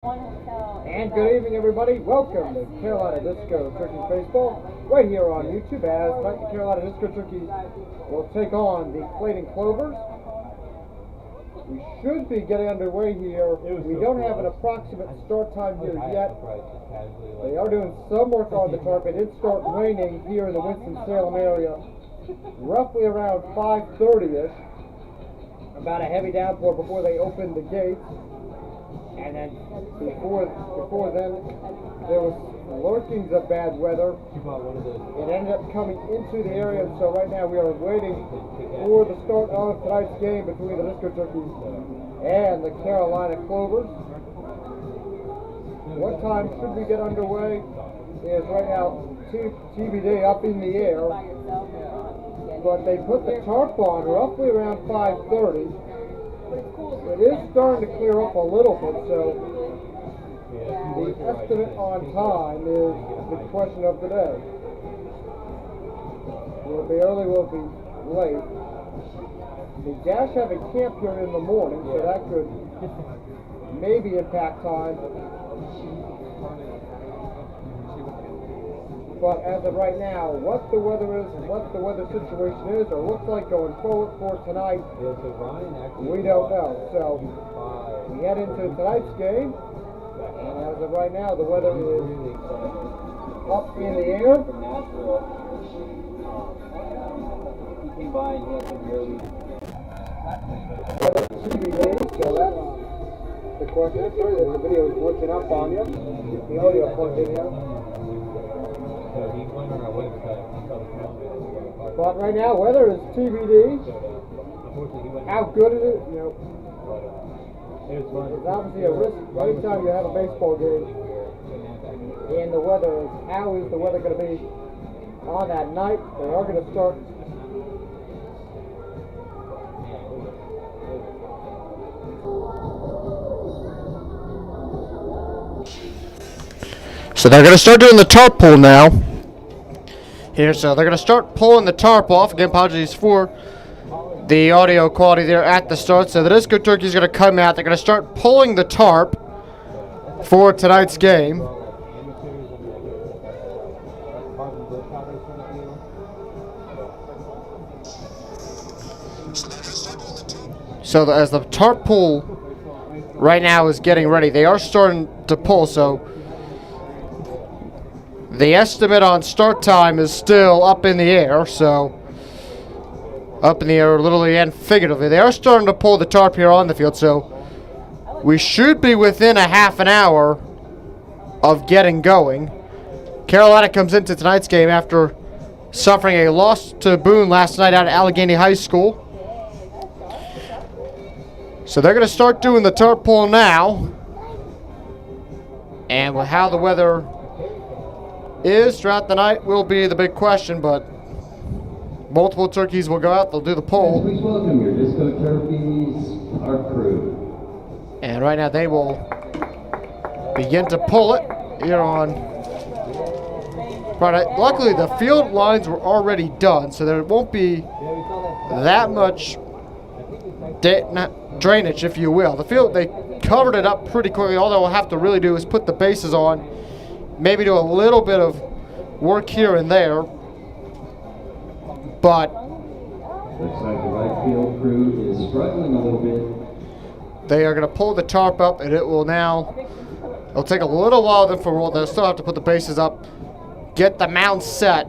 And good evening, everybody. Welcome to Carolina Disco Turkeys Baseball, right here on YouTube, as the Carolina Disco Turkeys will take on the Clayton Clovers. We should be getting underway here. We don't have an approximate start time here yet. They are doing some work on the tarp. It did start raining here in the Winston-Salem area, roughly around 5:30ish. About a heavy downpour before they opened the gates. And then before then, there was lurkings of bad weather. It ended up coming into the area, and so right now we are waiting for the start of tonight's game between the Disco Turkeys and the Carolina Clovers. What time should we get underway is right now TBD, up in the air. But they put the tarp on roughly around 5:30. It is starting to clear up a little bit, so the estimate on time is the question of the day. Will it be early, will it be late? The Dash have a camp here in the morning, so that could maybe impact time. But as of right now, what the weather is, what the weather situation is, or looks like going forward for tonight, we don't know. So we head into tonight's game, and as of right now, the weather is up in the air. So that's the question. Sorry that the video is glitching up on you. Get the audio plugged in here. But right now, weather is TBD. How good is it? It's obviously a risk anytime you have a baseball game. And the weather is, how is the weather going to be on that night? They are going to start. So they're going to start doing the tarp pull now. Here, so they're going to start pulling the tarp off. Again, apologies for the audio quality there at the start. So the Disco Turkey is going to come out. They're going to start pulling the tarp for tonight's game. So as the tarp pull right now is getting ready, they are starting to pull. So the estimate on start time is still up in the air, so up in the air literally and figuratively. They are starting to pull the tarp here on the field, so we should be within a half an hour of getting going. Carolina comes into tonight's game after suffering a loss to Boone last night out at Allegheny High School. So they're going to start doing the tarp pull now. And with how the weather is throughout the night will be the big question, but multiple turkeys will go out. They'll do the pull. Please welcome your Disco Turkeys, our crew. And right now they will begin to pull it here on Friday. Luckily, the field lines were already done, so there won't be that much drainage, if you will. The field, they covered it up pretty quickly. All they'll have to really do is put the bases on, maybe do a little bit of work here and there, but looks like the right field crew is struggling a little bit. They are going to pull the tarp up, and it'll take a little while then for roll. They'll still have to put the bases up, get the mound set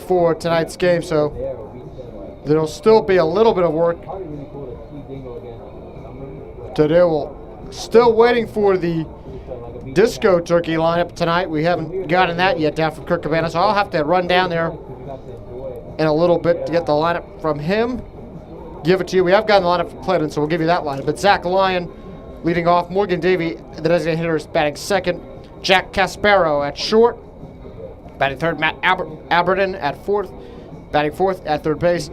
for tonight's game, so there'll still be a little bit of work to do. Still waiting for the Disco Turkey lineup tonight. We haven't gotten that yet down from Kirk Cabana, so I'll have to run down there in a little bit to get the lineup from him. Give it to you. We have gotten the lineup from Clayton, so we'll give you that lineup. But Zach Lyon leading off. Morgan Davey, the designated hitter, is batting second. Jack Caspero at short. Batting third. Matt Aberton at fourth. Batting fourth at third base.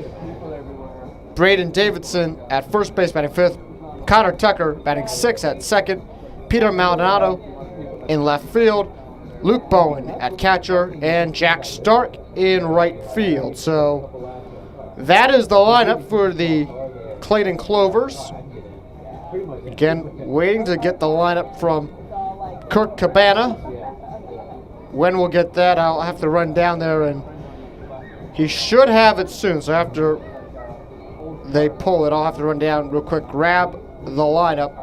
Braden Davidson at first base, batting fifth. Connor Tucker batting sixth at second. Peter Maldonado in left field, Luke Bowen at catcher, and Jack Stark in right field. So that is the lineup for the Clayton Clovers. Again, waiting to get the lineup from Kirk Cabana. When we'll get that, I'll have to run down there, and he should have it soon. So after they pull it, I'll have to run down real quick, grab the lineup.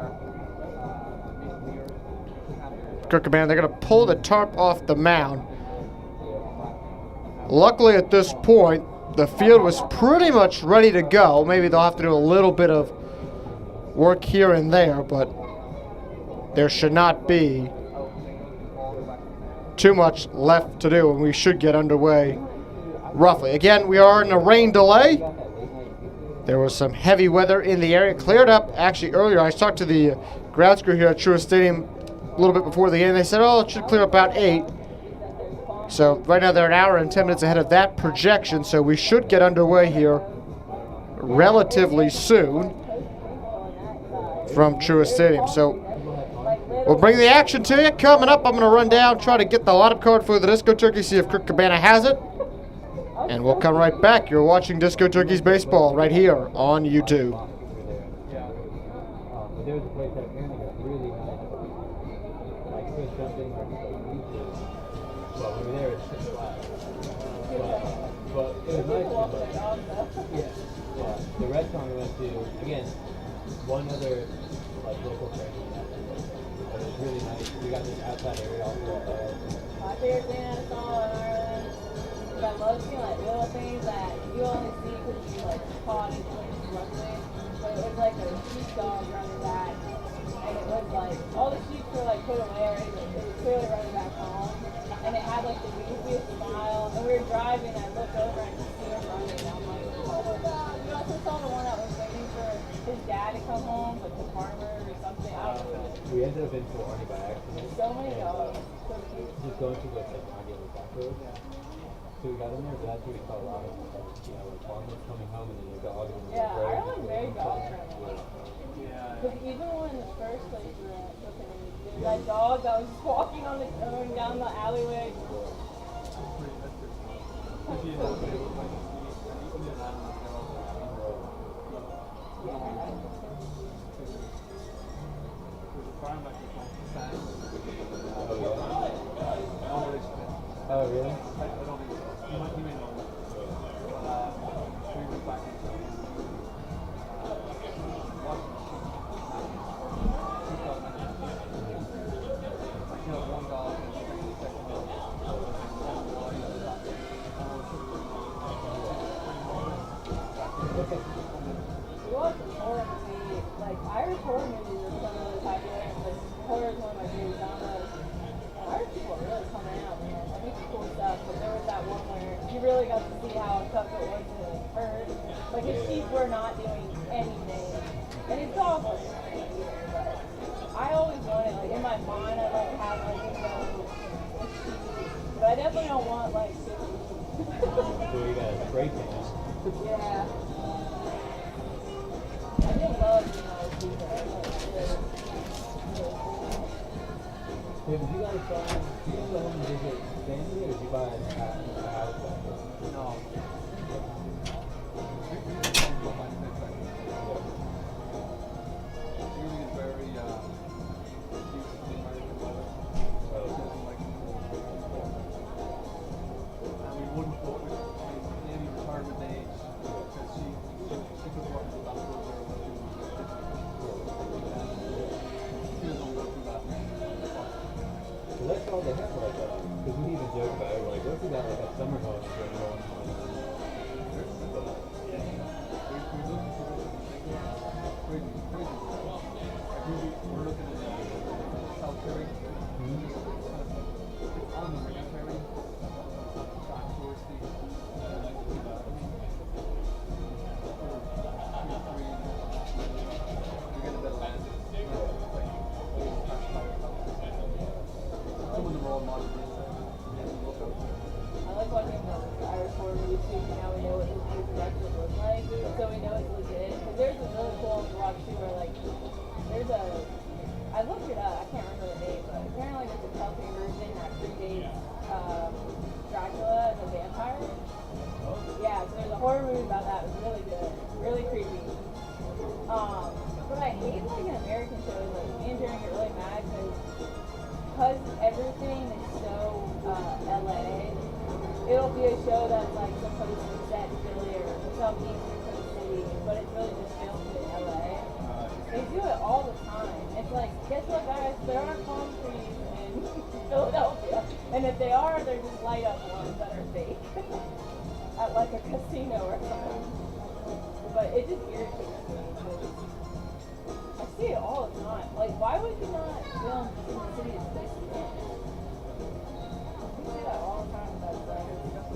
Kirk Cabana, they're going to pull the tarp off the mound. Luckily at this point, the field was pretty much ready to go. Maybe they'll have to do a little bit of work here and there, but there should not be too much left to do, and we should get underway roughly. Again, we are in a rain delay. There was some heavy weather in the area. Cleared up actually earlier. I talked to the ground crew here at Truist Stadium a little bit before the game. They said, oh, it should clear up about 8. So right now they're an hour and 10 minutes ahead of that projection, so we should get underway here relatively soon from Truist Stadium. So we'll bring the action to you. Coming up, I'm going to run down, try to get the lineup card for the Disco Turkey, see if Kirk Cabana has it. And we'll come right back. You're watching Disco Turkeys baseball right here on YouTube. But it was nice because, the restaurant we went to, again, one other local place. But it was really nice. We got this outside area all throughout there. My favorite thing I saw in Ireland is I love seeing little things that you only see because you caught it roughly. But it was like a sheepdog running back, and it was all the sheep were put away already, but it was clearly running back home. And it had the goofiest smile, and we were driving, and I looked over and could see him running, and I'm like, oh my god, you also saw the one that was waiting for his dad to come home, the farmer or something, I don't know. We ended up in Florida by accident. So many dogs, so cute. Just going to the regular back road. So we got in there, but that's where we saw a lot of farmers coming home and then the dog. Yeah, Ireland's very dog friendly. Because even when the first place we were at, that dog that was just walking on the going down the alleyway. Oh, really? Irish horror movies are some really popular, but horror is one of my favorite genres. And Irish people are really coming out, man. I think it's cool stuff, but there was that one where you really got to see how tough it was to herd. Like, his sheep were not doing anything. And his dog wasn't doing either, but I always wanted, in my mind, I'd like to have, a sheep. But I definitely don't want, 50. So you got a spray can. Yeah. I did love, Hey, did you guys go home and visit family, or did you buy a house back there? No. That's all they have because we even joke about it, what's about a summer home for everyone? We're looking at South Terry. On the Ring Terry. Back towards the we get a bit of land. I like watching the Irish horror movies too, now we know what the production looks like, so we know it's legit. Because there's a really cool one to watch too, where I looked it up, I can't remember the name, but apparently there's a Celtic version that predates Dracula as a vampire. Yeah, so there's a horror movie about that, it was really good, really creepy. But I hate in American shows, me and Jeremy get really mad because because everything is so LA, it'll be a show that's like supposed to be set in Philly or some eastern city, but it's really just filmed in LA. They do it all the time. It's like, guess what, guys? There aren't palm trees in Philadelphia, and if they are, they're just light up ones that are fake at like a casino or something. But it just irritates me. I see it all the time. Like, why would you not film in the city it's supposed to be in? We see that all the time with that stuff.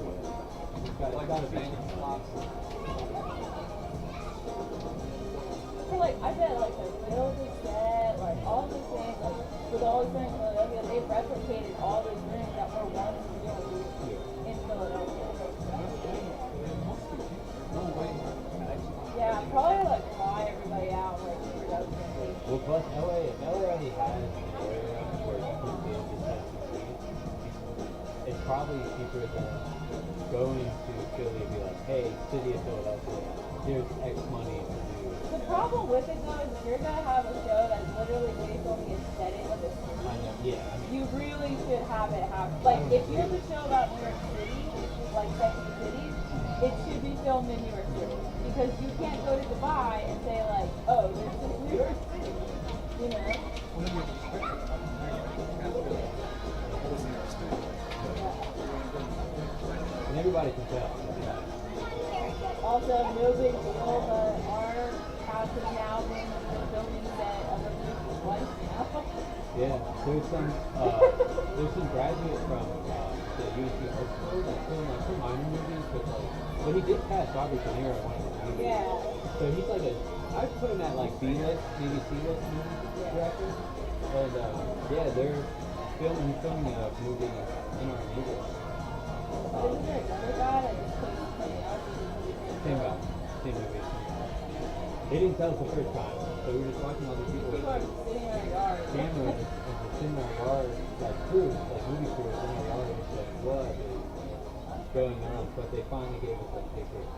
So, like, I bet, like, the building set, like, all these things, like, with all these things in Philadelphia, they've replicated all these rooms that were once filmed in Philadelphia. Yeah, probably, like, fly everybody out, like, production. Well, plus LA already has an area where people can just have to treat. It's probably cheaper than going to Philly and be like, hey, city of Philadelphia, here's X money to do. The problem with it though is if you're gonna have a show that's literally based on the aesthetic of the city, I know, yeah. I mean, you really should have it happen. Like if you have a show about New York City, like Sex and the City, it should be filmed in New York City. Because you can't go to Dubai and say like, oh, this is New York City. You know? and everybody can tell. Also, no big deal, but our house has now been the filming set of a movie twice now. Yeah, there's some graduate from the UNC Art School that film like some minor movies, but like when he gets past Robert De Niro in one of his movies. Yeah. So he's like I'd put him at like B-list, maybe C-list movie director. And yeah, they're filming a movie in our neighborhood. Isn't there another guy that just plays something else? Same guy, same movie. They didn't tell us the first time, so we were just watching all these people. People are sitting in our yard. Camera and just sitting in our yard, like crew, like movie crew in our yard, and just like, what is going on? But they finally gave us like tickets.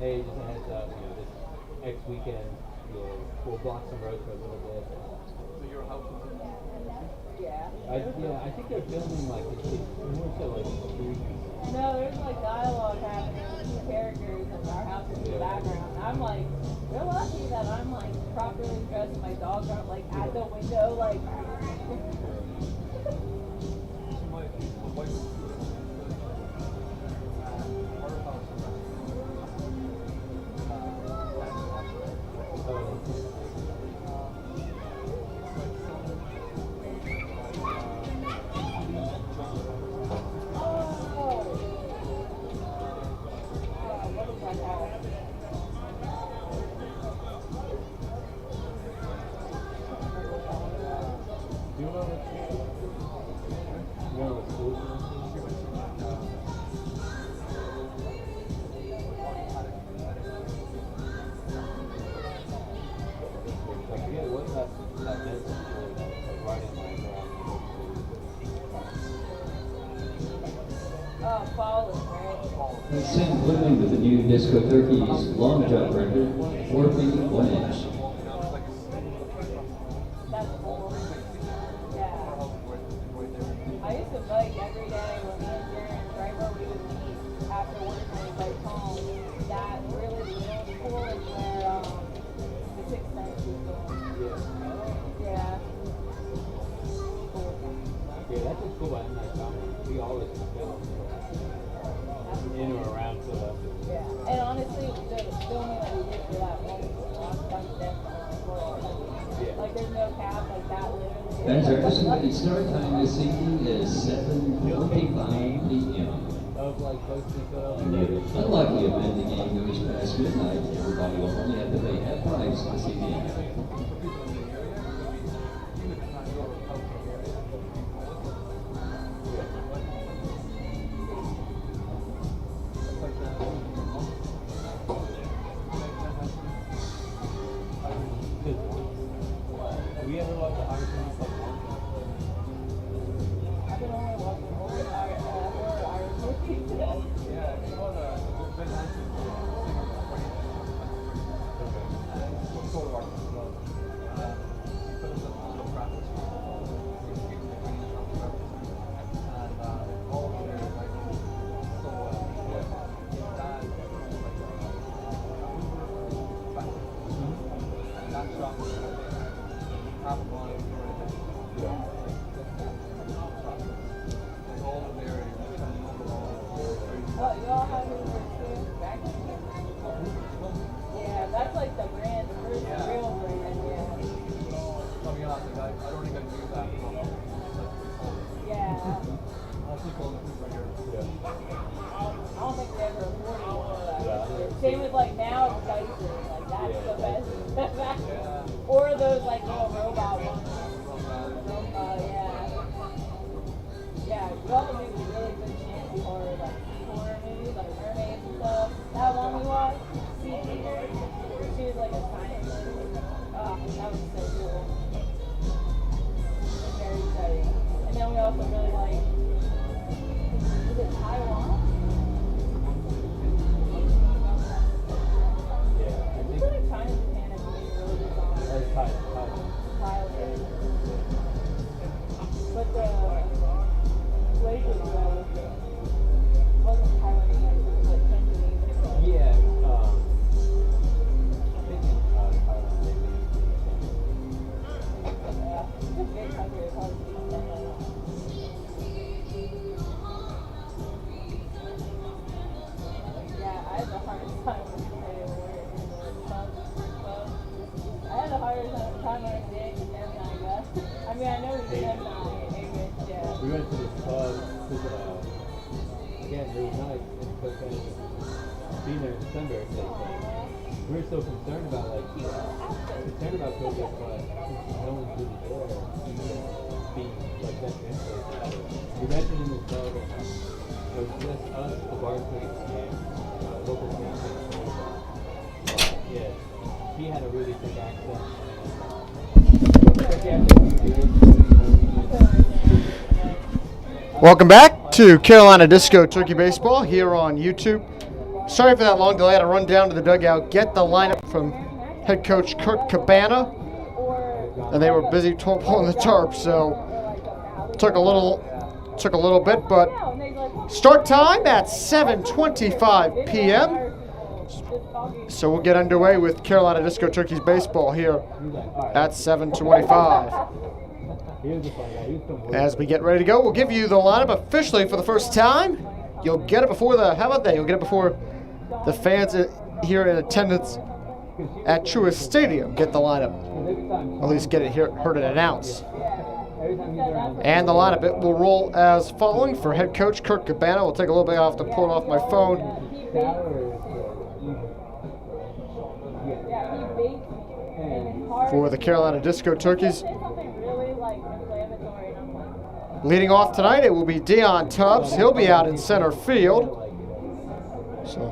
Hey, just a heads up, this next weekend, we'll block some roads for a little bit. So your house is in Yeah. I think they're filming like more so like street. No, there's like dialogue happening with two characters and our house is in the background. I'm like, we're lucky that I'm like properly dressed. My dogs aren't like at the window, like. St. Llewellyn with the new Disco Turkeys long jump record, 4 feet 1 inch. That's cool. Yeah. I used to bike every day when me and Jared, right where we would meet after work when we bike home. That really little school is where the Sixth Sense is going. Yeah. Yeah, that's what's cool about Night Summer. We always film in or around Philadelphia. Yeah. And honestly, the filming that we did for that one was definitely cool. Like there's no cap, like that literally. That's our estimated start time this evening is 7:45 p.m. Of like posting Philadelphia. In the unlikely event the game goes past midnight, everybody will only have to pay half price to see the game. Have you ever watched the Irish Movie Club? I've been only watching horror Irish movies. Yeah, it's called Ben Hansen. Sort of art. same with like now it's Dyson. Like that's the best. Or those like little robot ones. Yeah. Yeah, we also make really good fancy horror, like horror movies, like mermaids and stuff. That one we watched, Sea Eater, she was like a scientist. Oh, that was so cool. Very exciting. And then we also really like, is it Taiwan? Yeah, I It's think like China, Japan, and really good on Thailand. Thailand. But the places wasn't Taiwanese, it was like Cantonese. So. Yeah, I think in Thailand maybe. Yeah, it's a big country, it's hard to speak that. Yeah, I had the hardest time with the way it worked in the pubs. I had the hardest time understanding the Gemini, I guess. I mean, I know the Gemini in English, yeah. We went to this pub, again, it was nice, and because then being there in December, it's like, we were so concerned about COVID, but since no one's really there, being like that translated. We rented in this pub, and it was just us, the bartender, and local translator. Yeah, he had a really thick accent. Welcome back to Carolina Disco Turkey Baseball here on YouTube. Sorry for that long delay. I had to run down to the dugout, get the lineup from head coach Kirk Cabana, and they were busy pulling the tarp, so took a little bit, but start time at 7:25 p.m. So we'll get underway with Carolina Disco Turkeys baseball here at 7:25. As we get ready to go, we'll give you the lineup officially for the first time. You'll get it before you'll get it before the fans here in attendance at Truist Stadium get the lineup. At least get it heard it announced. And the lineup, it will roll as following for head coach Kirk Cabana. We'll take a little bit off to pull it off my phone. For the Carolina Disco Turkeys. Leading off tonight, it will be Dion Tubbs. He'll be out in center field. So,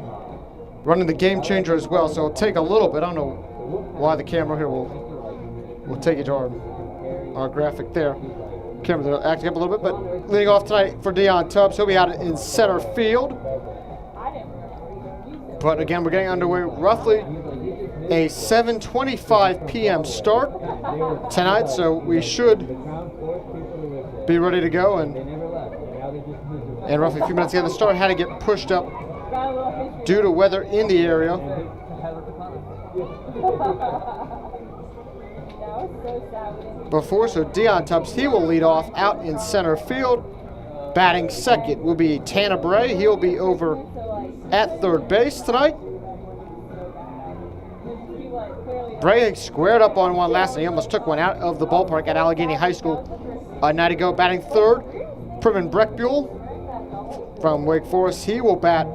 running the game changer as well. So it'll take a little bit. I don't know why the camera here will take you to our graphic there. Camera's acting up a little bit, but leading off tonight for Dion Tubbs, he'll be out in center field. But again, we're getting underway roughly a 7:25 p.m. start tonight, so we should be ready to go. And roughly a few minutes ago, the start had to get pushed up due to weather in the area. So Dion Tubbs, he will lead off out in center field. Batting second will be Tanner Bray. He'll be over at third base tonight. Bray squared up on one last night. He almost took one out of the ballpark at Allegheny High School a night ago. Batting third, Priman Breckbuell from Wake Forest. He will bat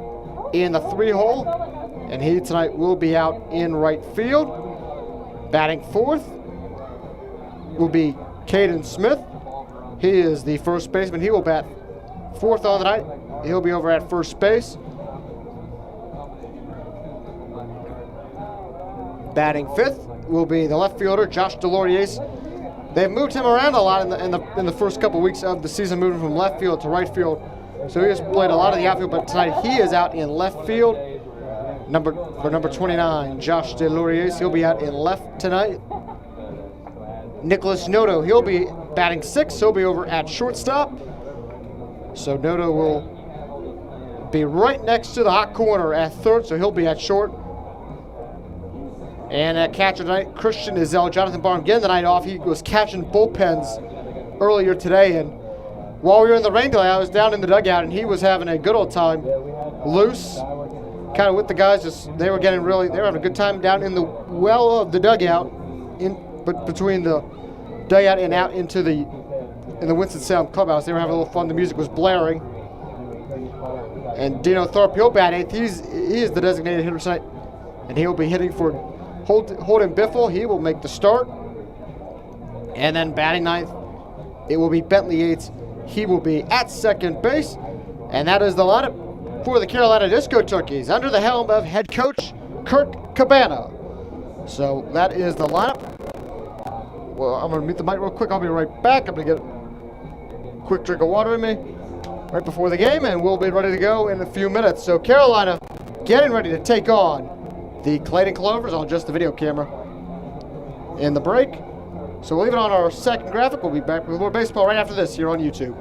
in the 3-hole, and he tonight will be out in right field. Batting fourth will be Caden Smith. He is the first baseman. He will bat fourth on the night. He'll be over at first base. Batting fifth will be the left fielder, Josh Deloriers. They've moved him around a lot in the first couple weeks of the season, moving from left field to right field. So he has played a lot of the outfield, but tonight he is out in left field. Number 29, Josh Deloriers, he'll be out in left tonight. Nicholas Noto, he'll be batting sixth. He'll be over at shortstop. So Noto will be right next to the hot corner at third, so he'll be at short. And at catcher tonight, Christian Izell. Jonathan Barr getting the night off. He was catching bullpens earlier today, and while we were in the rain delay, I was down in the dugout, and he was having a good old time, loose, kind of with the guys. They were having a good time down in the well of the dugout, but between the dugout and out in the Winston-Salem clubhouse. They were having a little fun. The music was blaring. And Dino Thorpe, he'll bat eighth. He is the designated hitter tonight. and he will be hitting for Holden Biffle. He will make the start. And then batting ninth, it will be Bentley Yates. He will be at second base. And that is the lineup for the Carolina Disco Turkeys under the helm of head coach Kirk Cabana. So that is the lineup. Well, I'm going to mute the mic real quick. I'll be right back. I'm going to get a quick drink of water in me right before the game, and we'll be ready to go in a few minutes. So Carolina getting ready to take on the Clayton Clovers. I'll adjust the video camera in the break. So we'll leave it on our second graphic. We'll be back with more baseball right after this here on YouTube.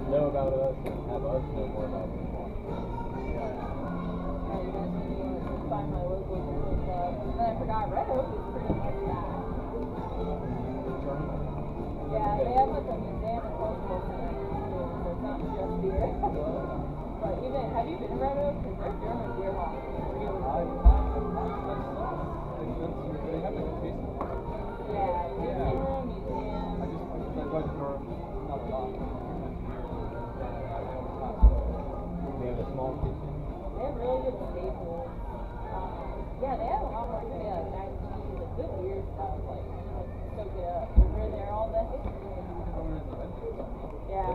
Know about us and have us know more about them. find my local German club. And then I forgot Red Oak is pretty much that. Yeah, they have like a museum and cultural center too, so it's not just beer. But even, have you been to Red Oak? Because their German beer hall is really good. They have like a tasting room. Yeah, tasting room, museum. I just went to Durham, not a lot. We have a small kitchen. They have really good staples. Yeah, they have a lot more food, like mac and cheese, like good beer stuff, like soak it up. We're there all day. Yeah,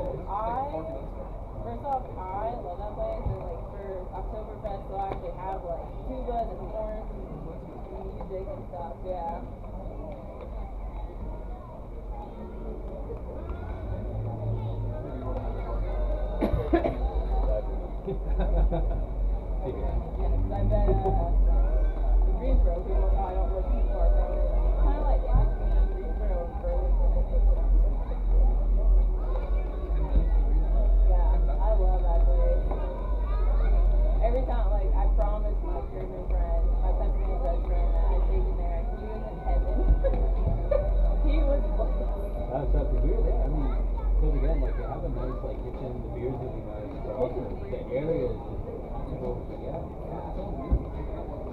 first off, I love that place, and like for Oktoberfest, they'll actually have like tubas and horns and music and stuff, yeah. Yeah, 'cause I bet the Greensboro people probably don't live too far from it. Kind of like in between Greensboro and Burlington, I think. Yeah, I love that place. Every time, like, I promised my German friend, my Pennsylvania best friend, that I'd take him there, and he was in heaven. He was blessed. That's something weird. I mean, because again, like they have a nice like kitchen, the beers will be nice, but also the area is just yeah,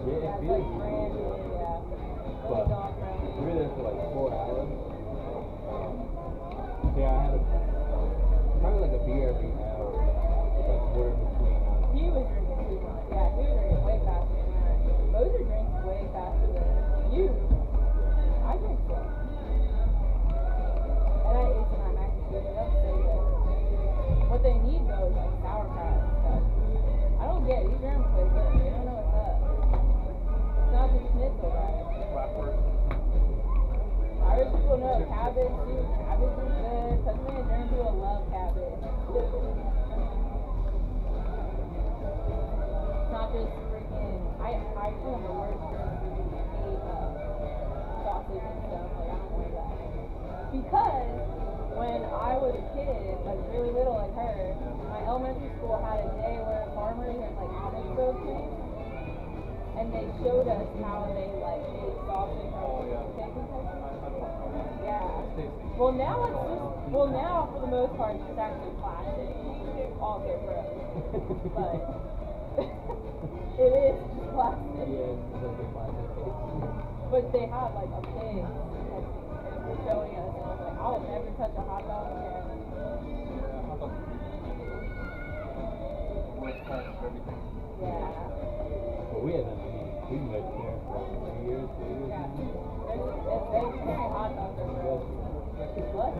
Yeah, it it's feels like brand new, yeah. But Really dog friendly. we were there for like 4 hours. Yeah, I had probably like a beer every hour, like quarter between. He was drinking too much. Yeah, he was drinking way faster than that. Moser drinks way faster than you. I drink slow. And I ate some of that mac and cheese. That was so good. What they need though is like sauerkraut and stuff. I don't get it. These German places, they don't know what's up. It's not just schnitzel, right? Irish people know cabbage too. Cabbage is good. Pennsylvania German people love cabbage. It's not just freaking. I feel the worst German people hate sausage and stuff. Like I don't like that. Because when I was a kid, like really little like her, my elementary school had a day where farmers and like Amish grove trees, and they showed us how they like made sausage from pigs and stuff. Yeah. Well now for the most part it's just actually plastic. Also gross. But it is plastic. Yeah, it's like a plastic cake. But they had like a pig and were showing us, and I was like, I'll never touch a hot dog again. Yeah. But we haven't. We've been there for 3 years, 4 years Yeah. now. If vegetarian hot dogs are gross. What?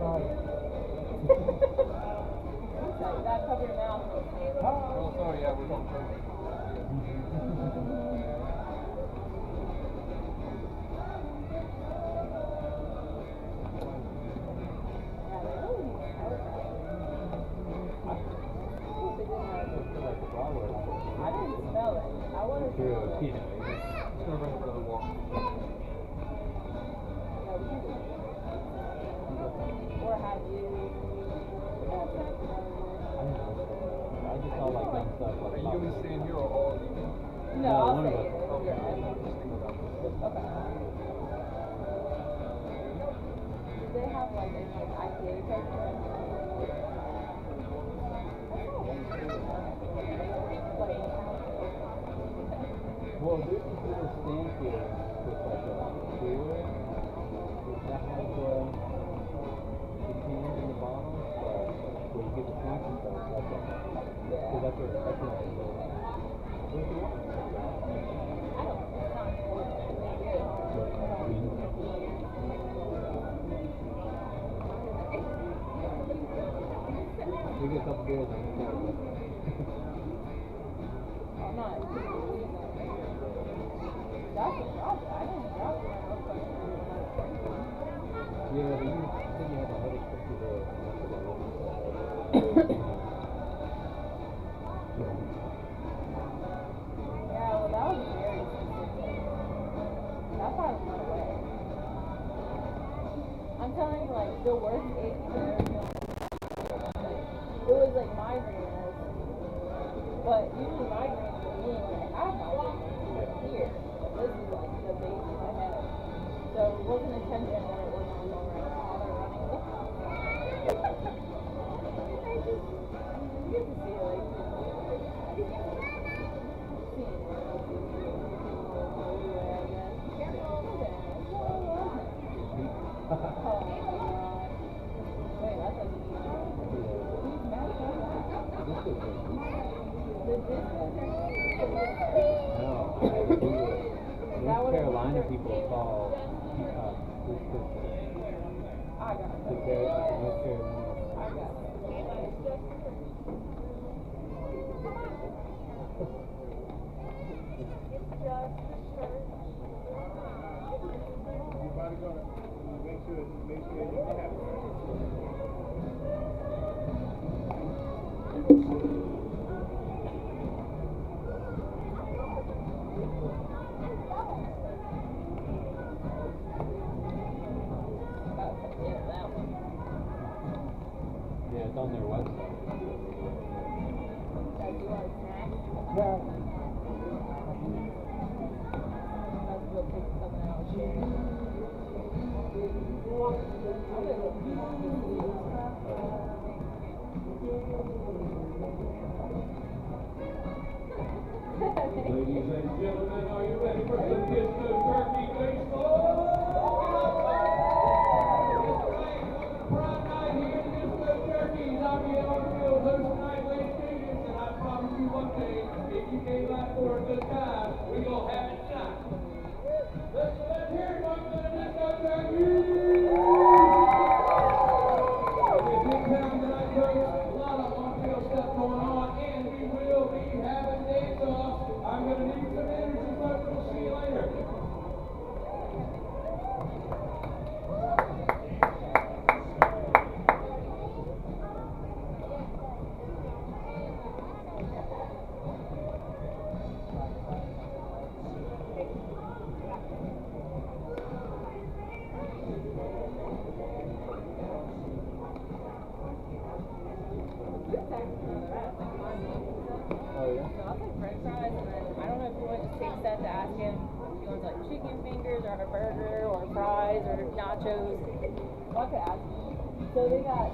That covered your mouth. Oh, sorry, yeah, we're going German. I didn't smell it. I wanted to smell it. Yeah, Just gonna run for the walk. Yeah, we can do it. Or have you? I just saw like dumb stuff Are like you gonna be staying here or all evening? No, No, I'll one of say us. it. Okay, Yeah. just think about it. Okay. Do they have like any like IPA type drink? Well, there's this little stand here with like a cooler that has the cans and the bottles, where you get the snacks and stuff. So that's where I go. Where's the water? I don't know. It's not We get a couple beers and we go. I'm not. That's a problem. I didn't drop it. Yeah, but you said you had a headache for 2 days. Yeah, well, that was very specific. That probably went away. I'm telling you, like, the worst ache I've ever felt. Like, it was like migraines. But usually migraines for me, when I have migraines, here. This is like the base of my head. So it wasn't intention when it wasn't on right now. They're running. I just, you get to see it like, North Carolina people call I got it. North Carolina. I got it. Everybody gonna make sure you have it. Yeah, it's on their website. Ladies and gentlemen, are you ready for some Disco Turkey baseball? Prime night here at Disco Turkeys. I'm the Field host tonight, ladies and gentlemen, and I promise you one thing, if you came out for a good time, we're going to have it tonight. Let's hear it for the Disco Turkeys! It's in town tonight, folks. A lot of on-field stuff going on, and we will be having dance-offs. I'm going to need some energy, folks. We'll see you later. Oh yeah? So I'll take french fries, and then I don't know if you want to taste that to ask him if he wants like chicken fingers or a burger or fries or nachos. I could ask him. So they got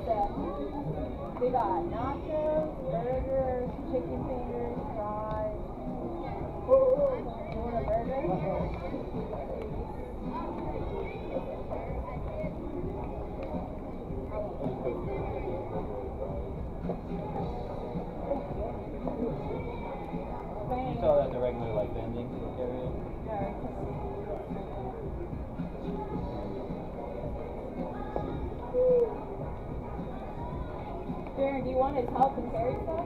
nachos, burgers, chicken fingers, fries. You want a burger? You saw that in the regular like vending area? Darren, do you want his help and carry stuff?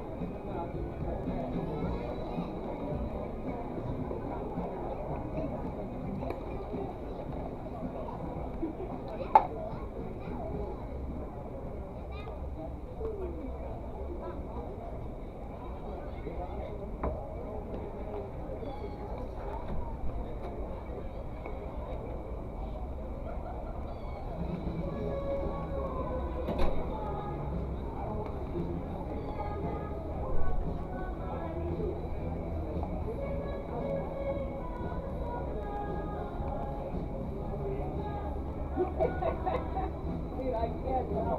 Dude, I can't tell.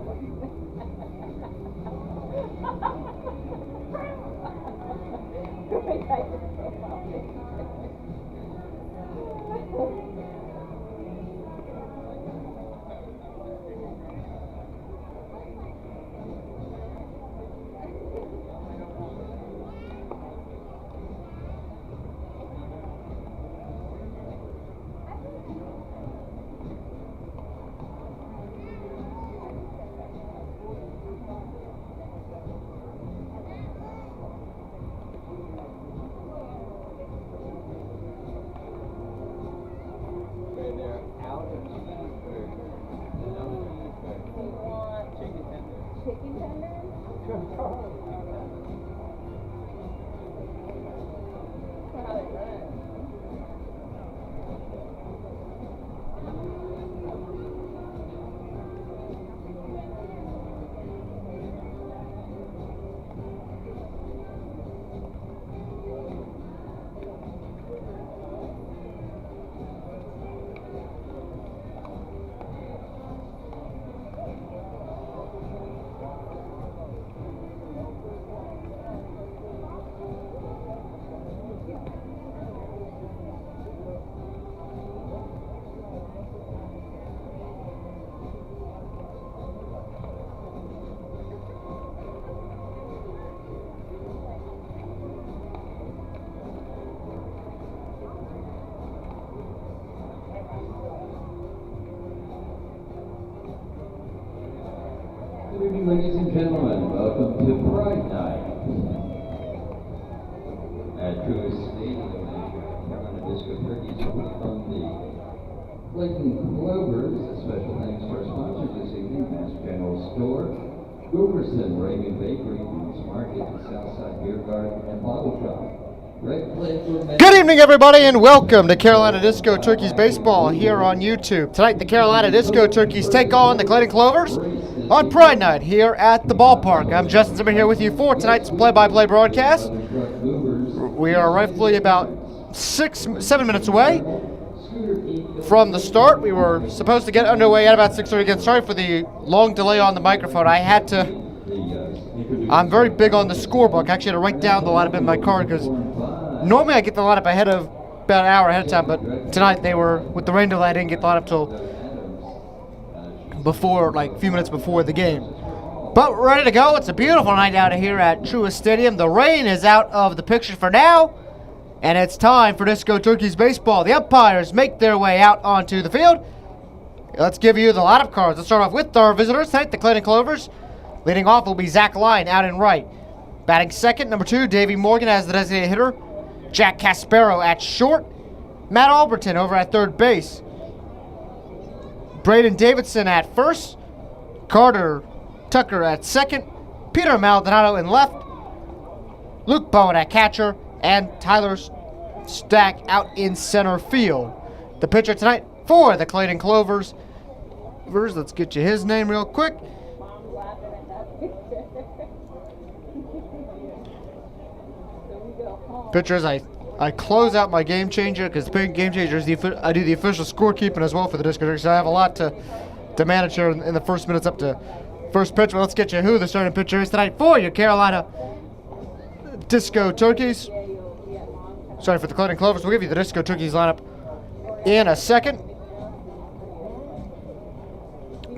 Chicken tenders? How they run it. morning, ladies and gentlemen. Welcome to Pride Night at Truist Stadium. Carolina Disco Turkeys putting on the Clayton Clovers. A special thanks to our sponsor this evening, Mass General Store, Gooberson, Raymond Bakery, Boots Market, Southside Beer Garden, and Bottle Shop. Good evening, everybody, and welcome to Carolina Disco Turkeys Baseball here on YouTube. Tonight, the Carolina Disco Turkeys take on the Clayton Clovers on Pride Night here at the ballpark. I'm Justin Zimmer here with you for tonight's play-by-play broadcast. We are roughly about 7 minutes away from the start. We were supposed to get underway at about 6:30 again. Sorry for the long delay on the microphone. I'm very big on the scorebook. I actually had to write down the lineup in my card because normally I get the lineup ahead of about an hour ahead of time, but tonight they were, with the rain delay, I didn't get the lineup till before, like a few minutes before the game. But we're ready to go. It's a beautiful night out here at Truist Stadium. The rain is out of the picture for now, and it's time for Disco Turkeys baseball. The umpires make their way out onto the field. Let's give you the lineup cards. Let's start off with our visitors tonight, the Clayton Clovers. Leading off will be Zach Lyon out in right. Batting second, number 2, Davey Morgan as the designated hitter. Jack Caspero at short. Matt Alberton over at third base. Braden Davidson at first. Carter Tucker at second. Peter Maldonado in left. Luke Bowen at catcher. And Tyler Stack out in center field. The pitcher tonight for the Clayton Clovers. Let's get you his name real quick. Pitchers, I close out my game changer because the big game changer is I do the official scorekeeping as well for the Disco Turkeys. So I have a lot to manage here in the first minutes up to first pitch. But let's get you who the starting pitcher is tonight for your Carolina Disco Turkeys. Sorry, for the Clayton Clovers. We'll give you the Disco Turkeys lineup in a second.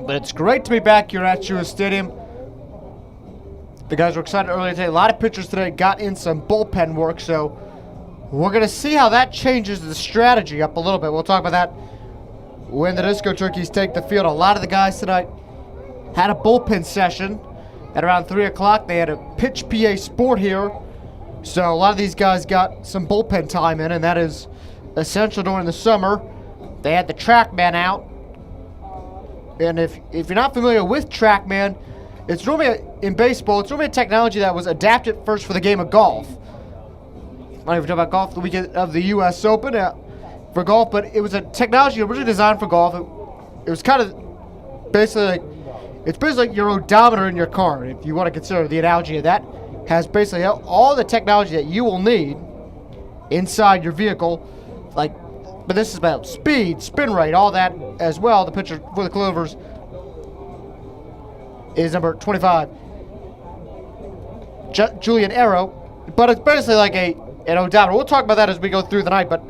But it's great to be back here at Truist Stadium. The guys were excited earlier today. A lot of pitchers today got in some bullpen work, so we're going to see how that changes the strategy up a little bit. We'll talk about that when the Disco Turkeys take the field. A lot of the guys tonight had a bullpen session at around 3 o'clock. They had a pitch PA sport here, so a lot of these guys got some bullpen time in, and that is essential during the summer. They had the TrackMan out, and if you're not familiar with TrackMan, it's normally, in baseball, it's normally a technology that was adapted first for the game of golf. I don't even talk about golf the weekend of the U.S. Open for golf, but it was a technology originally designed for golf. It was kind of basically like your odometer in your car, if you want to consider the analogy of that. Has basically all the technology that you will need inside your vehicle, but this is about speed, spin rate, all that as well. The pitcher for the Clovers is number 25, Julian Arrow, but it's basically like an odometer. We'll talk about that as we go through the night, but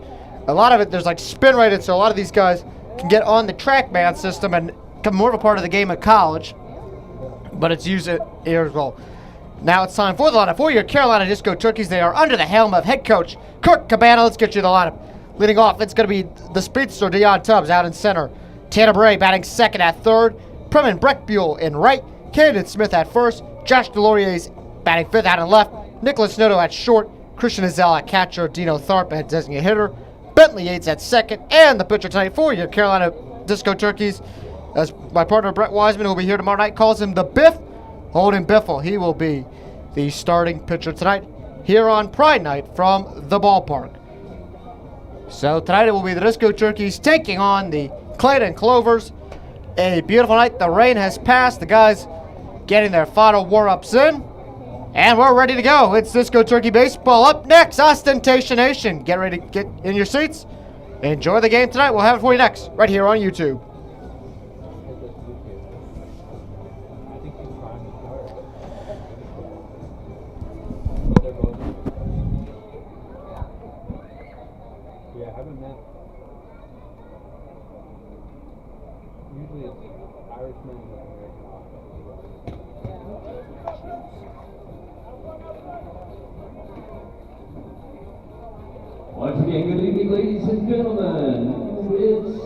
a lot of it, there's like spin rate, and so a lot of these guys can get on the TrackMan system and become more of a part of the game at college, but it's used here as well. Now it's time for the lineup for your Carolina Disco Turkeys. They are under the helm of head coach Kirk Cabana. Let's get you the lineup. Leading off, it's going to be the speedster Dion Tubbs out in center. Tanner Bray batting second at third. Premin Breckbuell in right. Caden Smith at first. Josh Delorier's batting fifth out in left. Nicholas Noto at short. Christian Azell at catcher. Dino Tharp at designated hitter. Bentley Yates at second. And the pitcher tonight for your Carolina Disco Turkeys, as my partner Brett Wiseman, who will be here tomorrow night, calls him the Biff, Holden Biffle. He will be the starting pitcher tonight here on Pride Night from the ballpark. So tonight it will be the Disco Turkeys taking on the Clayton Clovers. A beautiful night. The rain has passed. The guys getting their final warm-ups in. And we're ready to go. It's Disco Turkey Baseball. Up next, Ostentation Nation. Get ready to get in your seats. Enjoy the game tonight. We'll have it for you next, right here on YouTube. Usually it's Irishman and American Once again, good evening, ladies and gentlemen. It's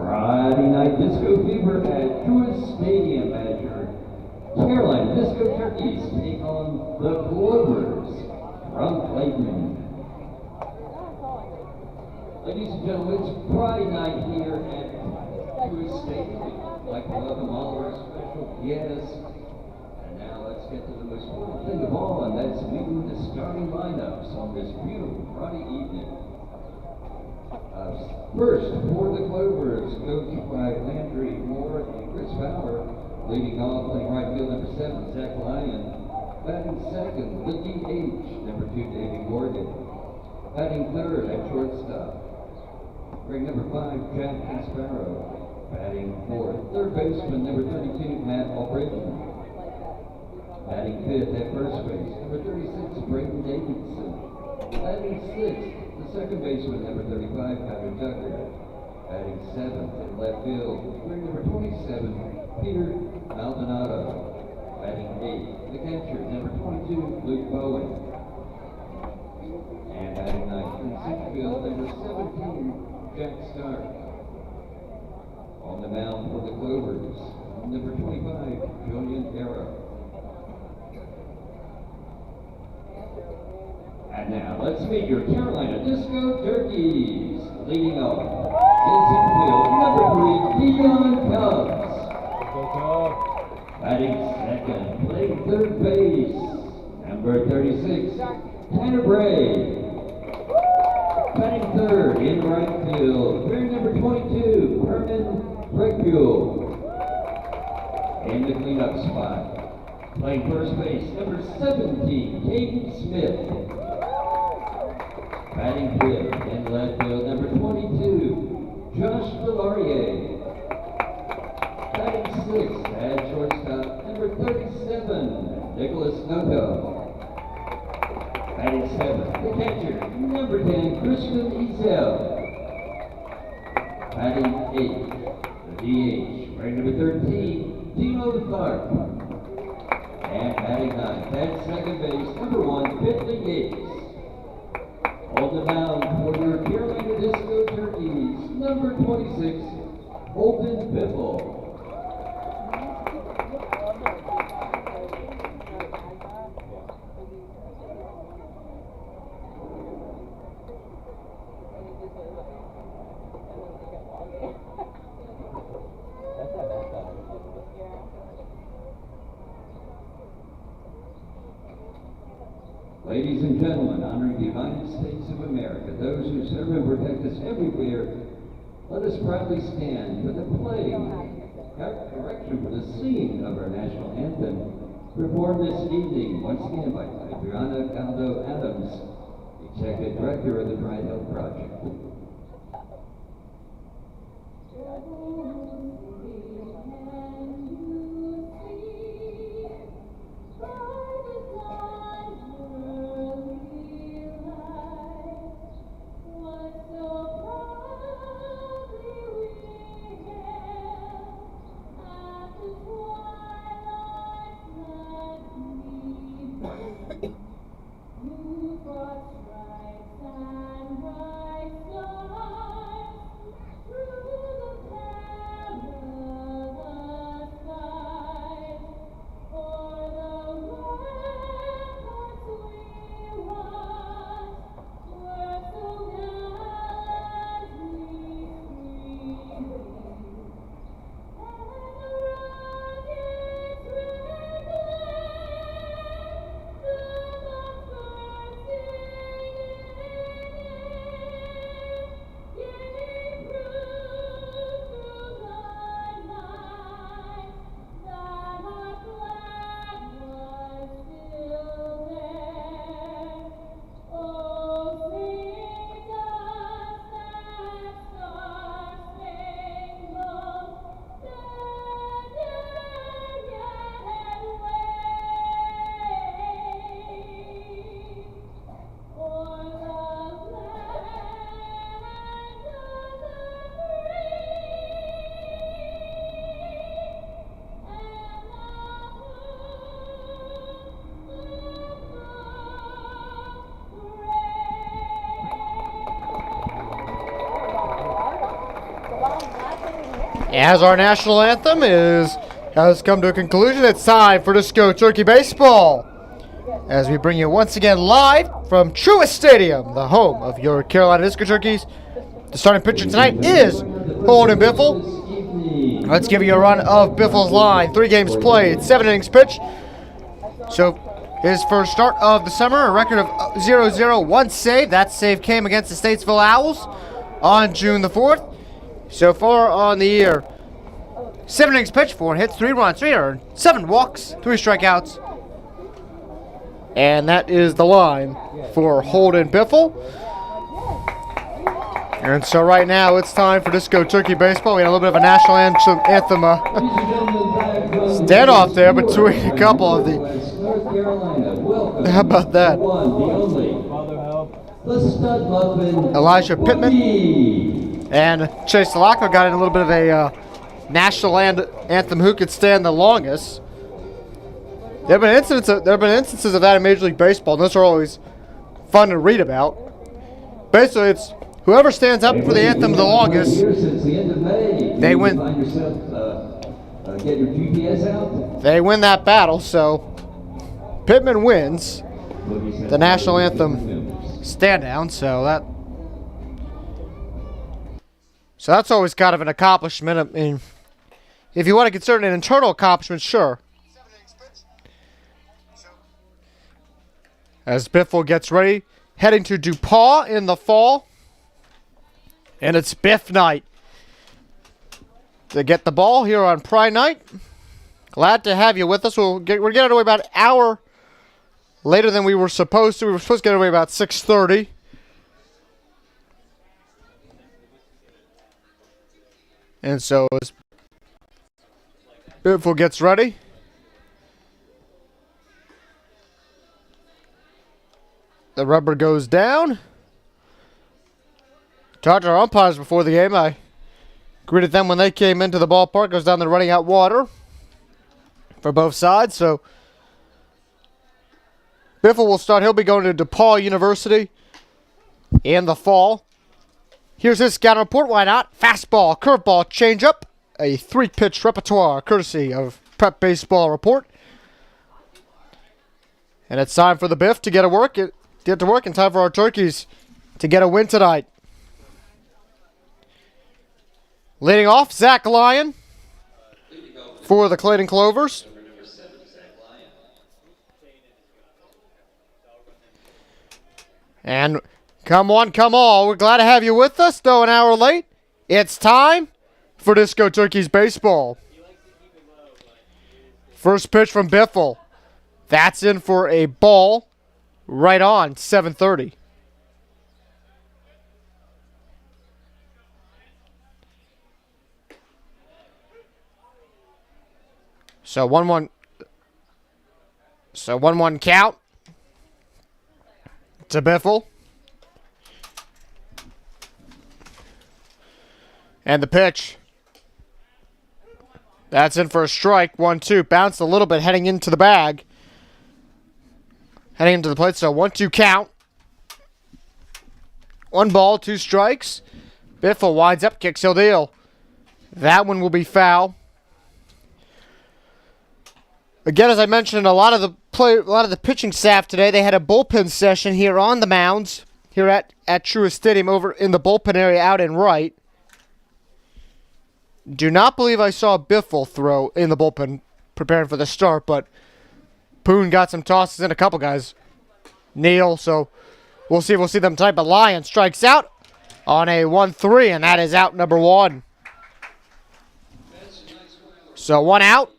Friday Night Disco Fever at Truist Stadium at your Carolina Turkeys take on the Clovers from Clayton. Ladies and gentlemen, it's Pride Night here at Truist Stadium. I'd like to welcome all our special guests. And now let's get to the most important thing of all, and that's meeting the starting lineups on this beautiful Friday evening. First, for the Clovers, coached by Landry Moore and Chris Bauer. Leading off, playing right field, number 7, Zach Lyon. Batting second, the DH, number 2, Davey Morgan. Batting third at shortstop, ring number 5, Jack Caspero. Batting fourth, third baseman, number 32, Matt Albritton. Batting fifth at first base, number 36, Brayden Davidson. Batting sixth, the second baseman, number 35, Patrick Tucker. Batting seventh in left field, ring number 27, Peter Maldonado. Batting eighth, the catcher, number 22, Luke Bowen. And batting ninth in center field, number 17, Jack Stark. On the mound for the Clovers, number 25, Julian Arrow. And now, let's meet your Carolina Disco Turkeys. Leading off, in center field, number 3, Dion Tubbs. Batting second, playing third base, number 36, Tanner Bray. Batting third, in right field, bearing number 22, Herman Breakfuel. In the cleanup spot, playing first base, number 17, Caden Smith. Batting fifth, in left field, number 22, Josh Delarier. Batting sixth, at shortstop, number 37, Nicholas Noto. Batting seventh, the catcher, number 10, Christian Ezel. Batting eighth, the DH, ring number 13, Dino Clark. And batting ninth, at second base, number 1, Bentley Yates. On the mound for your Carolina Disco Turkeys, number 26, Holden Biffle. Ladies and gentlemen, honoring the United States of America, those who serve and protect us everywhere, let us proudly stand for the playing, correction, for the singing of our national anthem, performed this evening, once again by Adriana Caldo Adams, Executive Director of the Dry Health Project. As our national anthem is has come to a conclusion. It's time for Disco Turkey Baseball, as we bring you once again live from Truist Stadium, the home of your Carolina Disco Turkeys. The starting pitcher tonight is Holden Biffle. Let's give you a run of Biffle's line. 3 games played, 7 innings pitched. So his first start of the summer, a record of 0-0, 1 save. That save came against the Statesville Owls on June the 4th. So far on the year, 7 innings pitched, 4 hits, 3 runs, 3 earned, 7 walks, 3 strikeouts. And that is the line for Holden Biffle. And so right now it's time for Disco Turkey Baseball. We had a little bit of a national anthem standoff there between a couple of the... How about that? Elijah Pittman and Chase Salako got in a little bit of a national anthem, who could stand the longest. There have been instances of that in Major League Baseball, and those are always fun to read about. Basically, it's whoever stands up for the anthem the longest, they win. They win that battle. So Pittman wins the national anthem stand down. So that's always kind of an accomplishment. I mean, if you want to consider it an internal accomplishment, sure. As Biffle gets ready, heading to DuPont in the fall. And it's Biff night to get the ball here on Pride Night. Glad to have you with us. We're getting away about an hour later than we were supposed to. We were supposed to get away about 6:30. And so as Biffle gets ready, the rubber goes down. Talked to our umpires before the game. I greeted them when they came into the ballpark. Goes down there running out water for both sides. So Biffle will start. He'll be going to DePaul University in the fall. Here's his scouting report. Why not? Fastball, curveball, changeup. A 3-pitch repertoire courtesy of Prep Baseball Report. And it's time for the Biff to get to work. And time for our Turkeys to get a win tonight. Leading off, Zach Lyon for the Clayton Clovers. And come on, come all. We're glad to have you with us, though an hour late. It's time for Disco Turkeys Baseball. First pitch from Biffle. That's in for a ball right on 7:30. So 1-1. So 1-1 count to Biffle. And the pitch. That's in for a strike. 1-2. Bounced a little bit heading into the bag. Heading into the plate. So 1-2 count. 1 ball, 2 strikes. Biffle winds up, kicks, he'll deal. That one will be foul. Again, as I mentioned, a lot of the pitching staff today, they had a bullpen session here on the mounds here at Truist Stadium over in the bullpen area out in right. Do not believe I saw Biffle throw in the bullpen preparing for the start, but Poon got some tosses in, a couple guys kneel, so we'll see them tonight. But Lyon strikes out on a 1-3, and that is out number 1. So 1 out.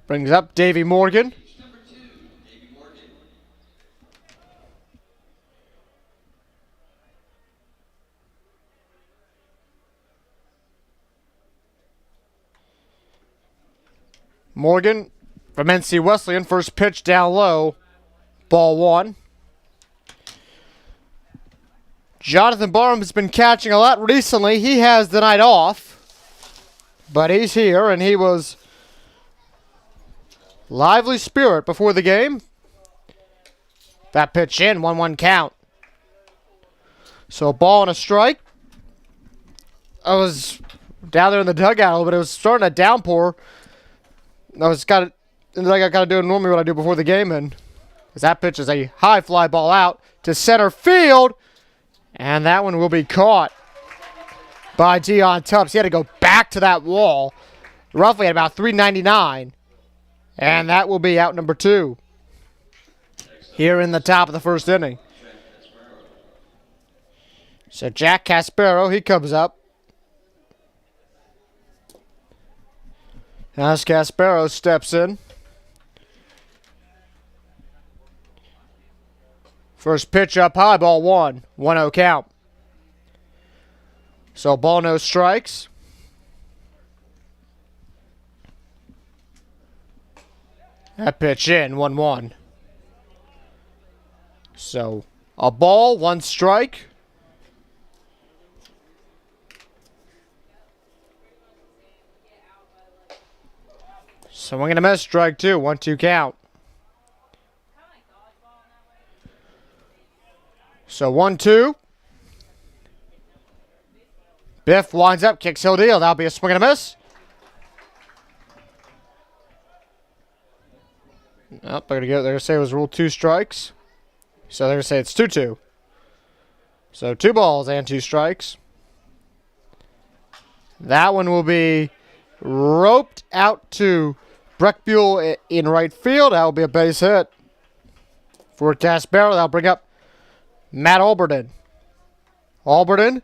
Brings up Davey Morgan. Morgan from NC Wesleyan. First pitch down low. Ball 1. Jonathan Barr has been catching a lot recently. He has the night off. But he's here, and he was lively spirit before the game. That pitch in, 1-1 count. So a ball and a strike. I was down there in the dugout, but it was starting to downpour. I was kind of like I gotta do normally what I do before the game, and as that pitch is a high fly ball out to center field, and that one will be caught by Dion Tubbs. He had to go back to that wall, roughly at about 399, and that will be out number 2 here in the top of the first inning. So Jack Caspero, he comes up. As Caspero steps in. First pitch up high, ball 1. 1-0 count. So ball, no strikes. That pitch in, 1-1. So a ball, 1 strike. Swing and a miss, strike 2, 1-2 count. So 1-2. Biff winds up, kicks he'll deal. That'll be a swing and a miss. Oh, they're going to say it was ruled 2 strikes. So they're going to say it's 2-2. So 2 balls and 2 strikes. That one will be roped out to Breckbuell in right field. That will be a base hit for Caspero. That'll bring up Matt Alberton. Alberton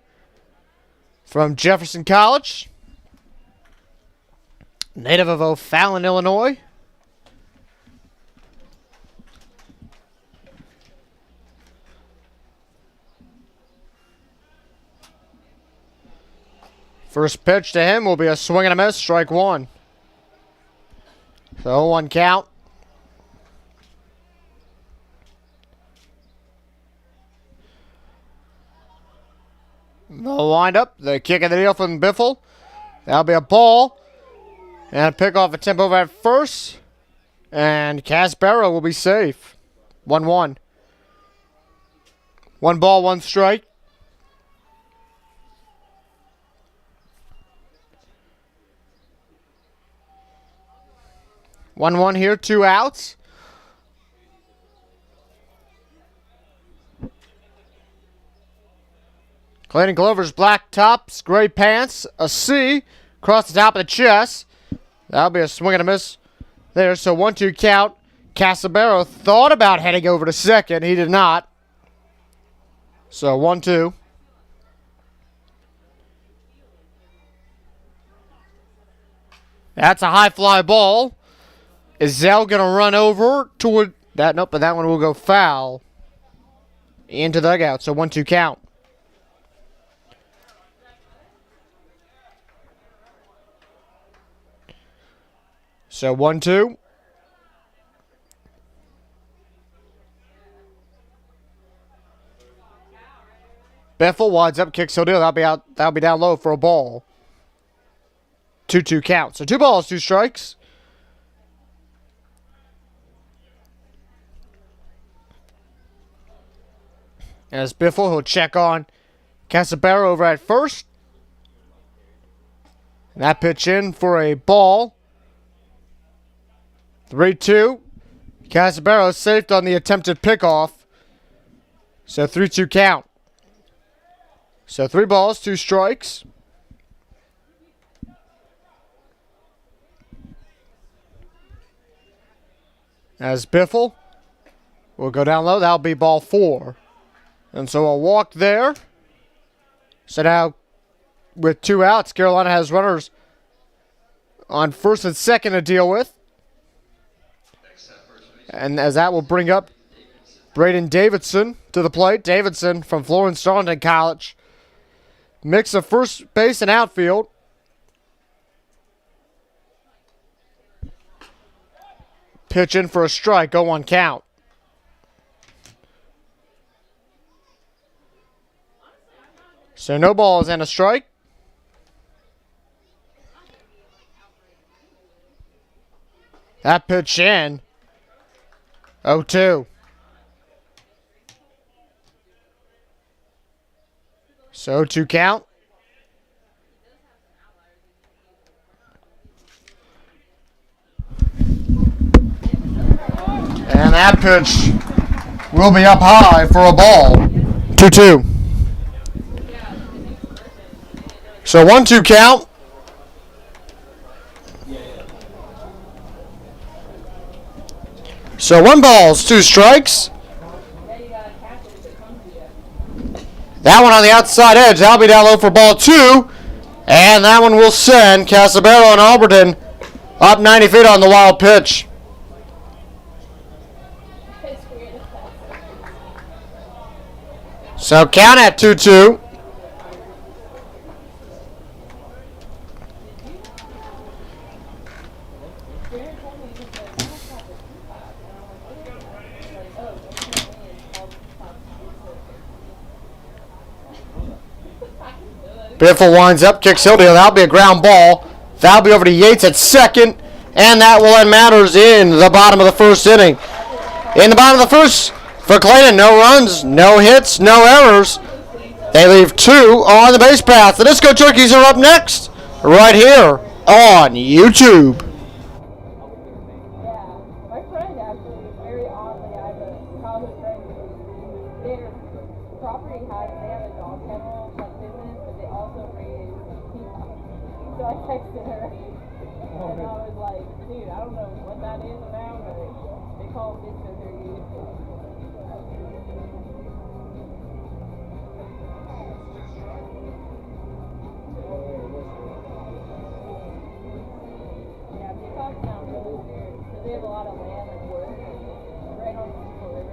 from Jefferson College. Native of O'Fallon, Illinois. First pitch to him will be a swing and a miss, strike 1. So 1 count. The windup, the kick of the deal from Biffle. That'll be a ball. And a pick off a tempo at first. And Caspero will be safe. 1-1. 1 ball, 1 strike. One here, 2 outs. Clayton Clovers, black tops, gray pants, a C across the top of the chest. That'll be a swing and a miss there. So 1-2 count. Caspero thought about heading over to second. He did not. So 1-2. That's a high fly ball. Is Zell going to run over toward that? Nope, but that one will go foul into the dugout. So 1-2 count. So 1-2. Biffle winds up, kicks he'll deal. That'll be out. That'll be down low for a ball. 2-2 count. So 2 balls, 2 strikes. As Biffle, he'll check on Caspero over at first. And that pitch in for a ball. 3-2. Caspero saved on the attempted pickoff. So 3-2 count. So 3 balls, 2 strikes. As Biffle will go down low. That'll be ball 4. And so a walk there. So now with 2 outs, Carolina has runners on first and second to deal with. And as that will bring up Braden Davidson to the plate. Davidson from Florence Darlington College. Mix of first base and outfield. Pitch in for a strike, 0-1 count. So no balls and a strike. That pitch in. 0-2. So 2 count. And that pitch will be up high for a ball. 2-2. So 1-2 count. So 1 ball, 2 strikes. That one on the outside edge. That'll be down low for ball 2. And that one will send Caspero and Alberton up 90 feet on the wild pitch. So count at 2-2. Biffle winds up, kicks Hildeal. That'll be a ground ball. That'll be over to Yates at second. And that will end matters in the bottom of the first inning. In the bottom of the first, for Clayton, no runs, no hits, no errors. They leave 2 on the base path. The Disco Turkeys are up next, right here on YouTube. My friend actually, very oddly, I have a childhood friend who their property they have a dog kennel like business, but they also raise peacocks. So I texted her and I was like, dude, I don't know what that is now, but they call them Disco Turkeys. Yeah, peacocks sound really weird. So they have a lot of land and wood right on the river.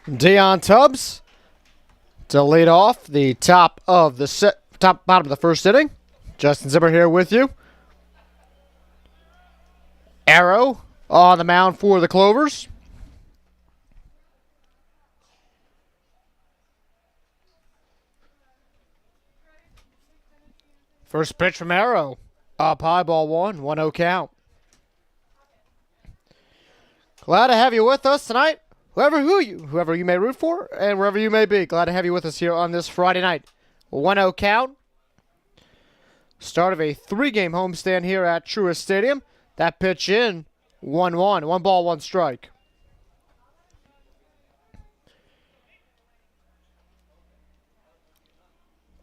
Dion Tubbs to lead off the bottom of the first inning. Justin Zimmer here with you. Arrow on the mound for the Clovers. First pitch from Arrow. Up high, ball 1, 1-0 count. Glad to have you with us tonight. Whoever you may root for and wherever you may be, glad to have you with us here on this Friday night. 1-0 count. Start of a 3-game homestand here at Truist Stadium. That pitch in, 1-1. 1 ball, 1 strike.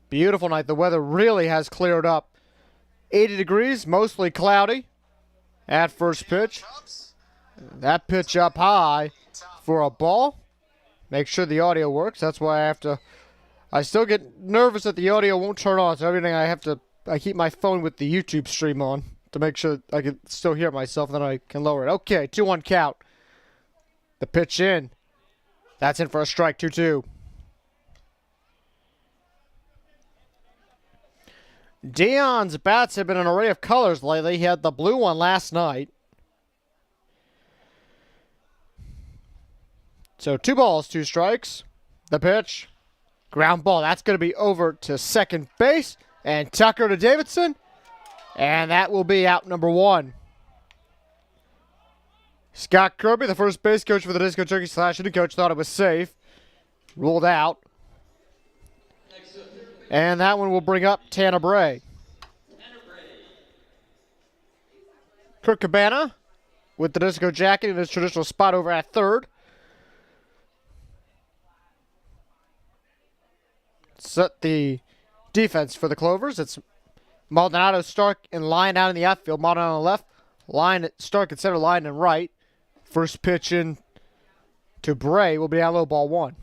Beautiful night. The weather really has cleared up. 80 degrees, mostly cloudy at first pitch. That pitch up high for a ball. Make sure the audio works. That's why I still get nervous that the audio won't turn on. So everything I have to keep my phone with the YouTube stream on to make sure I can still hear myself, and then I can lower it. Okay, 2-1 count. The pitch in. That's in for a strike, 2-2. Dion's bats have been an array of colors lately. He had the blue one last night. So 2 balls, 2 strikes. The pitch. Ground ball. That's going to be over to second base. And Tucker to Davidson. And that will be out number 1. Scott Kirby, the first base coach for the Disco Turkey / hitting coach, thought it was safe. Ruled out. And that one will bring up Tanner Bray. Kurt Cabana with the Disco jacket in his traditional spot over at third. Set the defense for the Clovers. It's Maldonado, Stark, and Lyon out in the outfield. Maldonado on the left. Lyon, Stark at center, Lyon in right. First pitch in to Bray will be down low, ball 1.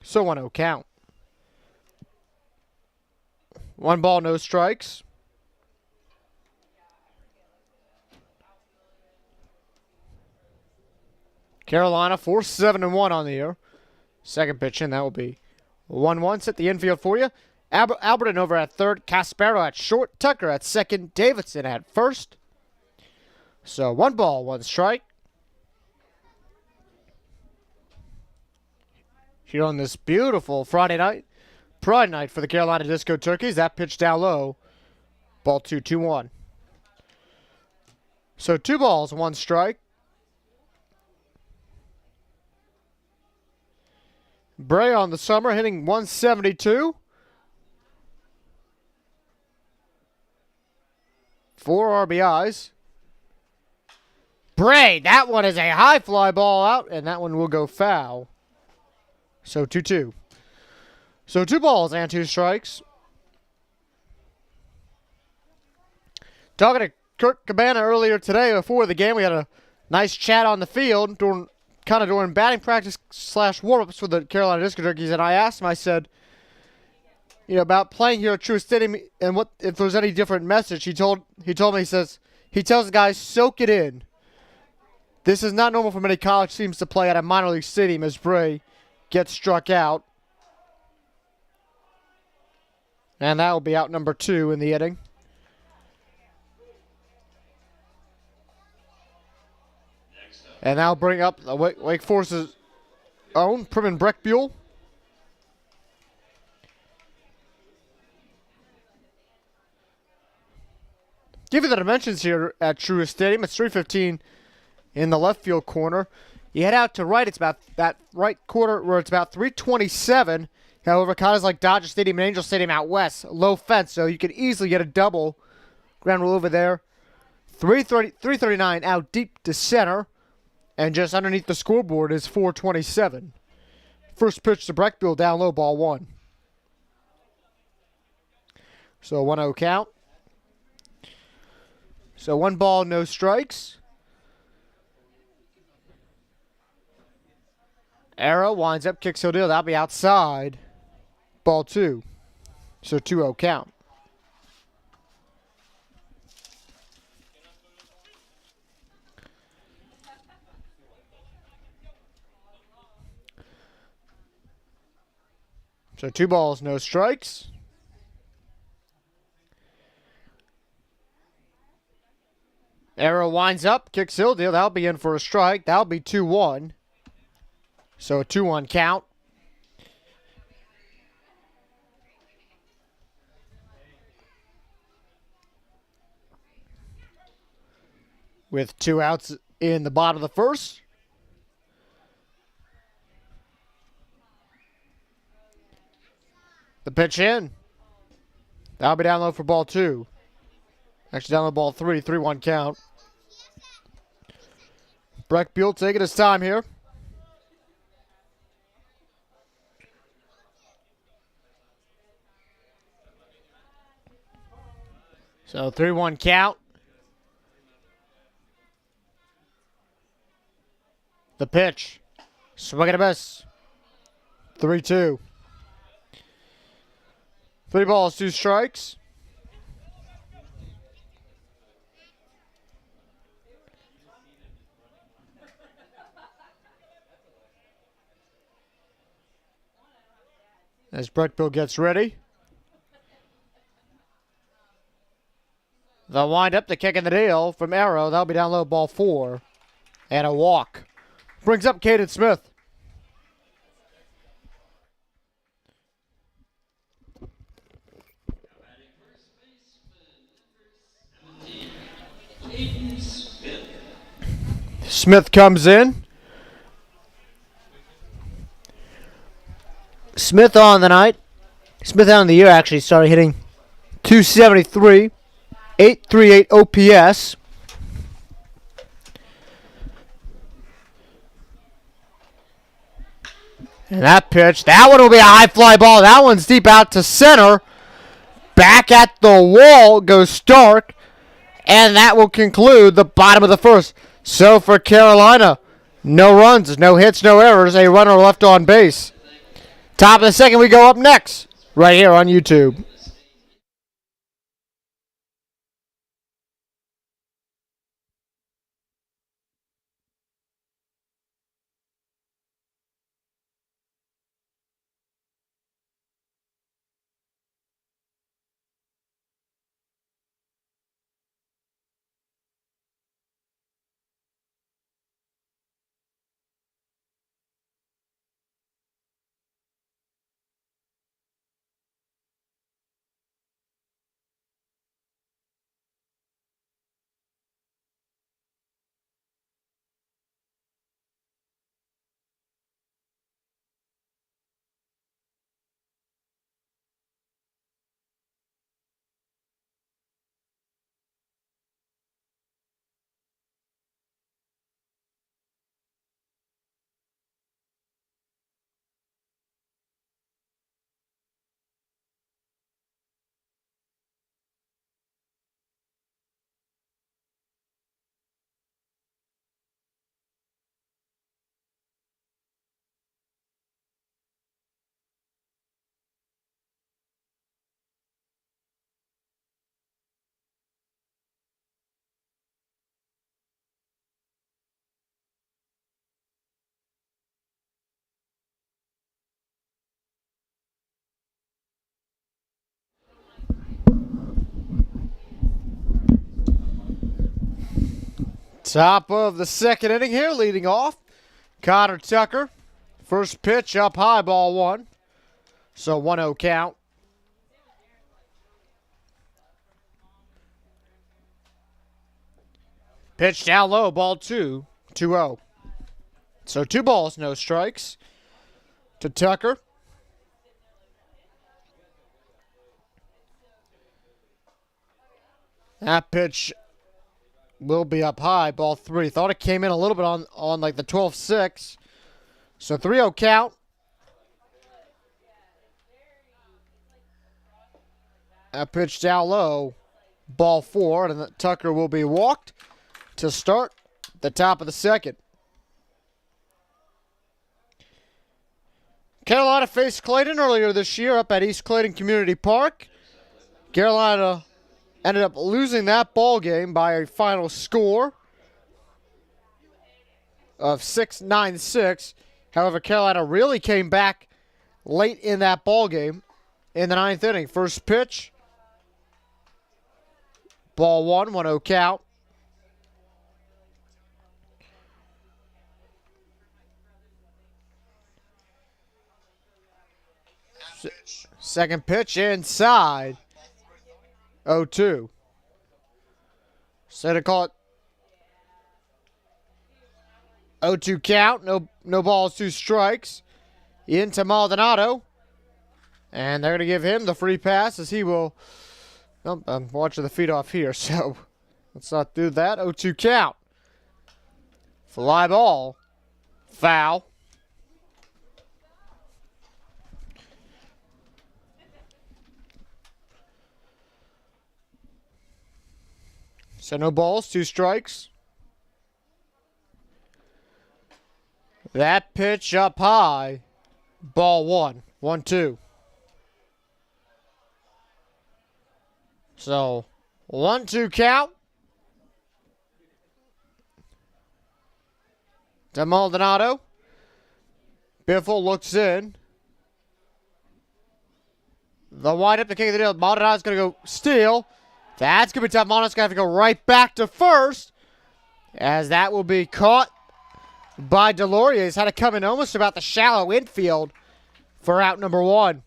So 1-0 count. 1 ball, no strikes. Carolina 4-7-1 on the year. Second pitch in, that will be 1-1. Set the infield for you. Alberton over at third. Caspero at short. Tucker at second. Davidson at first. So 1 ball, 1 strike. Here on this beautiful Friday night. Pride night for the Carolina Disco Turkeys. That pitch down low. Ball 2, 2-1. So 2 balls, 1 strike. Bray on the summer hitting 172. 4 RBIs. Bray, that one is a high fly ball out, and that one will go foul. So 2-2. So 2 balls and 2 strikes. Talking to Kurt Cabana earlier today before the game, we had a nice chat on the field during batting practice / warm-ups for the Carolina Disco Turkeys, and I asked him, I said, about playing here at Truist Stadium and what if there's any different message. He told me, he says, he tells the guys, soak it in. This is not normal for many college teams to play at a minor league stadium as Bray gets struck out. And that will be out number 2 in the inning. And that'll bring up Wake Forest's own Primin Breckbuell. Give you the dimensions here at Truist Stadium. It's 315 in the left field corner. You head out to right, it's about that right quarter where it's about 327. However, kind of like Dodger Stadium and Angel Stadium out west, low fence, so you could easily get a double ground rule over there. 339 out deep to center, and just underneath the scoreboard is 427. First pitch to Breckbuell, down low, ball 1. So 1-0 count. So 1 ball, no strikes. Arrow winds up, kicks he'll deal. That'll be outside. Ball 2. So 2-0 count. So 2 balls, no strikes. Arrow winds up, kicks he'll deal. That'll be in for a strike. That'll be 2-1. So a 2-1 count. With 2 outs in the bottom of the first. The pitch in. That'll be down low for ball 2. Actually down low ball 3. 3-1 count. Breckbuell taking his time here. So 3-1 count. The pitch. Swing and a miss. 3-2. 3 balls, 2 strikes. as Breckville gets ready. The wind-up, the kick in the deal from Arrow. That'll be down low, ball 4. And a walk. Brings up Caden Smith. Smith comes in. Smith on the night. Smith on the year actually started hitting .273, 838 OPS. And that pitch, that one will be a high fly ball. That one's deep out to center. Back at the wall goes Stark. And that will conclude the bottom of the first. So for Carolina, no runs, no hits, no errors, a runner left on base. Top of the second, we go up next, right here on YouTube. Top of the second inning here, leading off, Connor Tucker. First pitch up high, ball 1. So 1-0 count. Pitch down low, ball 2, 2-0. So 2 balls, no strikes to Tucker. That pitch will be up high, ball 3. Thought it came in a little bit on like the 12-6. So 3-0 count. That pitch down low, ball 4, and Tucker will be walked to start the top of the second. Carolina faced Clayton earlier this year up at East Clayton Community Park. Carolina ended up losing that ball game by a final score of 6-9-6. However, Carolina really came back late in that ball game in the 9th inning. First pitch, ball 1, 1-0 count. Second pitch inside. 0-2. So to call it 0-2 count. No balls, 2 strikes. Into Maldonado. And they're going to give him the free pass as he will. Oh, I'm watching the feed off here, so let's not do that. 0-2 count. Fly ball. Foul. So no balls, 2 strikes. That pitch up high. Ball 1. 1-2. So 1-2 count. To Maldonado. Biffle looks in. The wind up, the king of the deal. Maldonado's going to go steal. That's going to be tough. Maldonado's going to have to go right back to first, as that will be caught by Deloria. He's had to come in almost about the shallow infield for out number 1.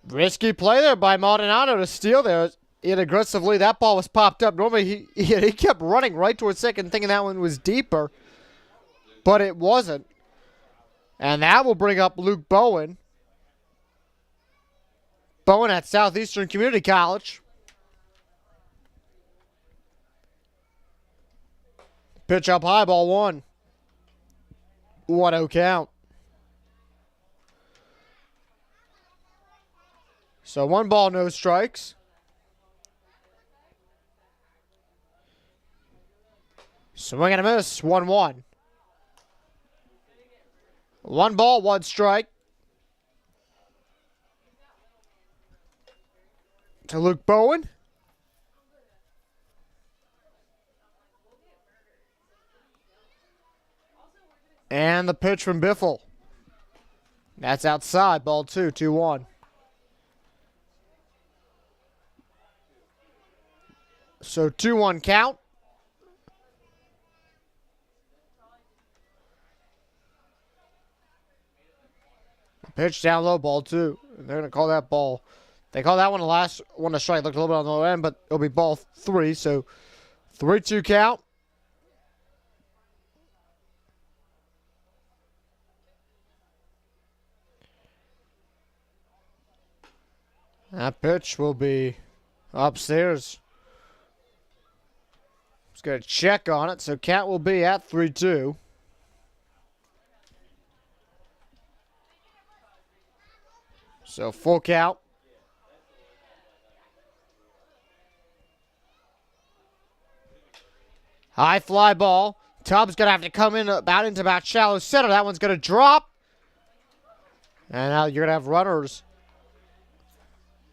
Risky play there by Maldonado to steal there. And aggressively, that ball was popped up. Normally, he kept running right towards second, thinking that one was deeper, but it wasn't. And that will bring up Luke Bowen. Bowen at Southeastern Community College. Pitch up high, ball 1. 1-0 count. So 1 ball, no strikes. Swing and a miss, 1-1. 1 ball, 1 strike. To Luke Bowen. And the pitch from Biffle. That's outside, ball 2, 2-1. So 2-1 count. Pitch down low, ball 2. They're going to call that ball. They call that one the last one to strike. Looked a little bit on the low end, but it'll be ball 3. So 3-2 count. That pitch will be upstairs. Just going to check on it. So count will be at 3-2. So full count. High fly ball. Tubbs going to have to come in into about shallow center. That one's going to drop. And now you're going to have runners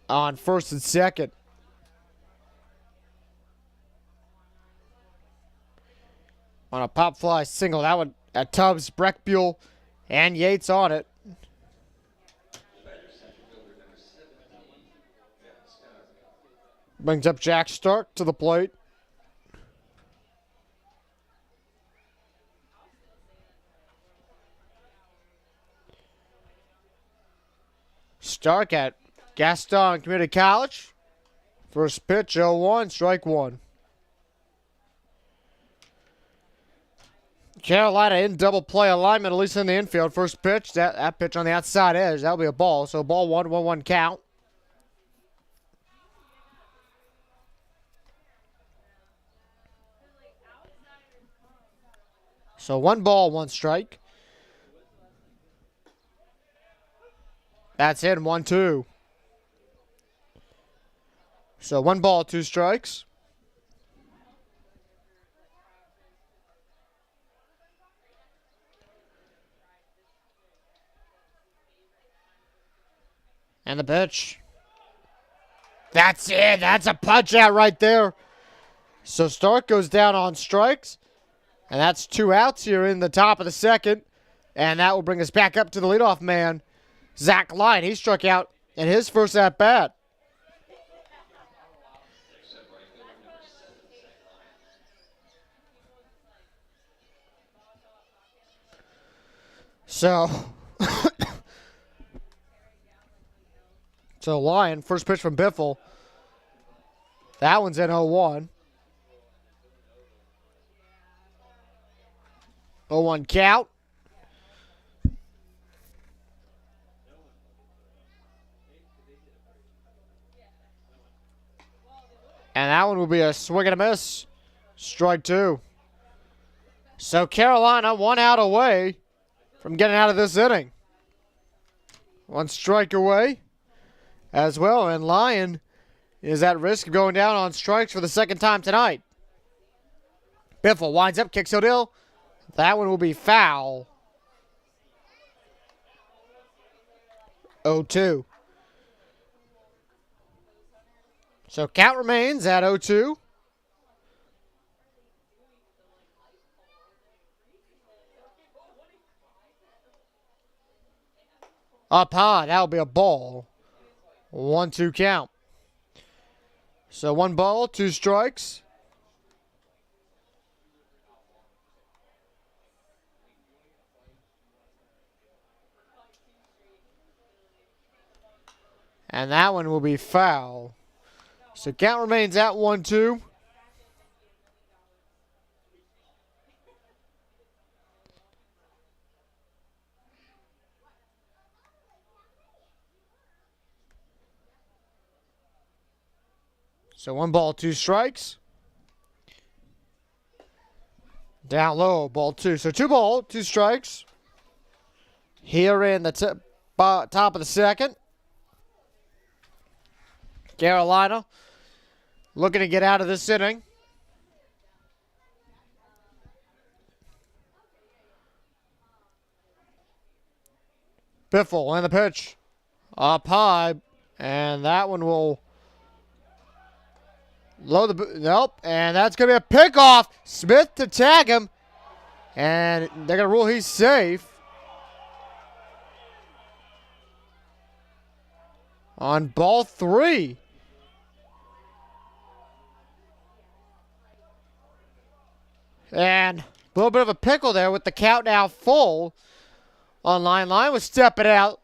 on first and second. On a pop fly single. That one at Tubbs, Breckbuell, and Yates on it. Brings up Jack Stark to the plate. Stark at Gaston Community College. First pitch, 0-1, strike 1. Carolina in double play alignment, at least in the infield. First pitch, that pitch on the outside edge, that'll be a ball. So ball 1, 1-1 count. So 1 ball, 1 strike. That's in, 1-2. So 1 ball, 2 strikes. And the pitch. That's it. That's a punch out right there. So Stark goes down on strikes. And that's 2 outs here in the top of the second. And that will bring us back up to the leadoff man, Zach Lyon. He struck out in his first at-bat. So, Lyon, first pitch from Biffle. That one's in 0-1. 0-1 count. And that one will be a swing and a miss. Strike 2. So Carolina 1 out away from getting out of this inning. 1 strike away as well. And Lyon is at risk of going down on strikes for the second time tonight. Biffle winds up, kicks Odell. That one will be foul. 0-2. So count remains at 0-2. Up high. That'll be a ball. 1-2 count. So 1 ball, 2 strikes. And that one will be foul. So count remains at 1-2. So 1 ball, 2 strikes. Down low, ball 2. So 2 ball, 2 strikes. Here in the top of the second. Carolina looking to get out of this inning. Biffle and the pitch. Up high. And that one will load the... Nope. And that's going to be a pickoff. Smith to tag him. And they're going to rule he's safe. On ball 3. And a little bit of a pickle there with the count now full. On line was stepping out.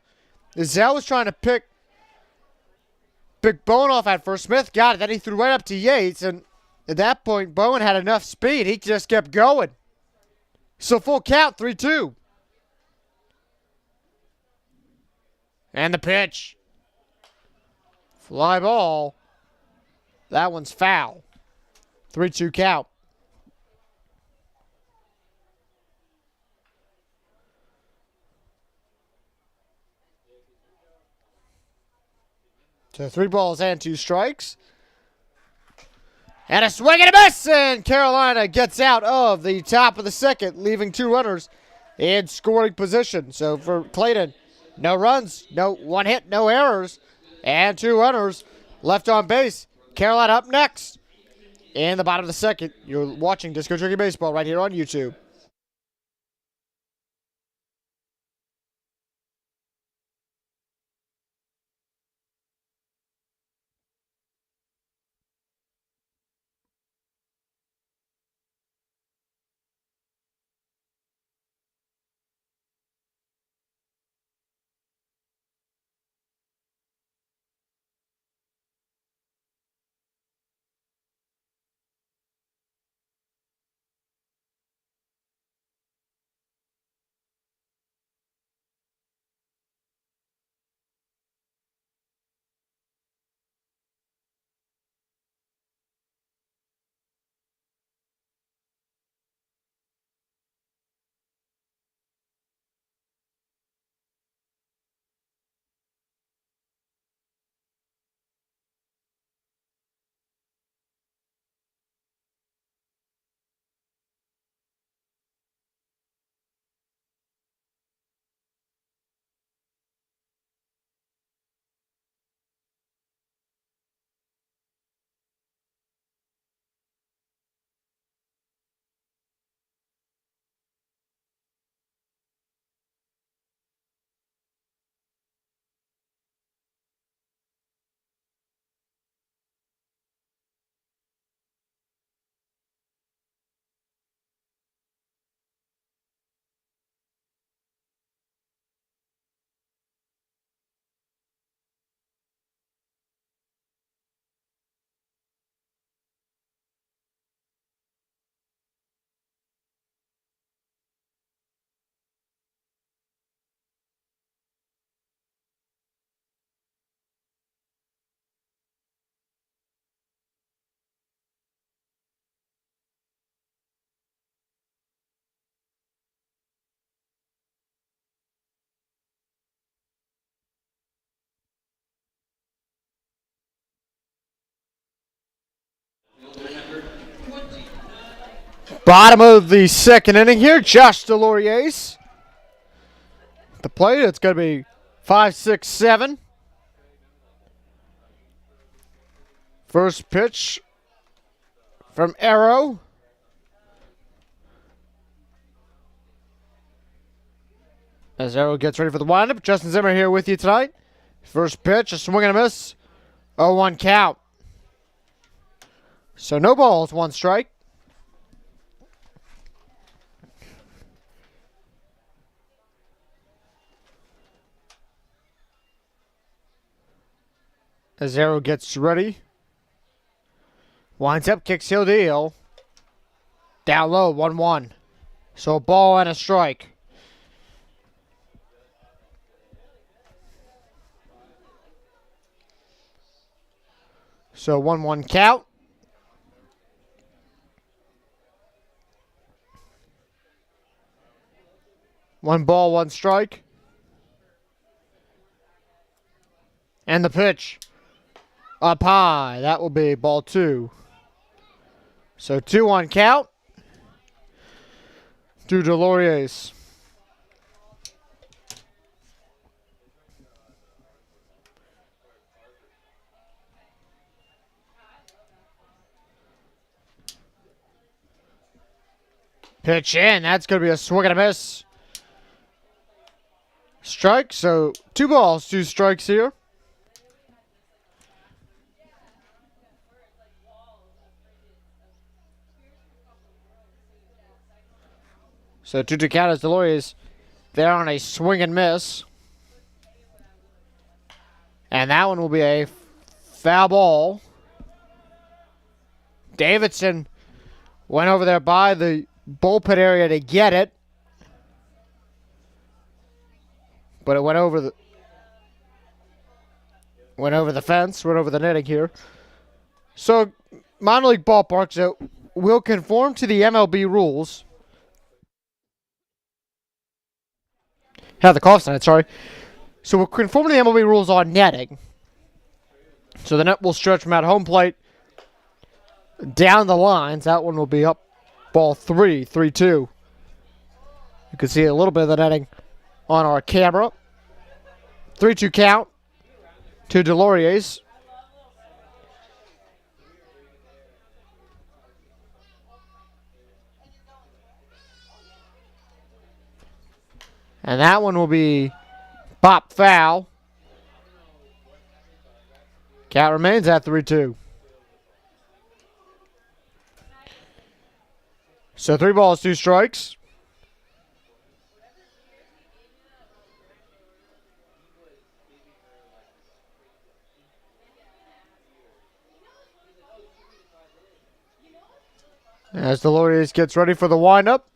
Zell was trying to pick Bowen off at first. Smith got it. Then he threw right up to Yates. And at that point, Bowen had enough speed. He just kept going. So full count, 3-2. And the pitch. Fly ball. That one's foul. 3-2 count. So 3 balls and 2 strikes. And a swing and a miss. And Carolina gets out of the top of the second, leaving 2 runners in scoring position. So for Clayton, no runs, no 1 hit, no errors, and 2 runners left on base. Carolina up next in the bottom of the second. You're watching Disco Turkey Baseball right here on YouTube. Bottom of the second inning here. Josh Deloriers. The plate, it's going to be 5, 6, 7. First pitch from Arrow. As Arrow gets ready for the windup, Justin Zimmer here with you tonight. First pitch, a swing and a miss. 0-1 count. So no balls, one strike. As Arrow gets ready. Winds up, kicks heel deal. Down low, 1-1. So a ball and a strike. So 1-1 count. One ball, one strike. And the pitch. Up high. That will be ball 2. So 2-1 count. To Deloriers. Pitch in. That's going to be a swing and a miss. Strike. So 2 balls, 2 strikes here. So 2-2 count as Deloriers. They're on a swing and miss. And that one will be a foul ball. Davidson went over there by the bullpen area to get it. But it went over the fence, went over the netting here. So minor league ballparks will conform to the MLB rules. Had the cough tonight, sorry. So we'll conform to the MLB rules on netting. So the net will stretch from at home plate down the lines. That one will be up ball 3, 3-2. You can see a little bit of the netting on our camera. 3-2 count to Deloriers. And that one will be pop foul. Count remains at 3-2. So 3 balls, 2 strikes. As Deloriers gets ready for the windup.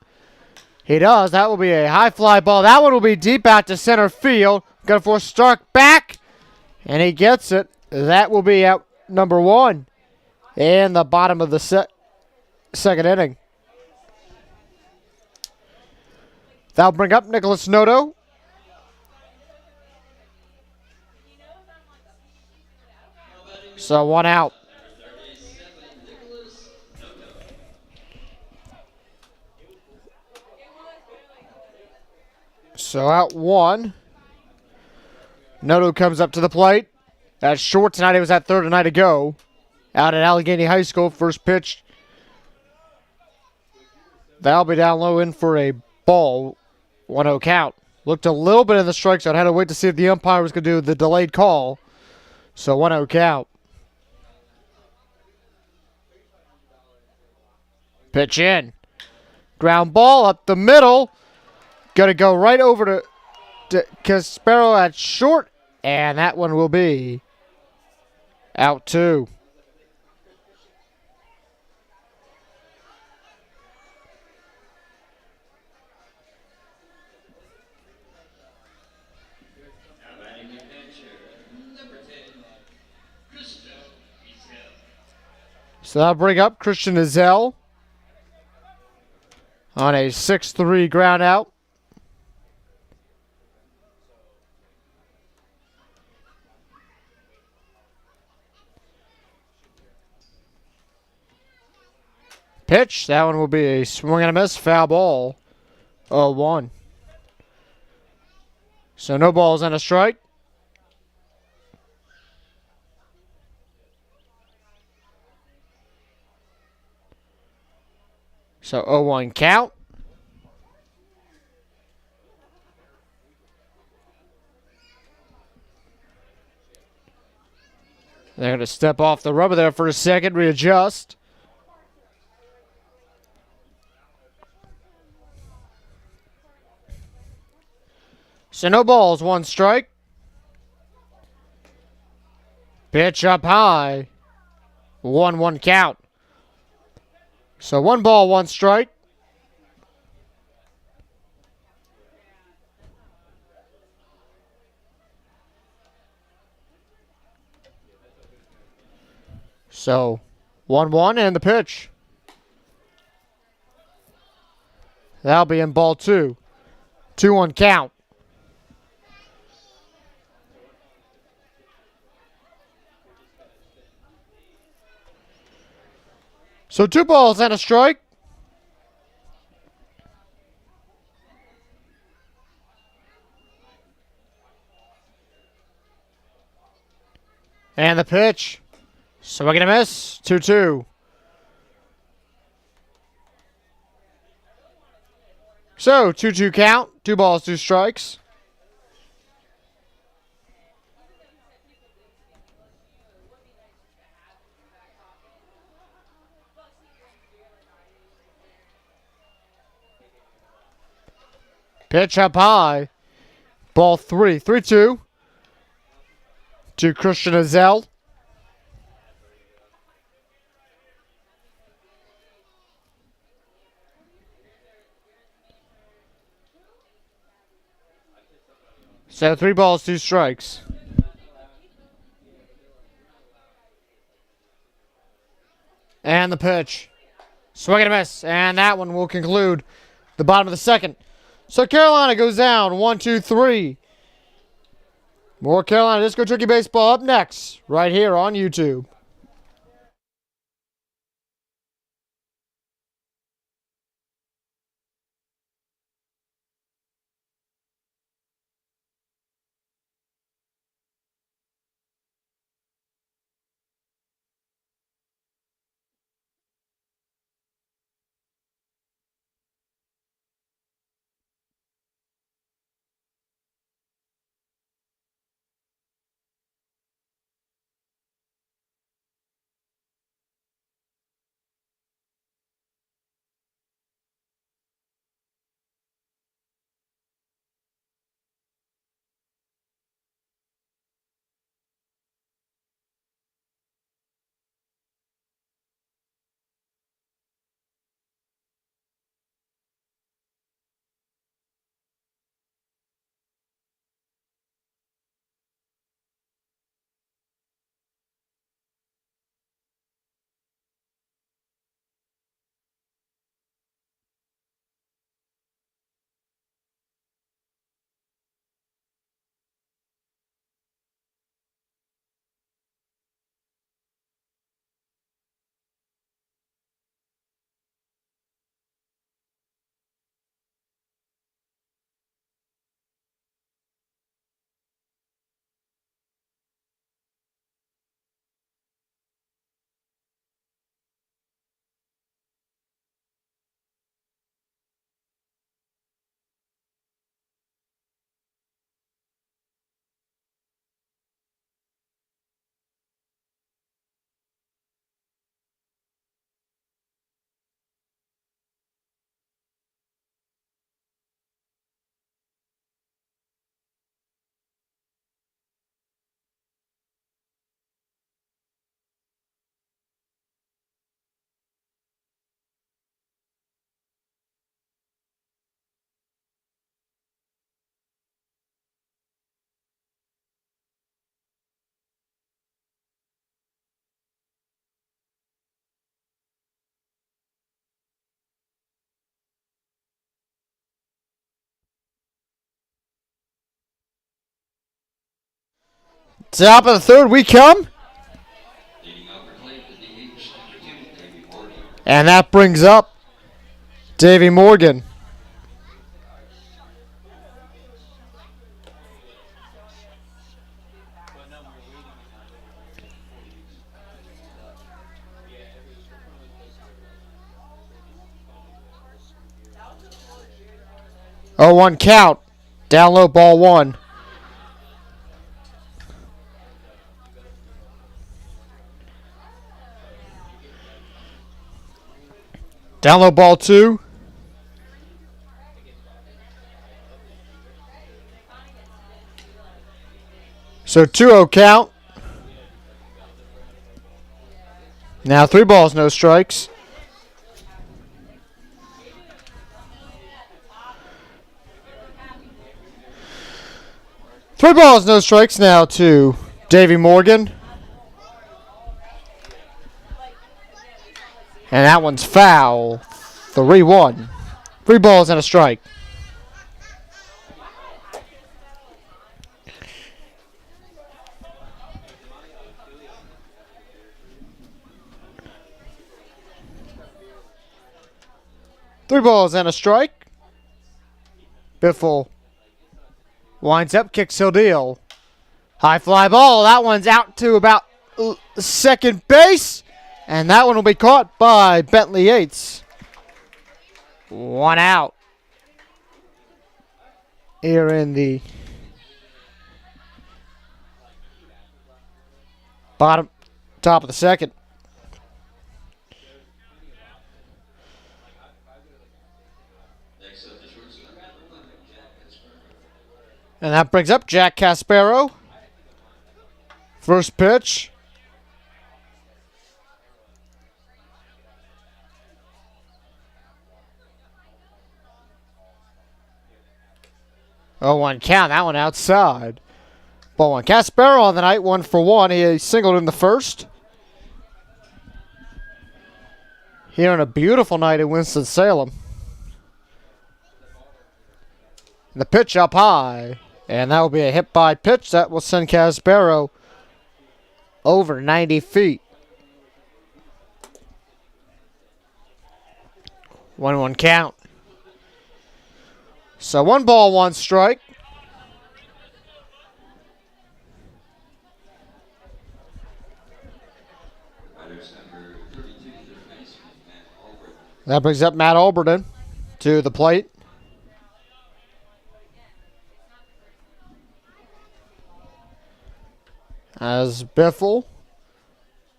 He does. That will be a high fly ball. That one will be deep out to center field. Going for Stark back. And he gets it. That will be out number 1 in the bottom of the second inning. That'll bring up Nicholas Noto. So 1 out. So out 1. Noto comes up to the plate. That's short tonight. He was at third a night ago. Out at Allegheny High School. First pitch. That'll be down low in for a ball. 1-0 count. Looked a little bit in the strike zone. Had to wait to see if the umpire was going to do the delayed call. So 1-0 count. Pitch in. Ground ball up the middle. Going to go right over to Caspero at short. And that one will be out 2. So that'll bring up Christian Izell on a 6-3 ground out. Pitch. That one will be a swing and a miss. Foul ball. 0-1. So no balls and a strike. So 0-1 count. They're going to step off the rubber there for a second, readjust. So no balls, 1 strike. Pitch up high. 1-1 count. So 1 ball, 1 strike. So 1-1 and the pitch. That'll be in ball 2. 2-1 count. So 2 balls and a strike. And the pitch. Swing and a miss. 2-2. So 2-2 count. 2 balls, 2 strikes. Pitch up high. Ball 3. 3-2 to Christian Azell. So 3 balls, 2 strikes. And the pitch. Swing and a miss. And that one will conclude the bottom of the second. So Carolina goes down 1-2-3. More Carolina Disco Turkey Baseball up next, right here on YouTube. Top of the third we come. And that brings up Davey Morgan. Oh, 1 count. Down low, ball 1. Down low ball 2. So 2-0 count. Now 3 balls, no strikes. Three balls, no strikes now to Davey Morgan. And that one's foul. 3-1. 3 balls and a strike. Three balls and a strike. Biffle winds up, kicks, he'll deal. High fly ball. That one's out to about second base. And that one will be caught by Bentley Yates. 1 out. Here in the top of the second. And that brings up Jack Caspero. First pitch. Oh, 1 count. That one outside. Ball 1. Caspero on the night, 1 for 1. He singled in the first. Here on a beautiful night in Winston-Salem. The pitch up high. And that will be a hit by pitch. That will send Caspero over 90 feet. 1-1 count. So 1 ball, 1 strike. That brings up Matt Alberton to the plate. As Biffle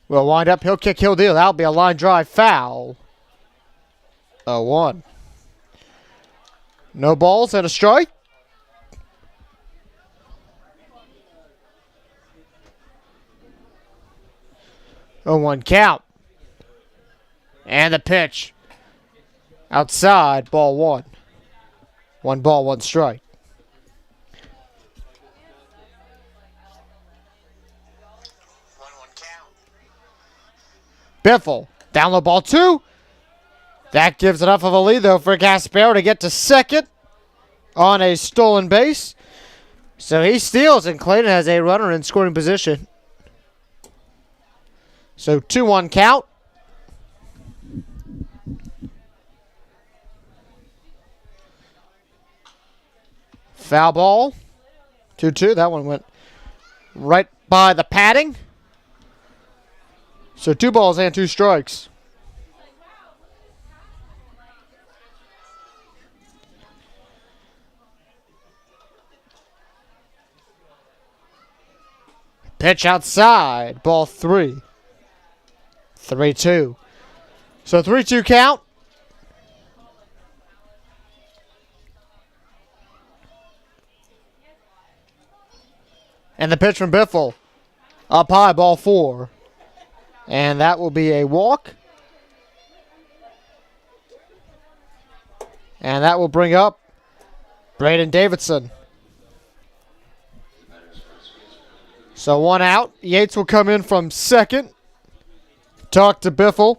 will wind up, he'll kick, he'll deal. That'll be a line drive foul. 0-1. No balls and a strike. Oh, 1 count. And the pitch. Outside, ball 1. 1 ball, 1 strike. Biffle, down low ball 2. That gives enough of a lead, though, for Caspero to get to second on a stolen base. So he steals, and Clayton has a runner in scoring position. So 2-1 count. Foul ball. 2-2. That one went right by the padding. So 2 balls and 2 strikes. Pitch outside. Ball 3. 3-2. So 3-2 count. And the pitch from Biffle. Up high, ball 4. And that will be a walk. And that will bring up Braden Davidson. So 1 out. Yates will come in from second. Talk to Biffle.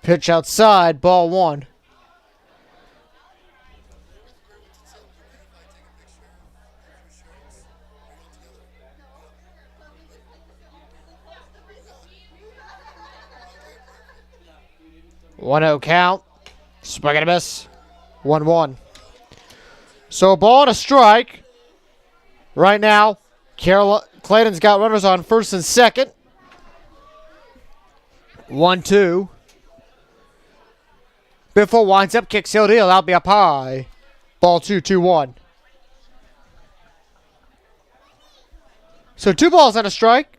Pitch outside, ball 1. One 0 count. Swing and a miss. 1-1. So a ball and a strike. Right now, Clayton's got runners on first and second. 1-2. Biffle winds up, kicks he'll deal. That'll be up high. Ball 2-2-1. So 2 balls and a strike.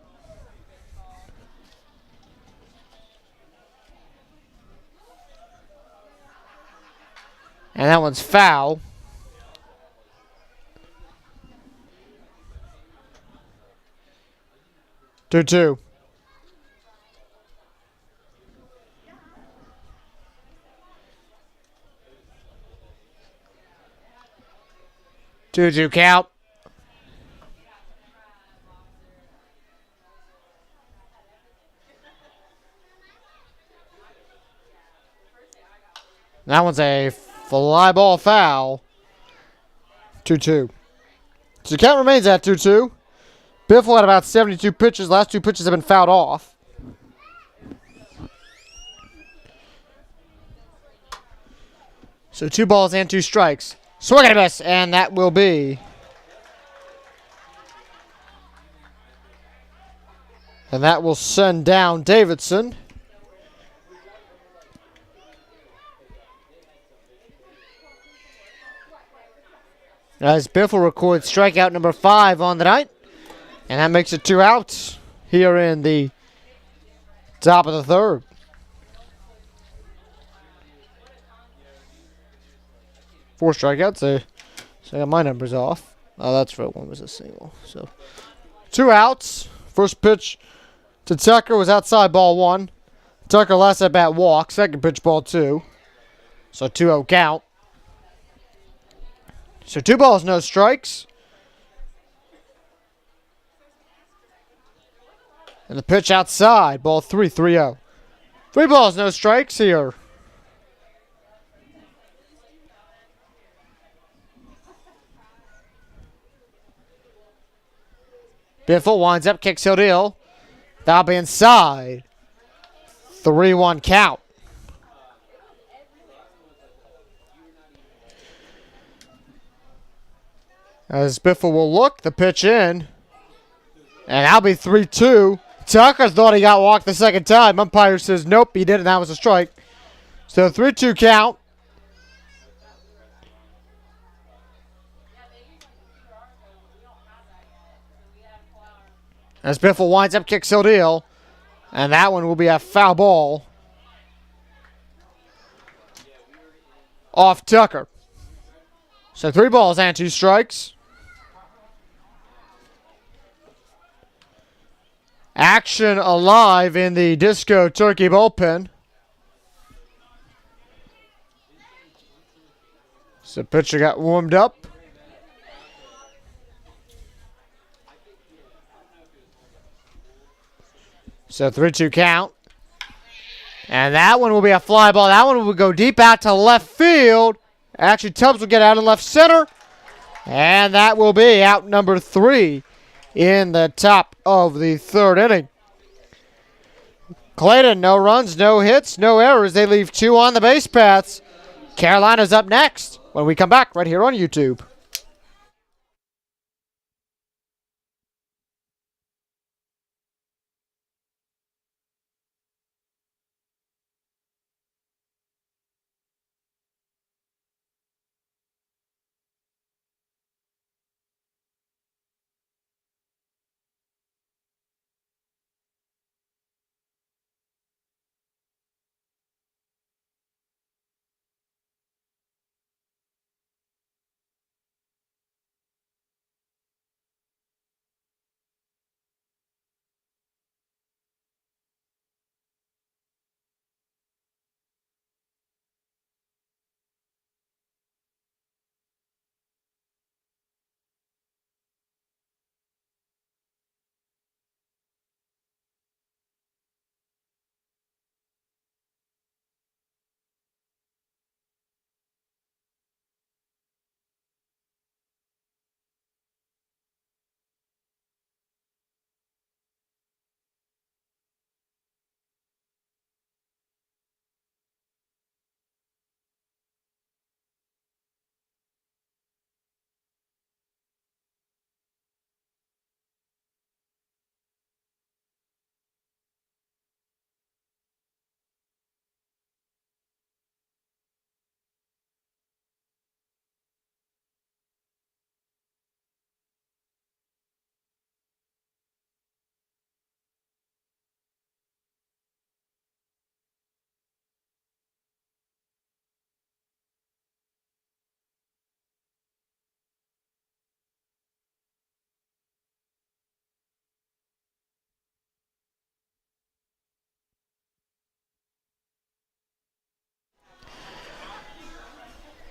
And that one's foul. Two. 2-2 count. That one's a fly ball foul. 2-2. So the count remains at 2-2. Biffle had about 72 pitches. Last 2 pitches have been fouled off. So 2 balls and 2 strikes. Swing and a miss, and that will be. And that will send down Davidson. As Biffle records strikeout number 5 on the night. And that makes it 2 outs here in the top of the 3rd. Four strikeouts. So I got my numbers off. Oh, that's right. One was a single. So 2 outs. First pitch to Tucker was outside ball 1. Tucker last at bat walk. Second pitch ball 2. So 2-0 count. So 2 balls, no strikes. And the pitch outside, ball 3, 3-0. 3 balls, no strikes here. Biffle winds up, kicks he'll deal. That'll be inside. 3-1 count. As Biffle will look, the pitch in. And that'll be 3-2. Tucker thought he got walked the second time. Umpire says nope, he didn't. That was a strike. So 3-2 count. As Biffle winds up, kicks he'll deal. And that one will be a foul ball. Off Tucker. So 3 balls and 2 strikes. Action alive in the Disco Turkey bullpen. So pitcher got warmed up. So 3-2 count. And that one will be a fly ball. That one will go deep out to left field. Actually, Tubbs will get out in left center. And that will be out number 3 in the top of the 3rd inning. Clayton, no runs, no hits, no errors. They leave 2 on the base paths. Carolina's up next when we come back right here on YouTube.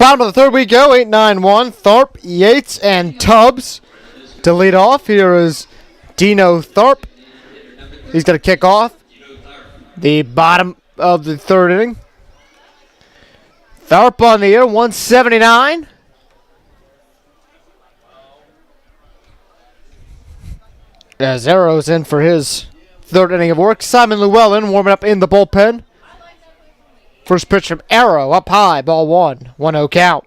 Bottom of the third we go. 8-9-1. Tharp, Yates, and Tubbs to lead off. Here is Dino Tharp. He's going to kick off the bottom of the third inning. Tharp on the air, 179. As Arrow's in for his third inning of work. Simon Llewellyn warming up in the bullpen. First pitch from Arrow, up high, ball one. 1-0 count.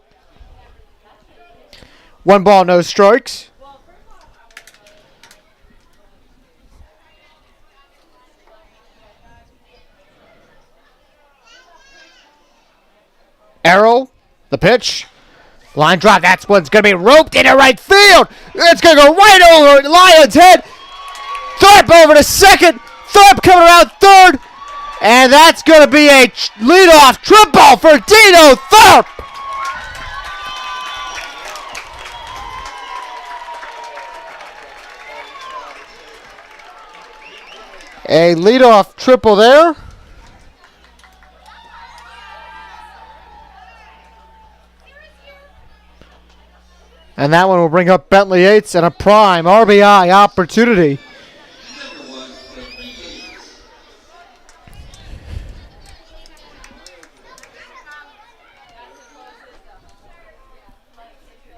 1 ball, no strikes. Arrow, the pitch. Line drive, that's what's going to be roped into right field. It's going to go right over Lyon's head. Tharp over to second. Tharp coming around third. And that's going to be a leadoff triple for Dino Tharp. A leadoff triple there. And that one will bring up Bentley Yates and a prime RBI opportunity.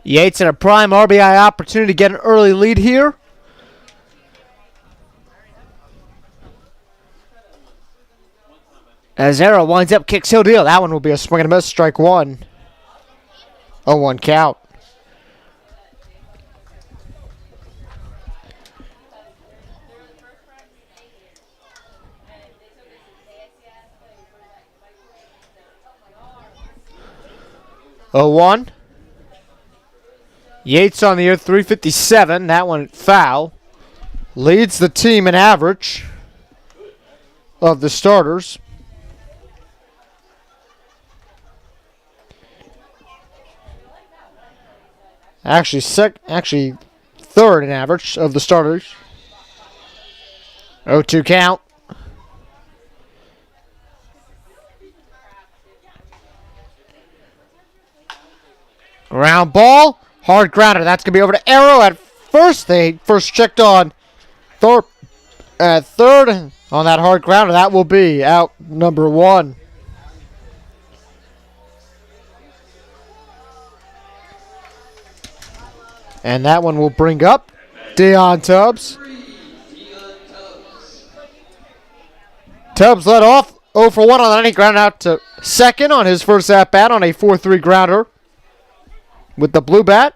Yates and a prime RBI opportunity to get an early lead here. As Arrow winds up, kicks, he'll deal. That one will be a swing and a miss, strike one. 0-1 count. One. Yates on the air, 357. That one foul. Leads the team in average of the starters. Actually third in average of the starters. 0-2 count. Ground ball. Hard grounder. That's going to be over to Arrow at first. They first checked on Thorpe at third. On that hard grounder, that will be out number one. And that one will bring up Dion Tubbs. Tubbs led off 0 for 1 on that. He grounded out to second on his first at-bat on a 4-3 grounder with the blue bat.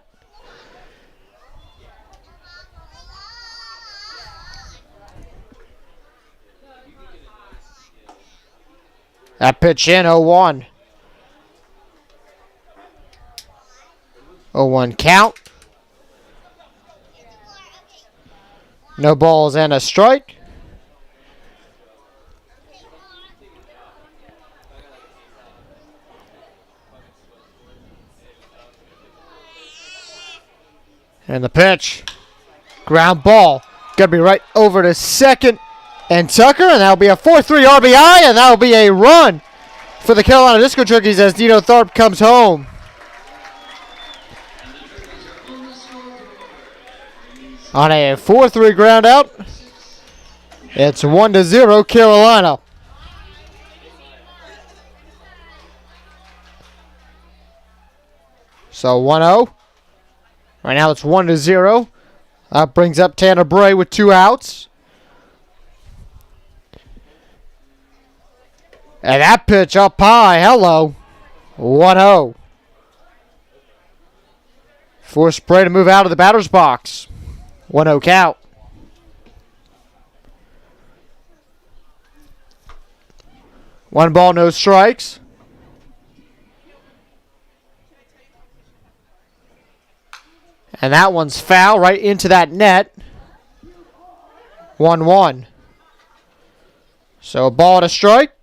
That pitch in, 0-1. 0-1 count. No balls and a strike. And the pitch. Ground ball. Going to be right over to second and Tucker. And that'll be a 4-3 RBI. And that'll be a run for the Carolina Disco Turkeys as Dino Tharp comes home. On a 4-3 ground out. It's 1-0 Carolina. So 1-0. Right now it's 1-0. That brings up Tanner Bray with 2 outs. And that pitch up high. Hello. 1-0. Forced Bray to move out of the batter's box. 1-0 count. One ball, no strikes. And that one's foul right into that net. 1-1. So a ball and a strike.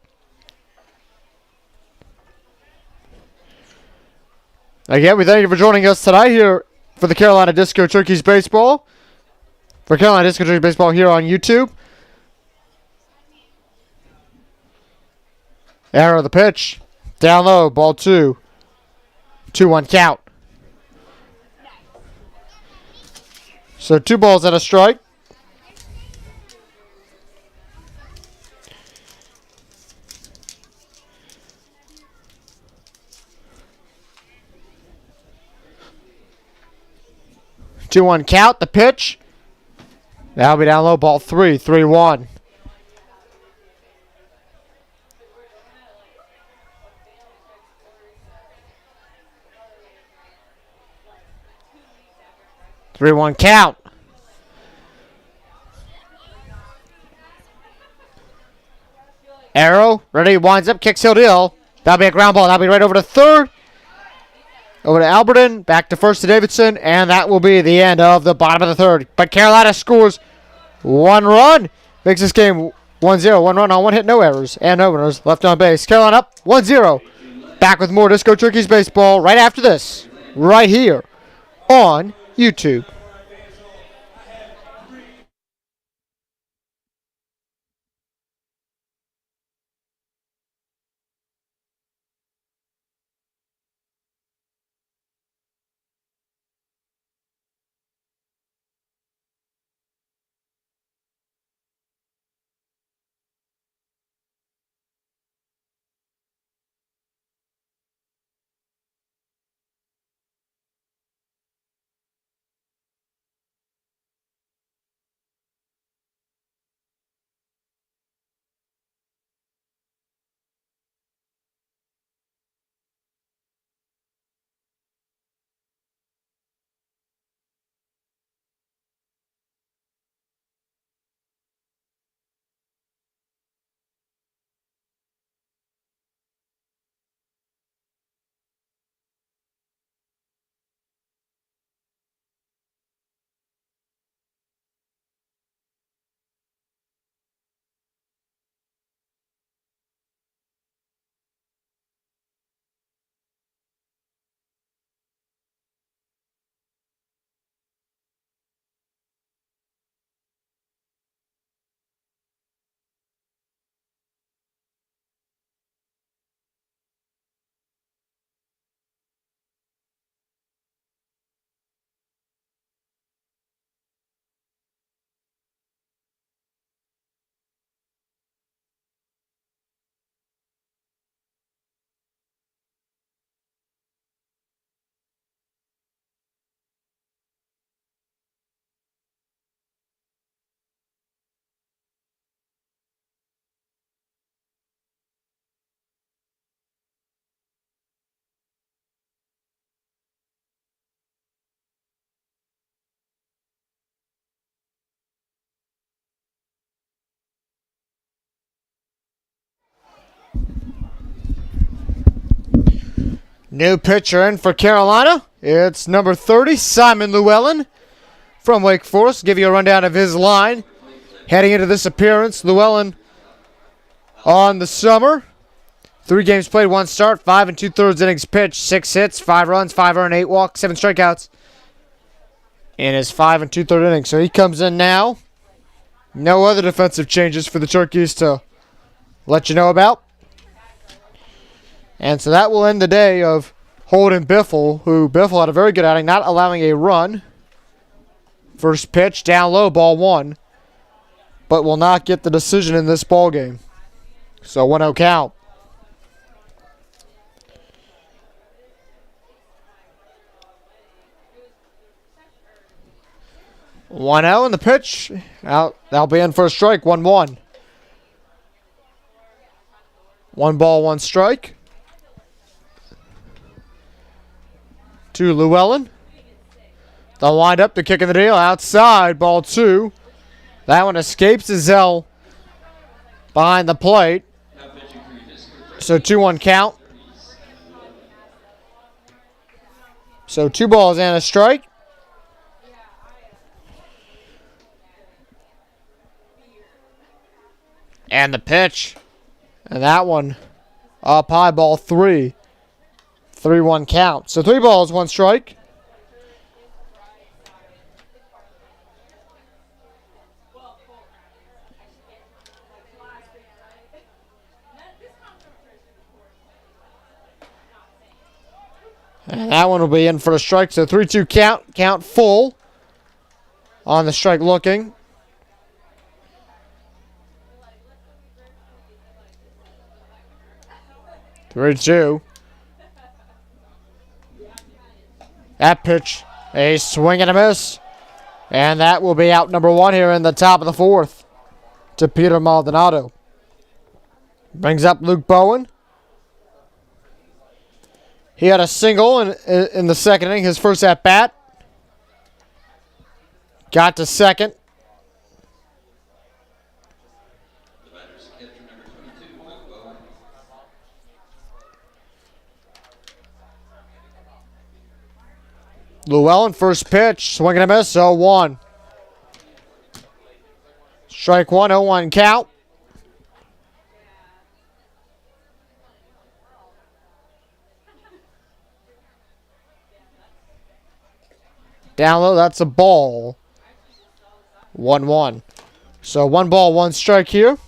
Again, we thank you for joining us tonight here for the Carolina Disco Turkeys Baseball. For Carolina Disco Turkeys Baseball here on YouTube. Arrow the pitch. Down low, ball 2. 2-1 count. So 2 balls and a strike. Two one count. The pitch. That'll be down low. Ball 3. 3-1. Three one count. Arrow ready. Winds up. Kicks Hill. That'll be a ground ball. That'll be right over to third. Over to Alberton, back to first to Davidson, and that will be the end of the bottom of the third. But Carolina scores 1 run, makes this game 1-0. 1 run on 1 hit, no errors, and no runners left on base. Carolina up 1-0. Back with more Disco Turkeys baseball right after this, right here on YouTube. New pitcher in for Carolina. It's number 30, Simon Llewellyn from Wake Forest. Give you a rundown of his line. Heading into this appearance, Llewellyn on the summer. 3 games played, 1 start, 5 2/3 innings pitched, 6 hits, 5 runs, 5 earned, 8 walks, 7 strikeouts in his 5 2/3 innings. So he comes in now. No other defensive changes for the Turkeys to let you know about. And so that will end the day of Holden Biffle, who Biffle had a very good outing, not allowing a run. First pitch, down low, ball 1. But will not get the decision in this ball game. So 1-0 count. One out in the pitch. Out. That'll be in for a strike. 1-1. 1 ball, 1 strike. To Llewellyn. They'll wind up the kick in the deal. Outside, ball 2. That one escapes Zell behind the plate. So 2-1 count. So 2 balls and a strike. And the pitch. And that one up high, ball 3. 3-1 count. So 3 balls, 1 strike. And that one will be in for a strike. So 3-2 count. Count full on the strike looking. Three, 2. That pitch, a swing and a miss. And that will be out number 1 here in the top of the 4th to Peter Maldonado. Brings up Luke Bowen. He had a single in the second inning, his first at bat. Got to second. Llewellyn, first pitch, swing and a miss, 0-1. Strike 1, 0-1 count. Down low, that's a ball. 1-1. So 1 ball, 1 strike here.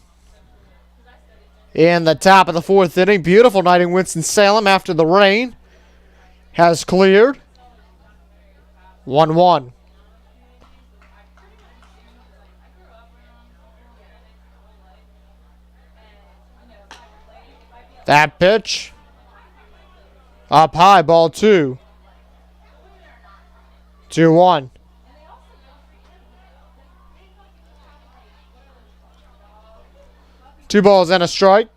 In the top of the 4th inning, beautiful night in Winston-Salem after the rain has cleared. 1-1. That pitch. Up high, ball 2. 2-1. Two balls and a strike.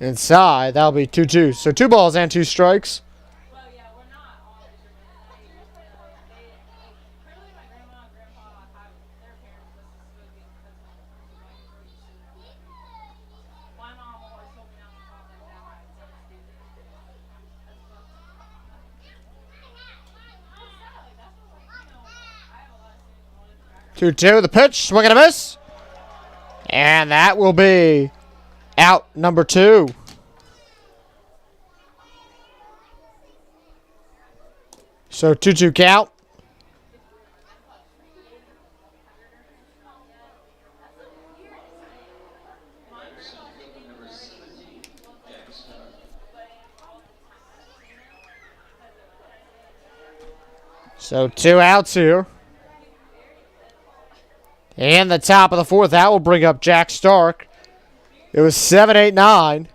Inside, that'll be 2-2. So 2 balls and 2 strikes. Two, the pitch, swing and a miss. And that will be out number 2. So 2-2 count. So 2 outs here. And the top of the 4th, that will bring up Jack Stark. It was 7-8-9.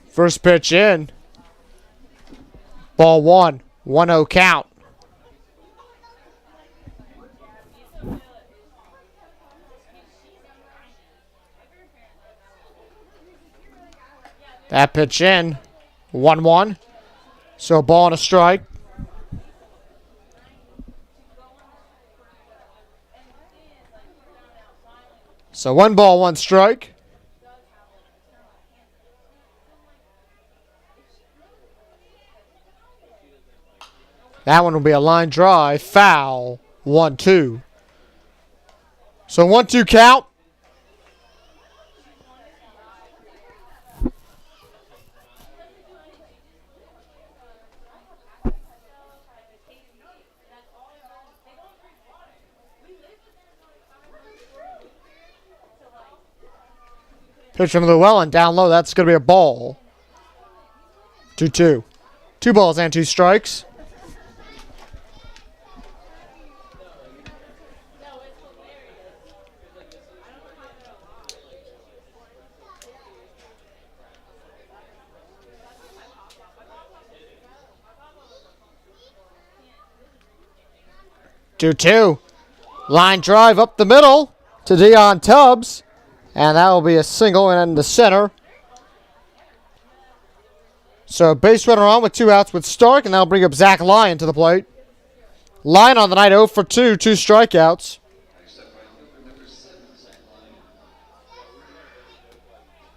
First pitch in. Ball 1. 1-0 count. That pitch in. 1-1. So a ball and a strike. So 1 ball, 1 strike. That one will be a line drive. Foul. 1-2. So 1-2 count. Pitch from Llewellyn down low. That's going to be a ball. 2-2. 2 balls and 2 strikes. Two. Line drive up the middle to Dion Tubbs. And that will be a single and in the center. So base runner on with 2 outs with Stark, and that'll bring up Zach Lyon to the plate. Lyon on the night 0 for 2, 2 strikeouts.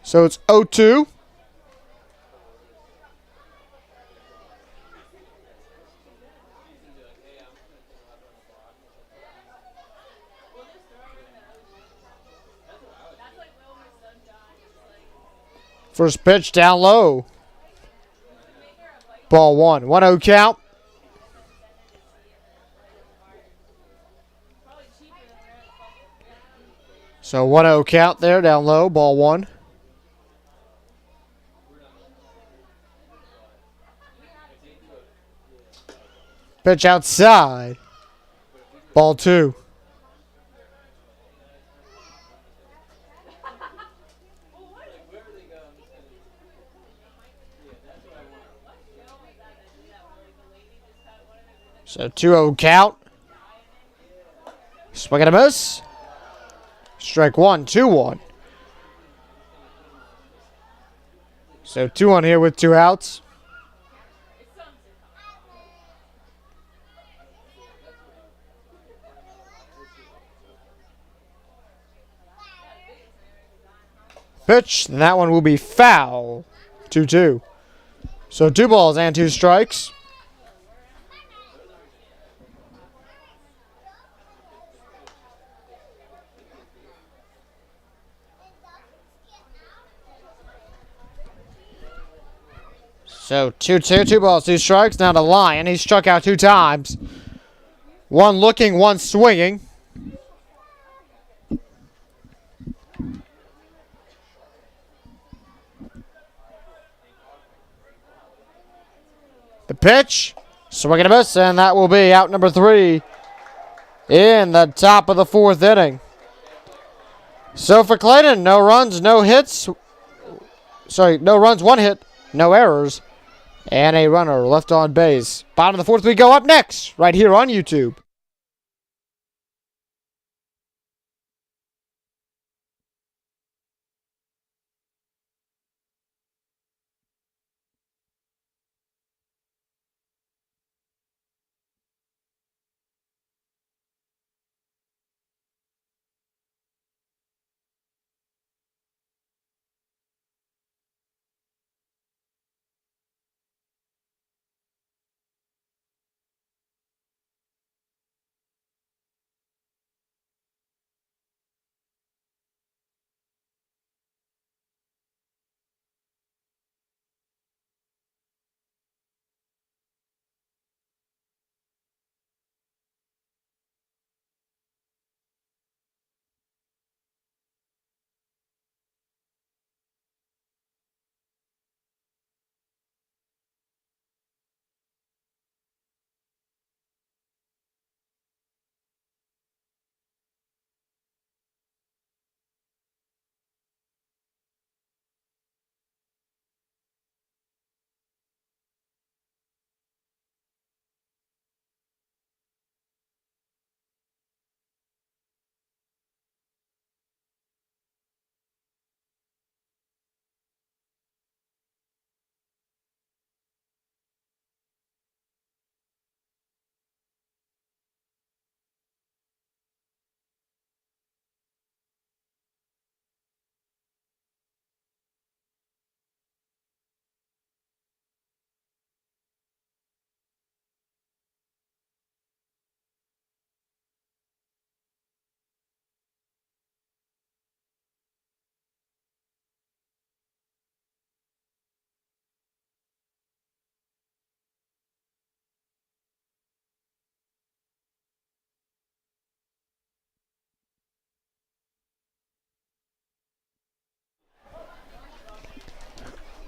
So it's 0-2. First pitch down low. Ball 1. 1-0 count. So 1-0 count there, down low, ball one. Pitch outside. Ball two. So 2-0 count. Swing and a miss. Strike one, 2-1. So 2-1 here with 2 outs. Pitch, and that one will be foul. 2-2. So 2 balls and 2 strikes. So 2-2, 2 balls, 2 strikes. Now to Lyon. He struck out 2 times. One looking, one swinging. The pitch, swing and a miss, and that will be out number 3 in the top of the 4th inning. So for Clayton, no runs, no hits. Sorry, no runs, 1 hit, no errors, and a runner left on base. Bottom of the 4th we go. Up next, right here on YouTube.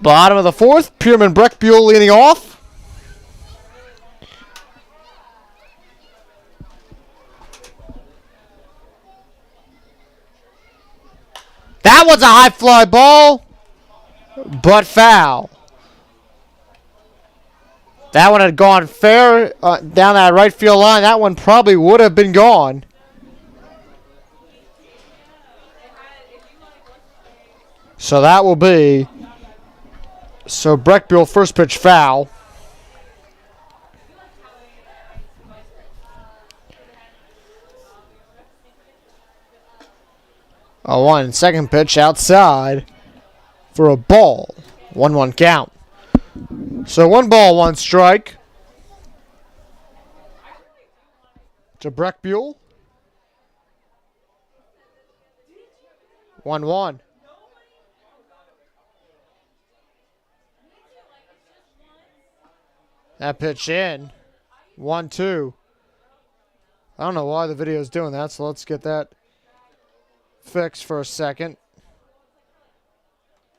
Bottom of the 4th, Pierman Breckbuell leading off. That was a high fly ball, but foul. That one had gone fair down that right field line. That one probably would have been gone. So that will be... So Breckbuell first pitch foul. A 1 second pitch outside for a ball. 1-1 count. So 1 ball, 1 strike to Breckbuell. 1-1. That pitch in. 1-2. I don't know why the video is doing that, so let's get that fix for a second.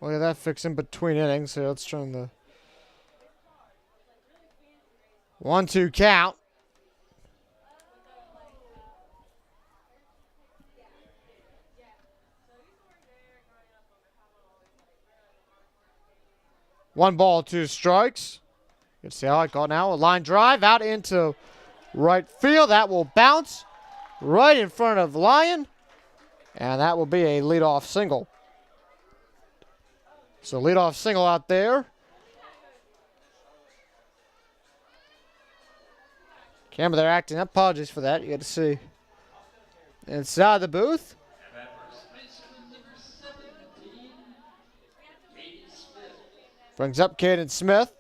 Look at that fix in between innings. So let's turn the 1-2 count. One ball, 2 strikes. You can see how I call now. A line drive out into right field. That will bounce right in front of Lyon. And that will be a leadoff single. So leadoff single out there. Camera, they're acting up. Apologies for that. You got to see inside the booth. Brings up Caden Smith.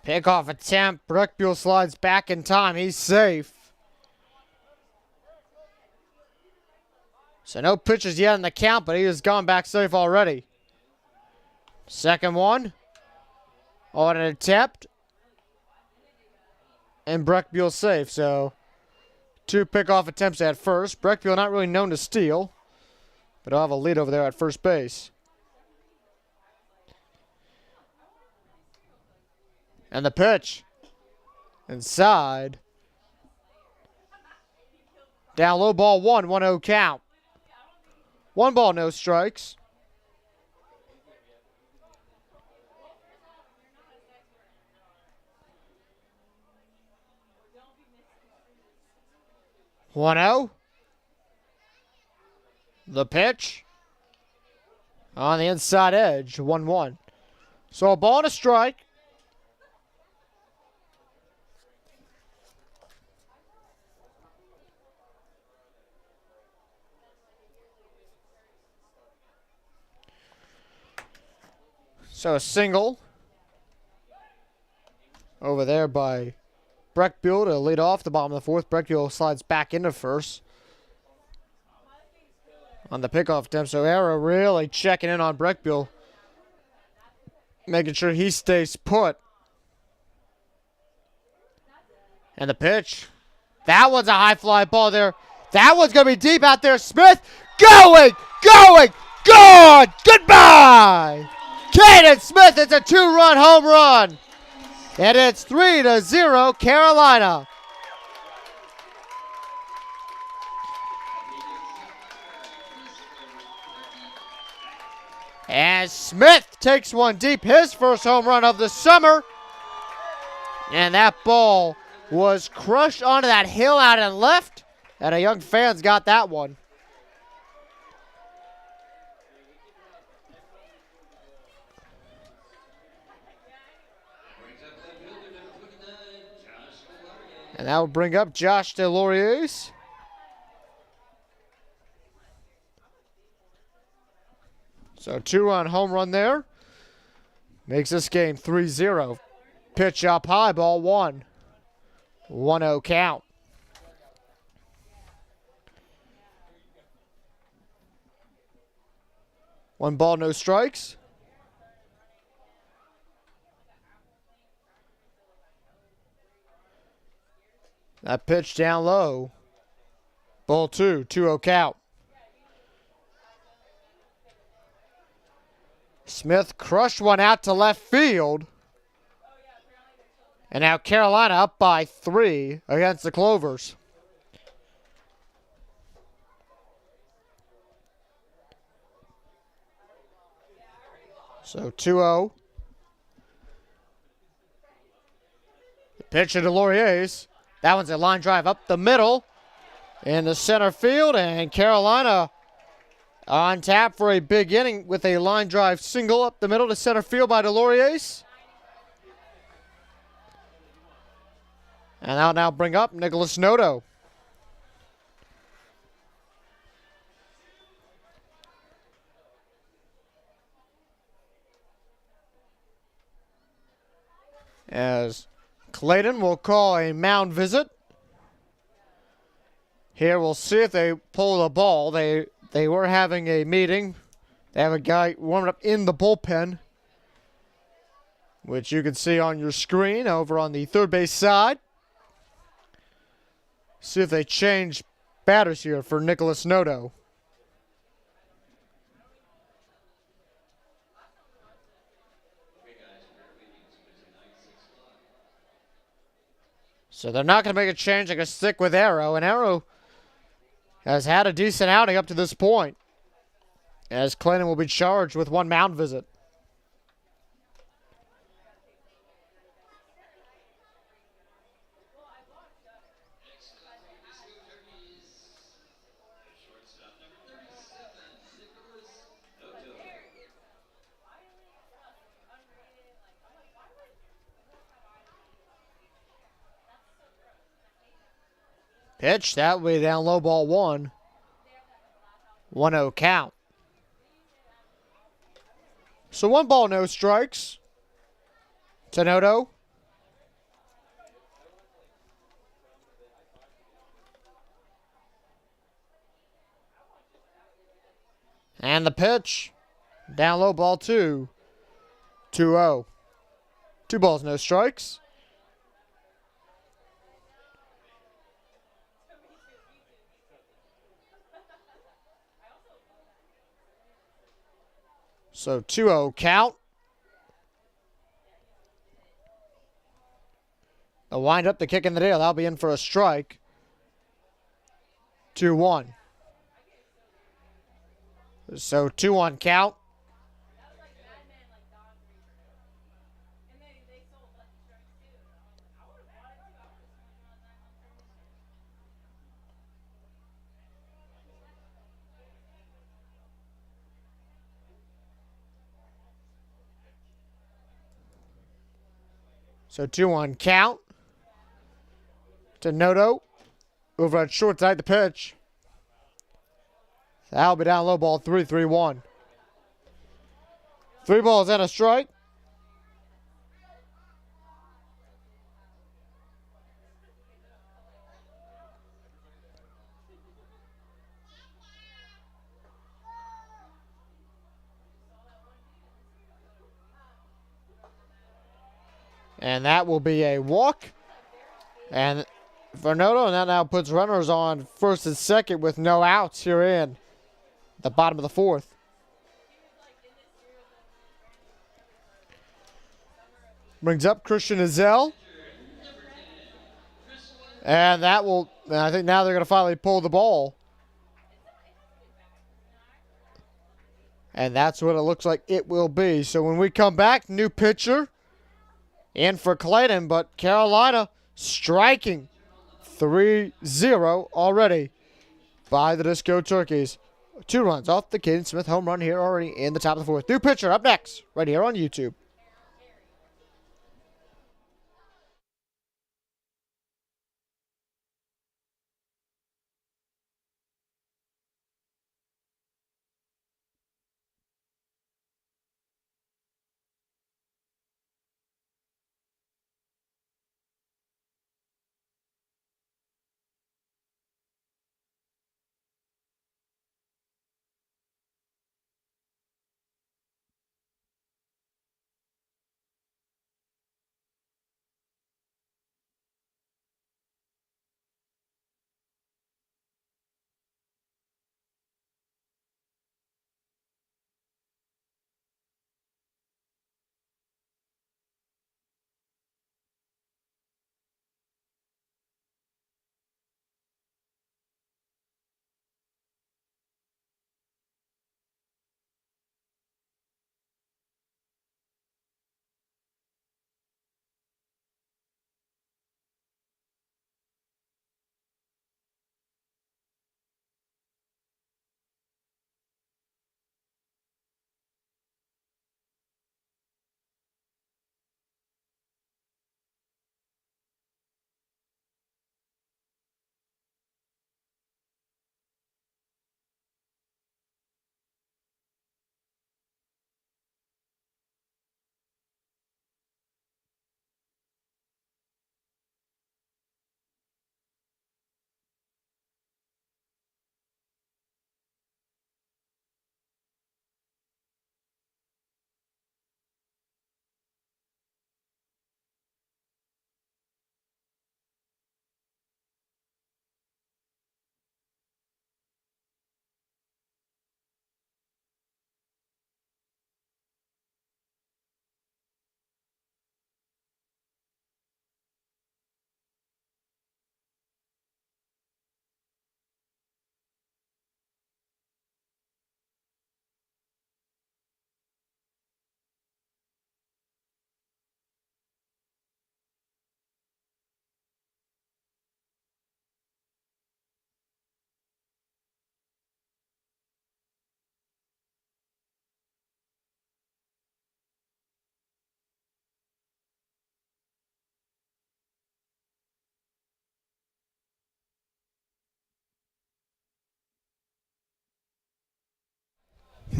Pickoff attempt. Breckbuell slides back in time. He's safe. So no pitches yet in the count, but he has gone back safe already. Second one. On an attempt. And Breckbuell safe. So 2 pickoff attempts at first. Breckbuell not really known to steal, but he'll have a lead over there at first base. And the pitch. Inside. Down low, ball 1, 1-0 count. 1 ball, no strikes. One 0. The pitch. On the inside edge, 1-1. So a ball and a strike. So a single over there by Breckbuell to lead off the bottom of the 4th. Breckbuell slides back into first on the pickoff attempt. So Arrow really checking in on Breckbuell, making sure he stays put. And the pitch. That one's a high fly ball there. That one's going to be deep out there. Smith going, gone, goodbye. Caden Smith, it's a 2-run home run. And it's 3-0 Carolina. And Smith takes one deep, his first home run of the summer. And that ball was crushed onto that hill out and left. And a young fan's got that one. And that will bring up Josh DeLauriers. So 2-run home run there. Makes this game 3-0. Pitch up high, ball 1. 1-0 count. One ball, no strikes. That pitch down low. Ball 2, 2-0 count. Smith crushed one out to left field. And now Carolina up by 3 against the Clovers. So 2-0. The pitch to DeLauriers. That one's a line drive up the middle in the center field, and Carolina on tap for a big inning with a line drive single up the middle to center field by DeLauriers. And I'll now bring up Nicholas Noto. As Clayton will call a mound visit. Here we'll see if they pull the ball. They were having a meeting. They have a guy warming up in the bullpen, which you can see on your screen over on the third base side. See if they change batters here for Nicholas Noto. So they're not going to make a change. They're going to stick with Arrow. And Arrow has had a decent outing up to this point, as Clayton will be charged with one mound visit. Pitch, that way down low, ball one. 1-0 count. So 1 ball, no strikes to Noto. And the pitch, down low, ball 2. 2-0. 2 balls, no strikes. So 2-0 count. They'll wind up the kick in the deal. That'll be in for a strike. 2-1. So 2-1 count. So 2-1 count to Noto. Over at short side, the pitch. That'll be down low, ball 3, 3-1. 3 balls and a strike. And that will be a walk. And for Noto, and that now puts runners on first and second with no outs here in the bottom of the 4th. Brings up Christian Azell. And that will, I think now they're going to finally pull the ball. And that's what it looks like it will be. So when we come back, new pitcher in for Clayton, but Carolina striking 3-0 already by the Disco Turkeys. 2 runs off the Caden Smith home run here already in the top of the 4th. New pitcher up next, right here on YouTube.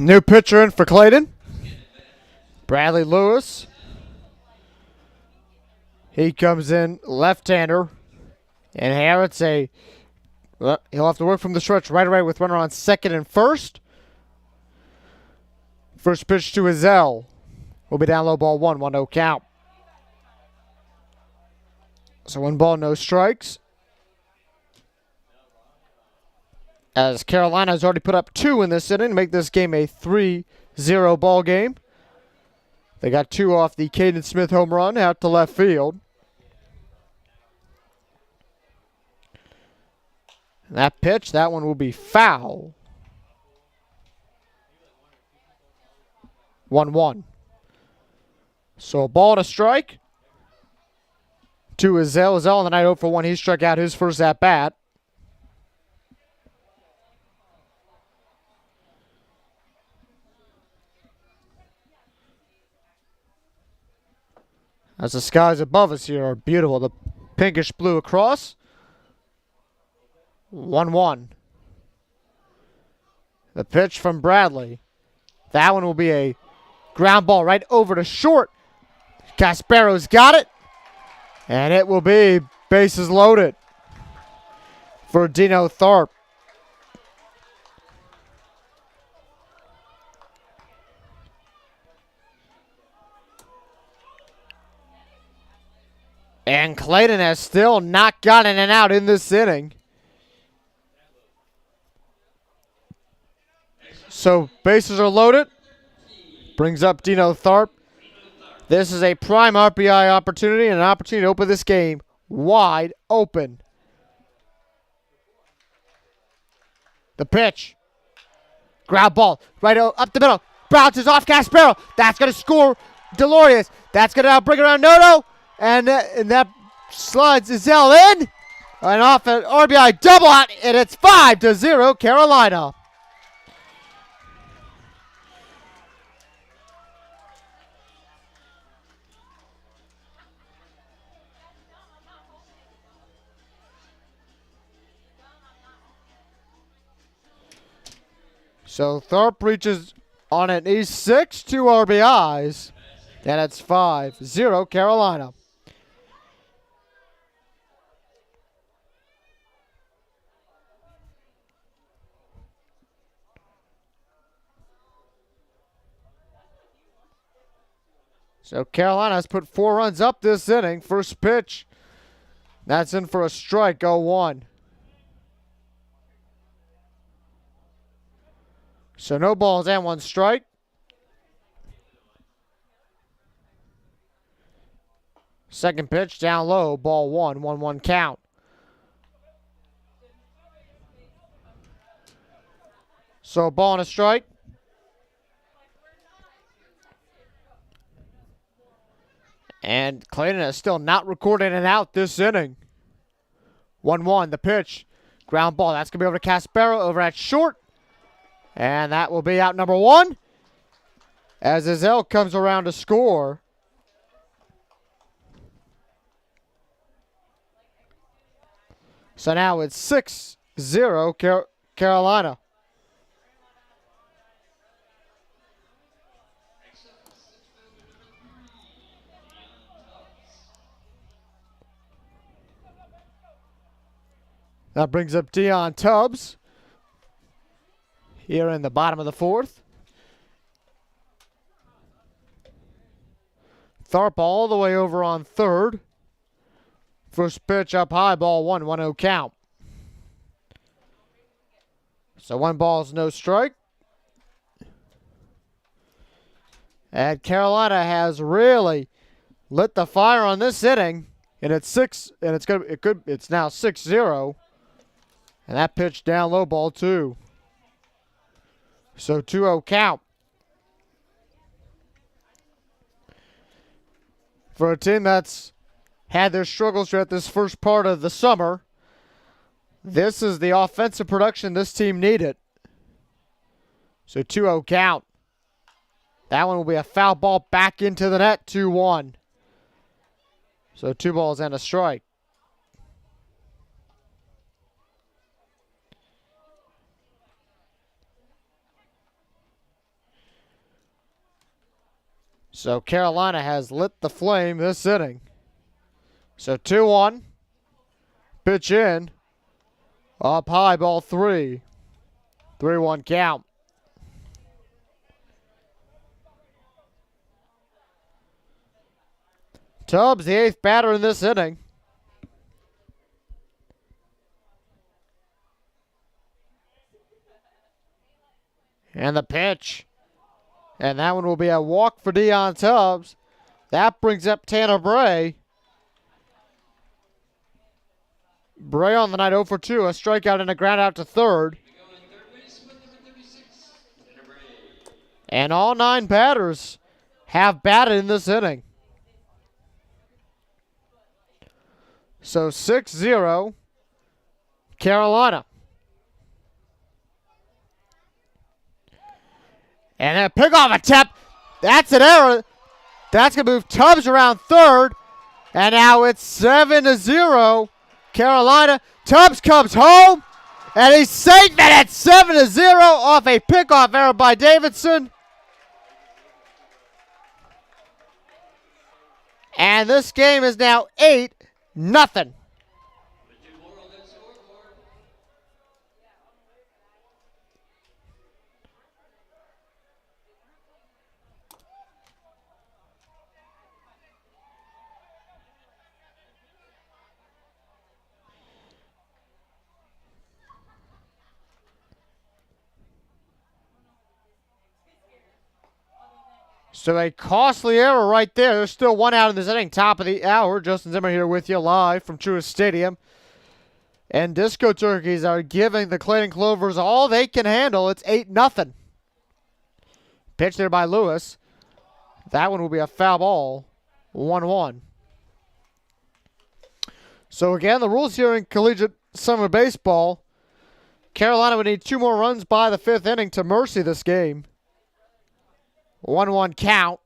New pitcher in for Clayton. Bradley Lewis. He comes in left-hander. And here it's he'll have to work from the stretch right away with runner on second and first. First pitch to Hazel. Will be down low, ball 1, 1-0 count. So 1 ball, no strikes. As Carolina has already put up 2 in this inning to make this game a 3-0 ball game. They got 2 off the Caden Smith home run out to left field. And that pitch, that one will be foul. 1-1. So a ball and a strike to Hazel. Hazel on the night 0 for 1. He struck out his first at bat. As the skies above us here are beautiful. The pinkish blue across. 1-1. The pitch from Bradley. That one will be a ground ball right over to short. Caspero's got it. And it will be bases loaded for Dino Tharp. And Clayton has still not gotten an out in this inning. So bases are loaded. Brings up Dino Tharp. This is a prime RBI opportunity and an opportunity to open this game wide open. The pitch. Ground ball. Right up the middle. Bounces off Caspero. That's going to score Delorious. That's going to bring around Noto. And that slides Hazel in. And off an RBI double out. And it's 5-0 Carolina. So Tharp reaches on an E6, 2 RBIs, and it's 5-0 Carolina. So Carolina has put 4 runs up this inning. First pitch, that's in for a strike, 0-1. So no balls and 1 strike. Second pitch down low, ball 1, 1-1 count. So a ball and a strike. And Clayton is still not recording an out this inning. 1-1, the pitch. Ground ball, that's going to be over to Caspero over at short. And that will be out number 1 as Hazel comes around to score. So now it's 6-0 Carolina. That brings up Dion Tubbs here in the bottom of the 4th. Tharp all the way over on third. First pitch up high, ball 1, 1-0 count. So 1 ball's no strike. And Carolina has really lit the fire on this inning. And it's now 6-0. And that pitch down low, ball 2. So 2-0 count. For a team that's had their struggles throughout this first part of the summer, this is the offensive production this team needed. So 2-0 count. That one will be a foul ball back into the net, 2-1. So 2 balls and a strike. So Carolina has lit the flame this inning. So 2-1. Pitch in. Up high, ball 3. 3-1 count. Tubbs, the 8th batter in this inning. And the pitch. And that one will be a walk for Dion Tubbs. That brings up Tanner Bray. Bray on the night 0 for 2. A strikeout and a ground out to third. And all 9 batters have batted in this inning. So 6-0 Carolina. And a pickoff attempt. That's an error. That's going to move Tubbs around third. And now it's 7-0 Carolina. Tubbs comes home. And he's safe at 7-0 off a pickoff error by Davidson. And this game is now 8-0. So a costly error right there. There's still 1 out in this inning. Top of the hour. Justin Zimmer here with you live from Truist Stadium. And Disco Turkeys are giving the Clayton Clovers all they can handle. It's 8-0. Pitch there by Lewis. That one will be a foul ball. 1-1. So again, the rules here in collegiate summer baseball. Carolina would need 2 more runs by the 5th inning to mercy this game. 1-1 count.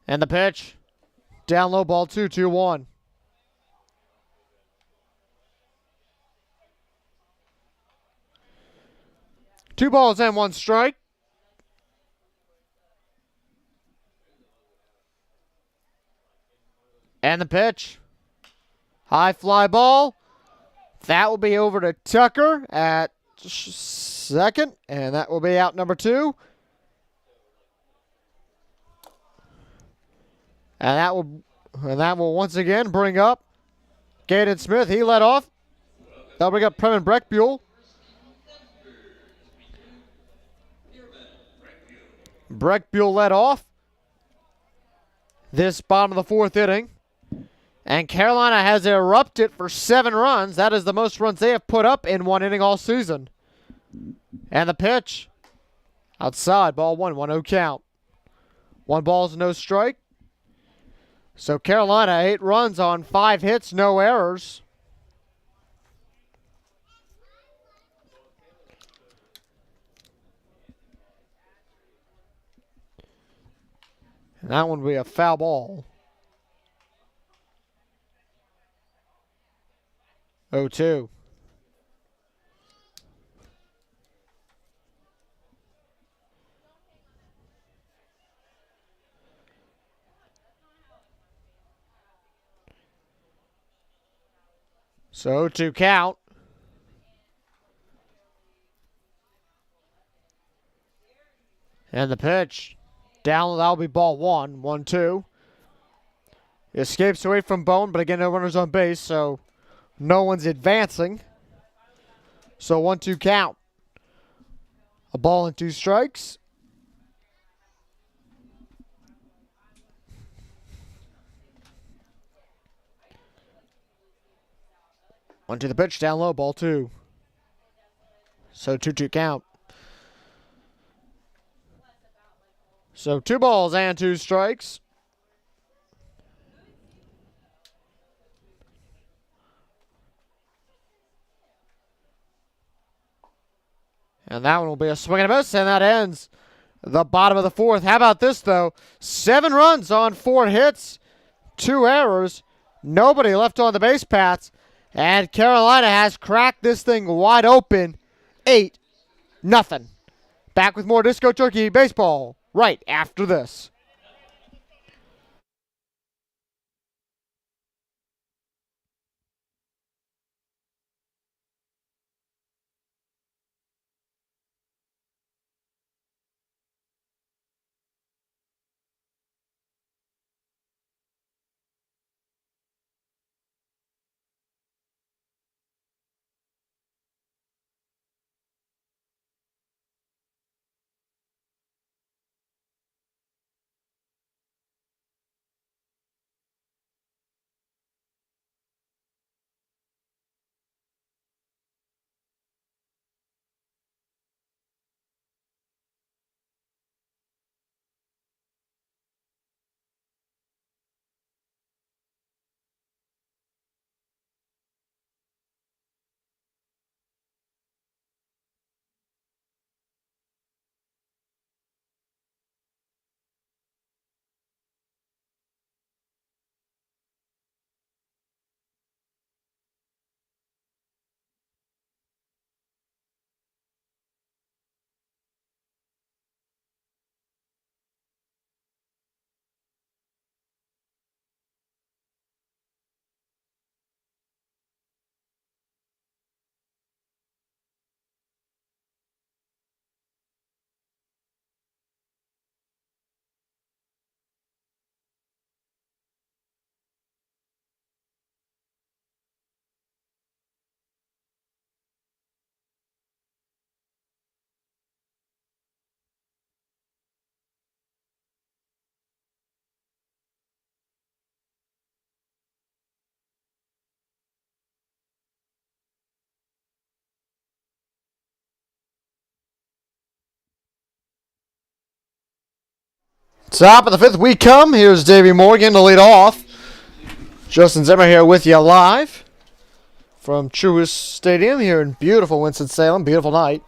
And the pitch. Down low, ball 2, 2-1. Two balls and 1 strike. And the pitch. High fly ball. That will be over to Tucker at second, and that will be out number 2. And that will once again bring up Gaten Smith. He led off. That'll bring up Premin Breckbuell. Breckbuell led off this bottom of the 4th inning. And Carolina has erupted for 7 runs. That is the most runs they have put up in 1 inning all season. And the pitch. Outside, ball 1, 1-0 count. 1 ball, no strike. So Carolina, 8 runs on 5 hits, no errors. And that one will be a foul ball. 0-2. So 0-2 count. And the pitch. Down, that'll be ball 1, 1-2. Escapes away from Bowen, but again, no runners on base, so no one's advancing. So 1-2 count. A ball and 2 strikes. One to the pitch, down low, ball 2. So 2-2 count. So 2 balls and 2 strikes. And that one will be a swing and a miss, and that ends the bottom of the 4th. How about this, though? 7 runs on 4 hits, 2 errors, nobody left on the base paths, and Carolina has cracked this thing wide open, 8-0. Back with more Disco Turkey baseball right after this. Top of the fifth we come. Here's Davey Morgan to lead off. Justin Zimmer here with you live from Truist Stadium here in beautiful Winston-Salem. Beautiful night.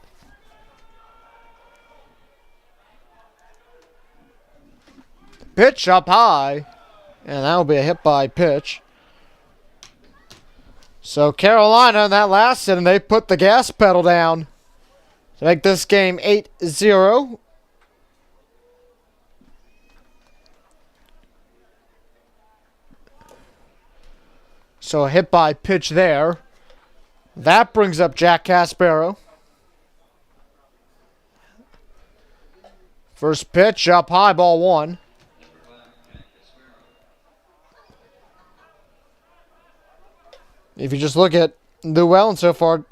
Pitch up high. And that will be a hit by pitch. So Carolina in that last inning, they put the gas pedal down to make this game 8-0. So a hit by pitch there. That brings up Jack Caspero. First pitch up high, ball one. If you just look at Llewellyn so far,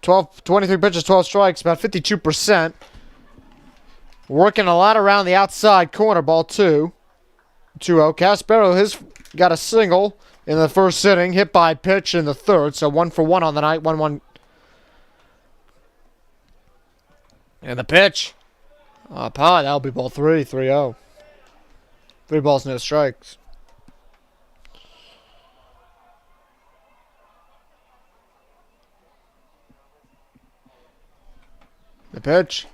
23 pitches, 12 strikes, about 52%. Working a lot around the outside corner, ball 2. 2-0. Caspero has got a single in the first inning, hit by pitch in the third, so 1 for 1 on the night, 1-1. And the pitch up high, that'll be ball 3, 3-0. 3 balls, no strikes. The pitch.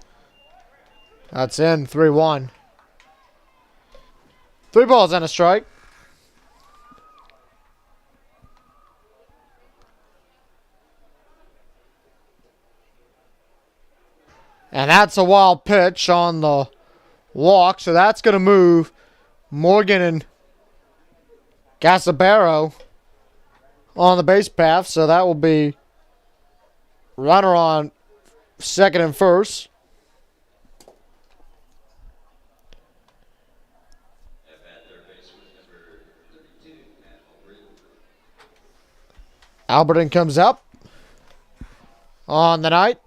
That's in, 3-1. 3 balls and a strike. And that's a wild pitch on the walk, so that's going to move Morgan and Caspero on the base path, so that will be runner on second and first. Alberton comes up on the night.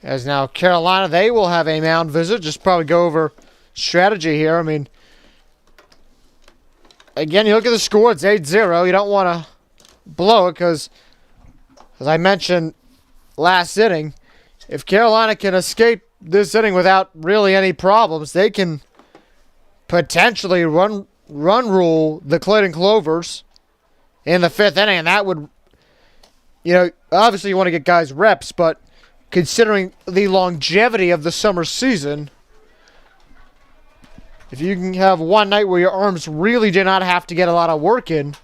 As now Carolina, they will have a mound visit. Just probably go over strategy here. I mean, again, you look at the score, it's 8-0. You don't want to blow it because, as I mentioned last inning, if Carolina can escape this inning without really any problems, they can potentially run rule the Clayton Clovers in the 5th inning, and that would, obviously you want to get guys reps, but considering the longevity of the summer season, if you can have one night where your arms really do not have to get a lot of work in,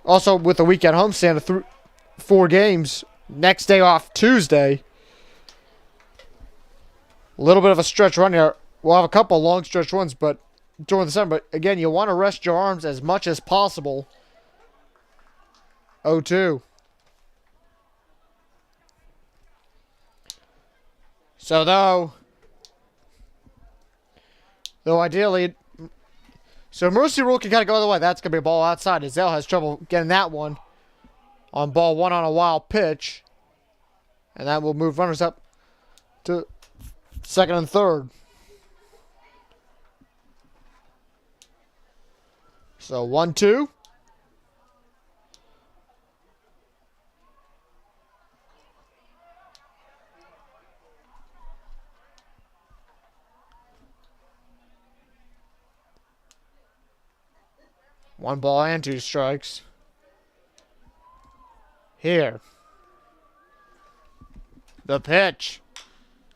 also with the weekend homestand of 4 games, next day off Tuesday, a little bit of a stretch run here. We'll have a couple long stretch runs, but during the summer. But again, you want to rest your arms as much as possible. 0-2. So though ideally, so Mercy Rule can kind of go the other way. That's going to be a ball outside. Azell has trouble getting that one on ball 1 on a wild pitch. And that will move runners up to second and third. So 1-2. One ball and 2 strikes. Here. The pitch.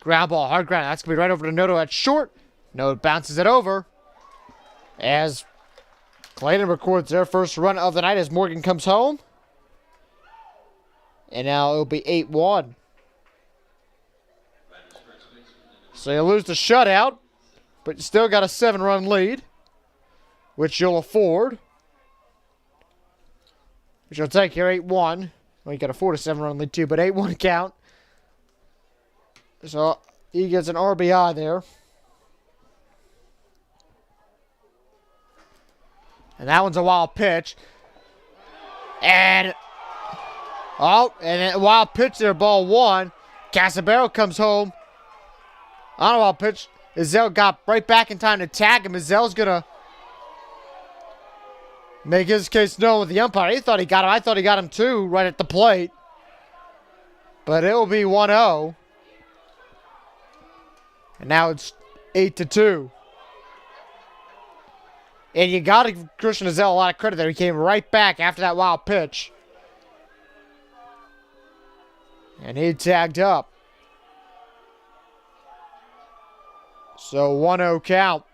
Ground ball, hard ground. That's going to be right over to Noto at short. Noto bounces it over. As Clayton records their first run of the night as Morgan comes home. And now it'll be 8-1. So you lose the shutout, but you still got a 7-run lead, which you'll afford. Which you'll take here, 8-1. Well, you got a 4-7 run lead too, but 8-1 count. So he gets an RBI there. And that one's a wild pitch. And then a wild pitch there, ball 1. Caspero comes home on a wild pitch. Azell got right back in time to tag him. Azell's gonna make his case known with the umpire. He thought he got him. I thought he got him too, right at the plate. But it will be 1-0. And now it's 8-2. And you got to give Christian Azell a lot of credit there. He came right back after that wild pitch. And he tagged up. So 1-0 count.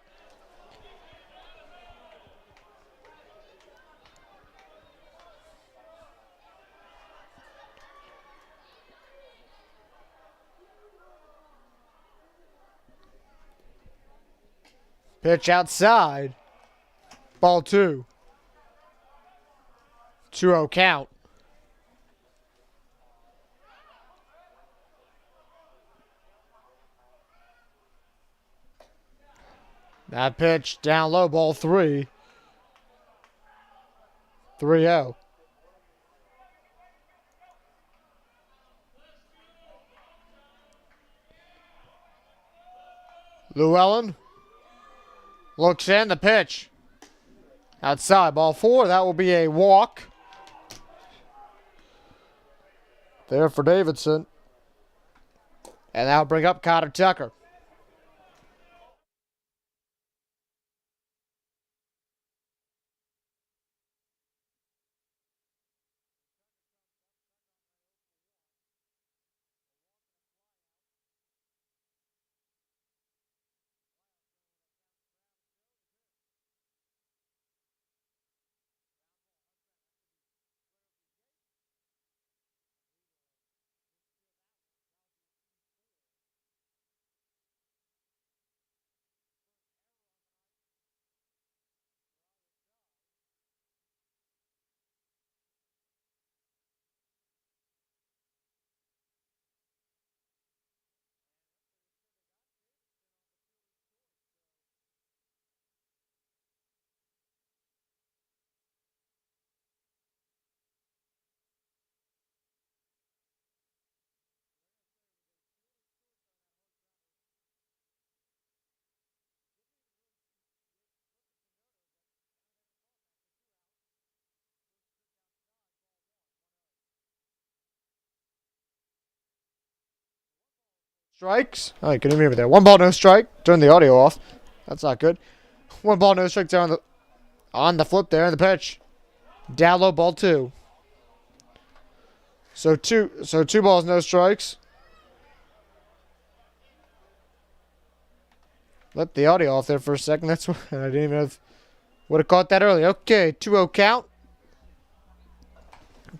Pitch outside. Ball 2. 2-0 count. That pitch down low, ball 3. 3-0. Llewellyn looks in, the pitch. Outside, ball 4. That will be a walk. There for Davidson. And that'll bring up Connor Tucker. Strikes. Oh, you couldn't hear me there. 1 ball, no strike. Turn the audio off. That's not good. 1 ball, no strike there on the flip there, and the pitch. Down low, ball 2. So two balls, no strikes. Let the audio off there for a second. That's what I didn't even have. Would have caught that earlier. Okay, 2-0 count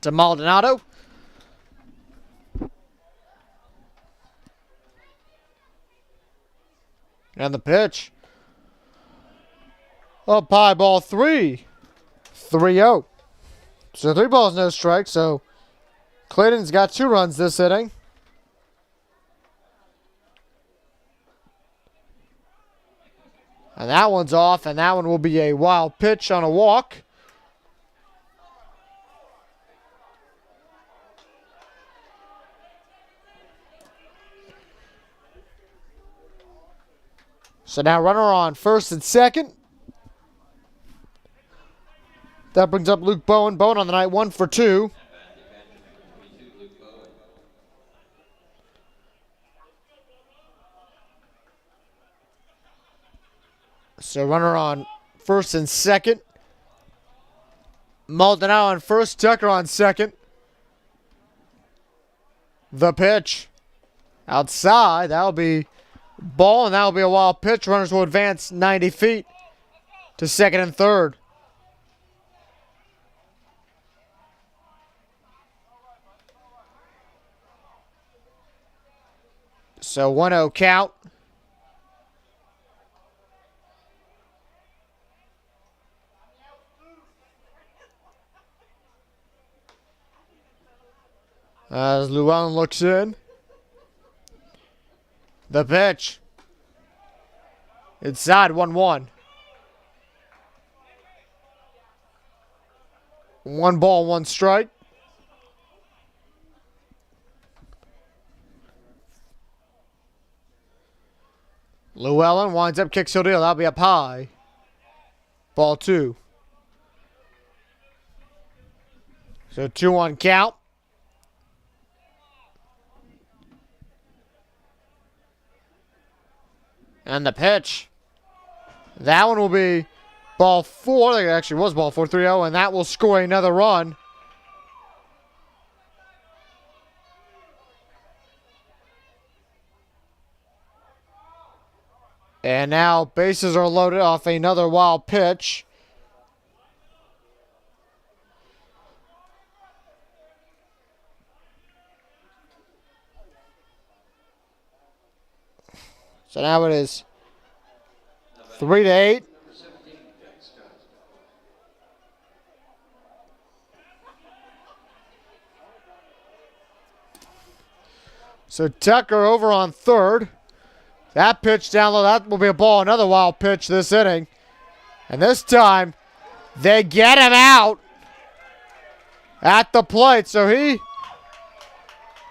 to Maldonado. And the pitch. Up high, ball 3. 3-0. So 3 balls, no strikes. So Clayton's got 2 runs this inning. And that one's off, and that one will be a wild pitch on a walk. So now runner on first and second. That brings up Luke Bowen. Bowen on the night, 1 for 2. So runner on first and second. Maldonado on first, Tucker on second. The pitch. Outside, that'll be ball, and that'll be a wild pitch. Runners will advance 90 feet to second and third. So 1-0 count. As Llewellyn looks in. The pitch. Inside, 1-1. 1 ball, 1 strike. Llewellyn winds up, kicks, he'll deal. That'll be up high. Ball 2. So 2-1 count. And the pitch. That one will be ball 4. I think it actually was ball 4, 3-0, and that will score another run. And now bases are loaded off another wild pitch. So now it is 3-8. So Tucker over on third. That pitch down low, that will be a ball. Another wild pitch this inning. And this time, they get him out at the plate. So he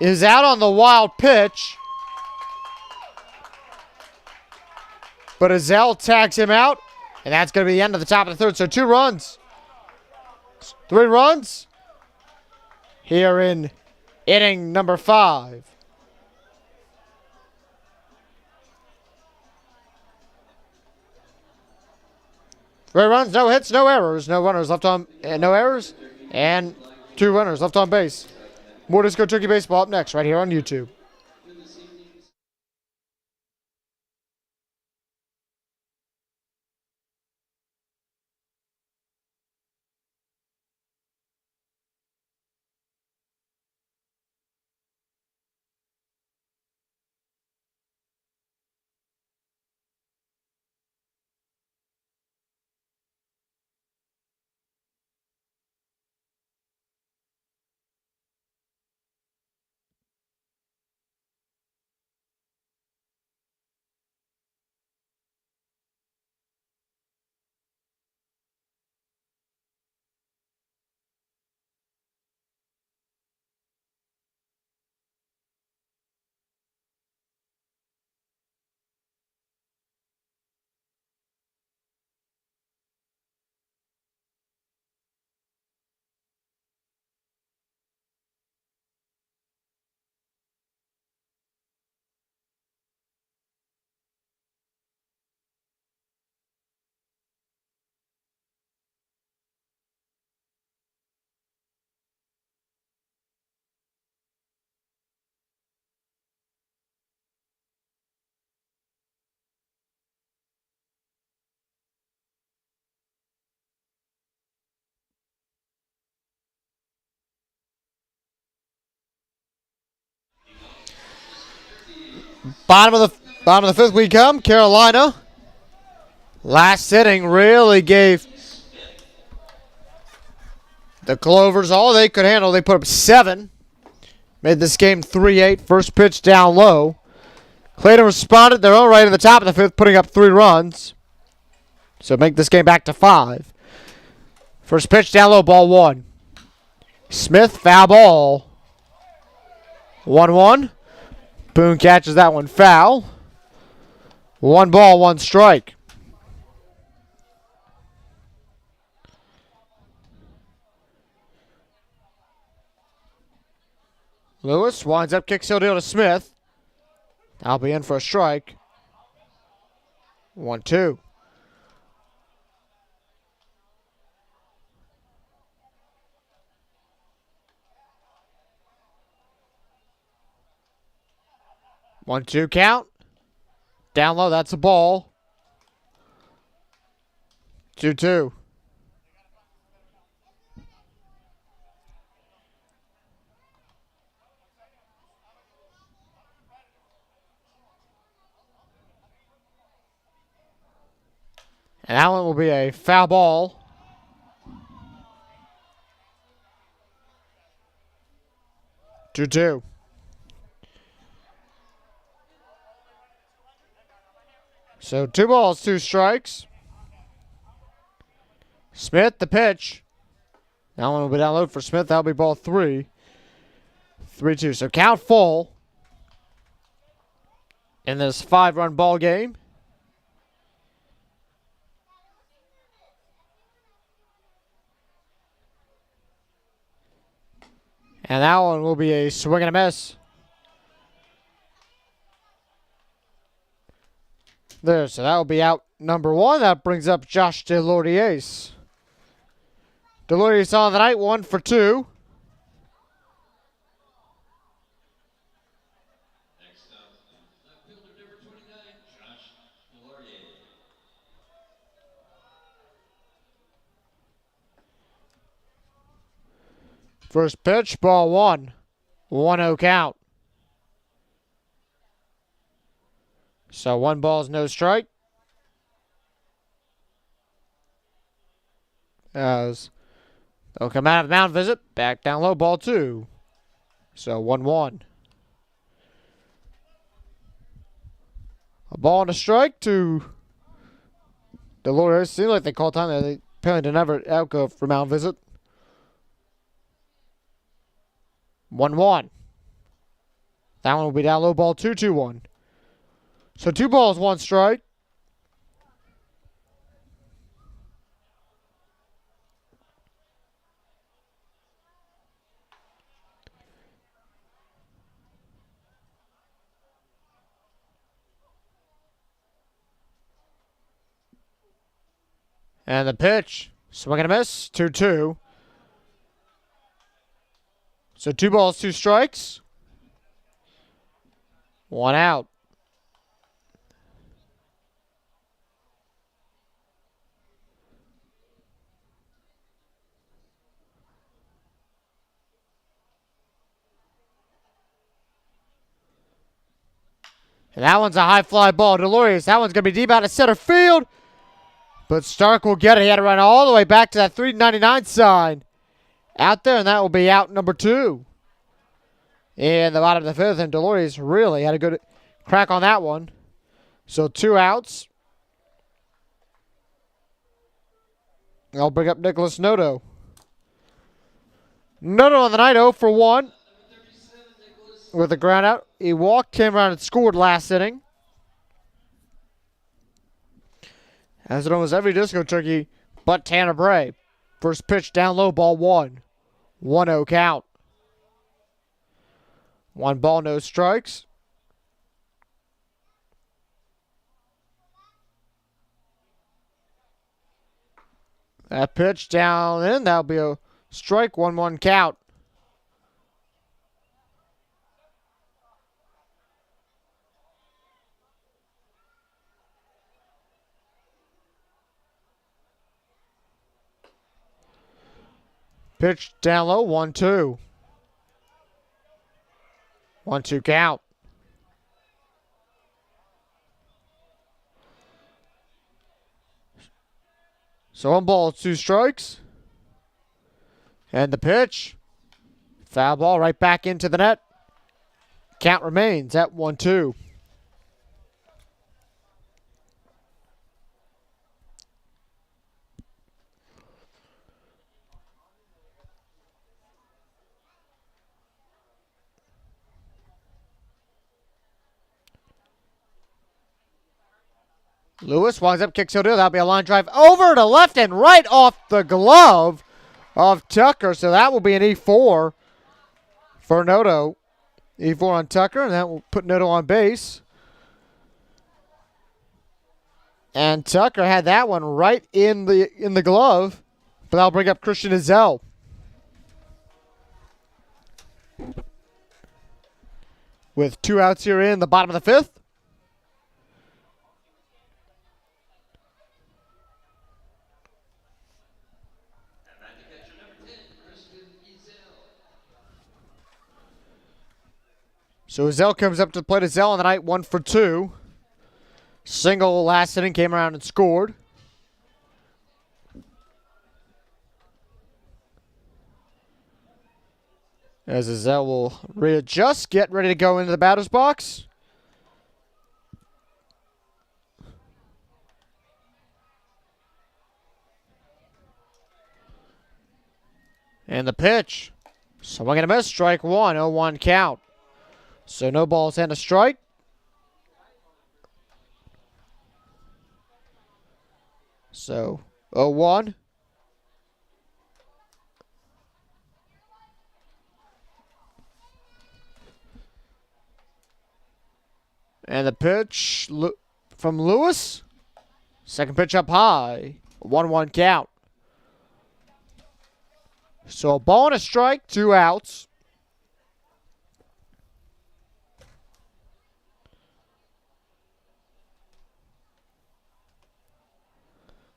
is out on the wild pitch. But Azell tags him out. And that's going to be the end of the top of the third. So 2 runs. 3 runs here in inning number 5. 3 runs, no hits, no errors, no runners left on, no errors, and 2 runners left on base. More Disco Turkey Baseball up next, right here on YouTube. Bottom of the fifth we come. Carolina. Last inning really gave the Clovers all they could handle. They put up 7. Made this game 3-8. First pitch down low. Clayton responded their own right in the top of the fifth, putting up 3 runs. So make this game back to 5. First pitch down low, ball 1. Smith, foul ball. 1-1. Boone catches that one foul. 1 ball, 1 strike. Lewis winds up, kicks deal to Smith. I'll be in for a strike. 1-2. One, 2 count. Down low, that's a ball. 2-2. And that one will be a foul ball. Two. So 2 balls, 2 strikes. Smith, the pitch. That one will be down low for Smith. That'll be ball 3. 3-2. So count full in this 5-run ball game. And that one will be a swing and a miss. There, so that will be out number 1. That brings up Josh Delordiers. Delordiers on the night, 1 for 2. Next up, left fielder number 29, Josh Delordiers. First pitch, ball 1. 1-0 count. So 1 ball's no strike. As they'll come out of the mound visit, back down low, ball 2. So 1-1. A ball and a strike to Delordiers. Seems like they called time. They apparently did never outgo for mound visit. 1-1. That one will be down low, ball 2-2-1. So 2 balls, 1 strike. And the pitch, swing and a miss, 2-2. So 2 balls, 2 strikes. 1 out. And that one's a high fly ball. Delordiers, that one's going to be deep out of center field. But Stark will get it. He had to run all the way back to that 399 sign. Out there, and that will be out number 2. In the bottom of the 5th, and Delordiers really had a good crack on that one. So 2 outs. I'll bring up Nicholas Noto. Noto on the night, 0 for 1. With a ground out. He walked, came around and scored last inning. As in almost every disco turkey but Tanner Bray. First pitch down low, ball 1. 1-0 count. 1 ball, no strikes. That pitch down in, that'll be a strike, 1-1 count. Pitch down low, 1-2. 1-2 count. So 1 ball, 2 strikes. And the pitch. Foul ball right back into the net. Count remains at 1-2. Lewis winds up, kicks he'll do. That'll be a line drive over to left and right off the glove of Tucker. So that will be an E4 for Noto. E4 on Tucker, and that will put Noto on base. And Tucker had that one right in the glove, but that'll bring up Christian Izell. With 2 outs here in the bottom of the 5th. So Izell comes up to the plate. Izell on the night, 1 for 2. Single last inning, came around and scored. As Izell will readjust, get ready to go into the batter's box. And the pitch. Swing and a miss, strike 1, 0-1 count. So no balls and a strike. So 0-1. And the pitch from Lewis. Second pitch up high. 1-1 count. So a ball and a strike, 2 outs.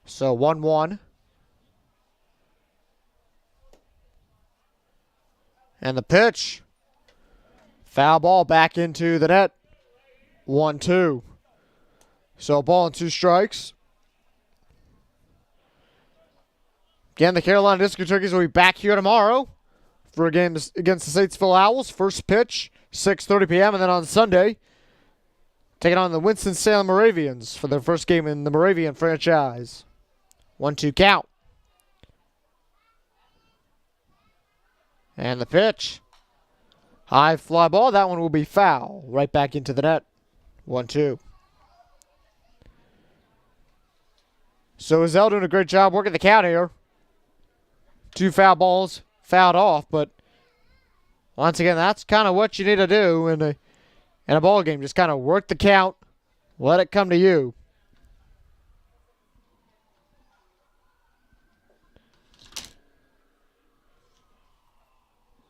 So 1-1. And the pitch. Foul ball back into the net. 1-2. So a ball and 2 strikes. Again, the Carolina Disco Turkeys will be back here tomorrow for a game against the Statesville Owls. First pitch, 6:30 p.m. And then on Sunday, taking on the Winston-Salem Moravians for their first game in the Moravian franchise. 1-2 count. And the pitch. High fly ball. That one will be foul. Right back into the net. 1-2. So Izell doing a great job working the count here. 2 foul balls fouled off, but once again, that's kind of what you need to do in a ball game. Just kind of work the count. Let it come to you.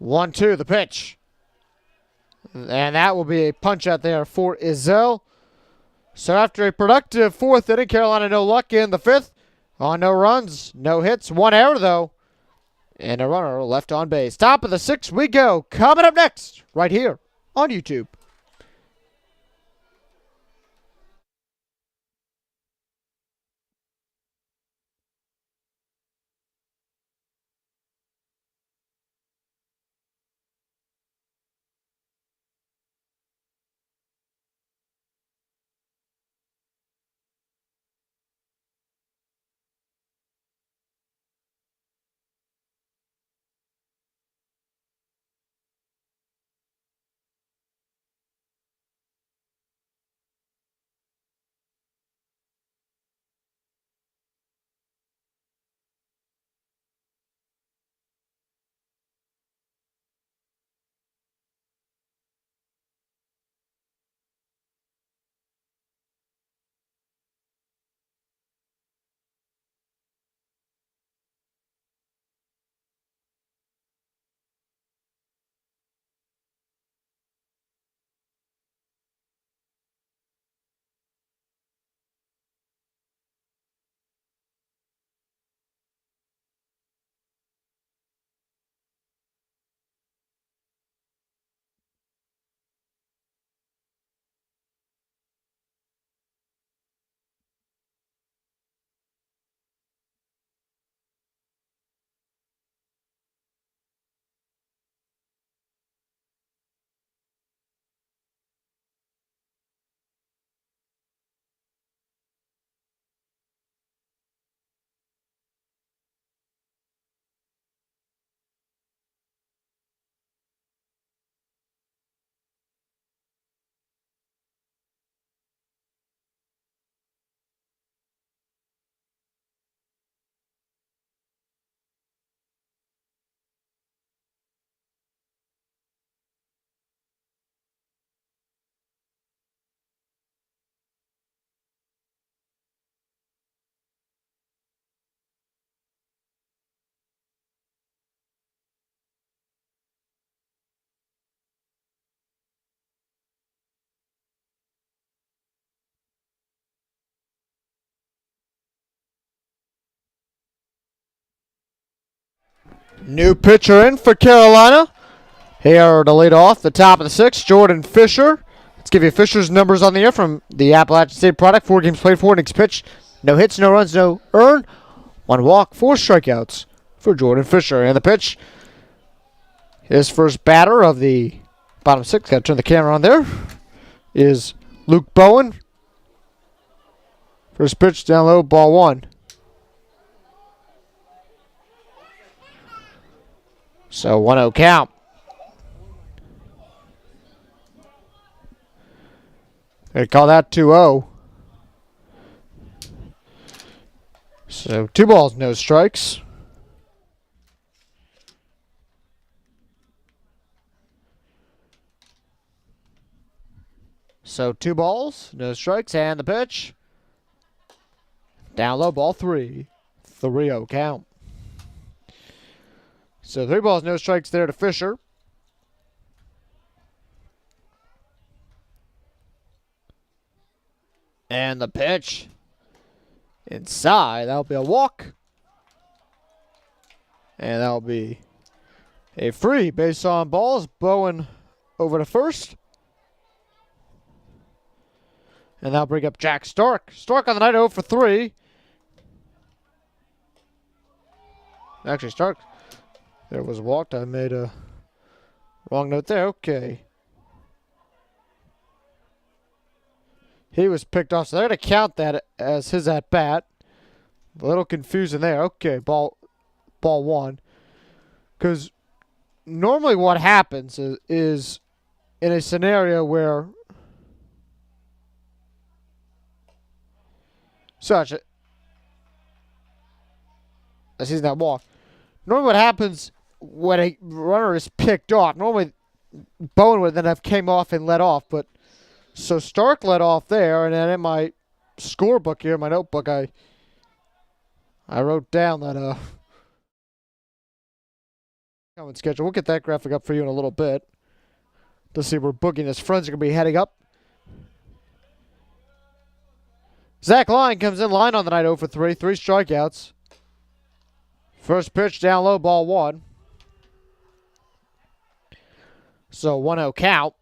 1-2, the pitch. And that will be a punch out there for Izell. So after a productive 4th inning, Carolina no luck in the 5th. On no runs, no hits, 1 error though. And a runner left on base. Top of the 6th we go. Coming up next, right here on YouTube. New pitcher in for Carolina. Here to lead off the top of the sixth, Jordan Fisher. Let's give you Fisher's numbers on the air from the Appalachian State product. 4 games played, 4 innings pitched. No hits, no runs, no earned. 1 walk, 4 strikeouts for Jordan Fisher. And the pitch, his first batter of the bottom six. Got to turn the camera on there. Is Luke Bowen. First pitch down low, ball 1. So 1-0 count. They call that 2-0. So 2 balls, no strikes. So 2 balls, no strikes, and the pitch. Down low, ball 3. 3-0 count. So 3 balls, no strikes there to Fisher. And the pitch. Inside, that'll be a walk. And that'll be a free base on balls. Bowen over to first. And that'll bring up Jack Stark. Stark on the night 0 for 3. Actually, Stark. There was walked. I made a wrong note there. Okay. He was picked off, so they're going to count that as his at-bat. A little confusing there. Okay, ball 1. Because normally what happens is in a scenario where as he's not walked. Normally what happens when a runner is picked off, normally Bowen would then have came off and let off, but so Stark let off there, and then in my scorebook here, my notebook, I wrote down that comment schedule. We'll get that graphic up for you in a little bit to see where Boogie and his friends are going to be heading up. Zach Line comes in, line on the night 0 for 3, 3 strikeouts. First pitch down low, ball 1. So 1-0 count.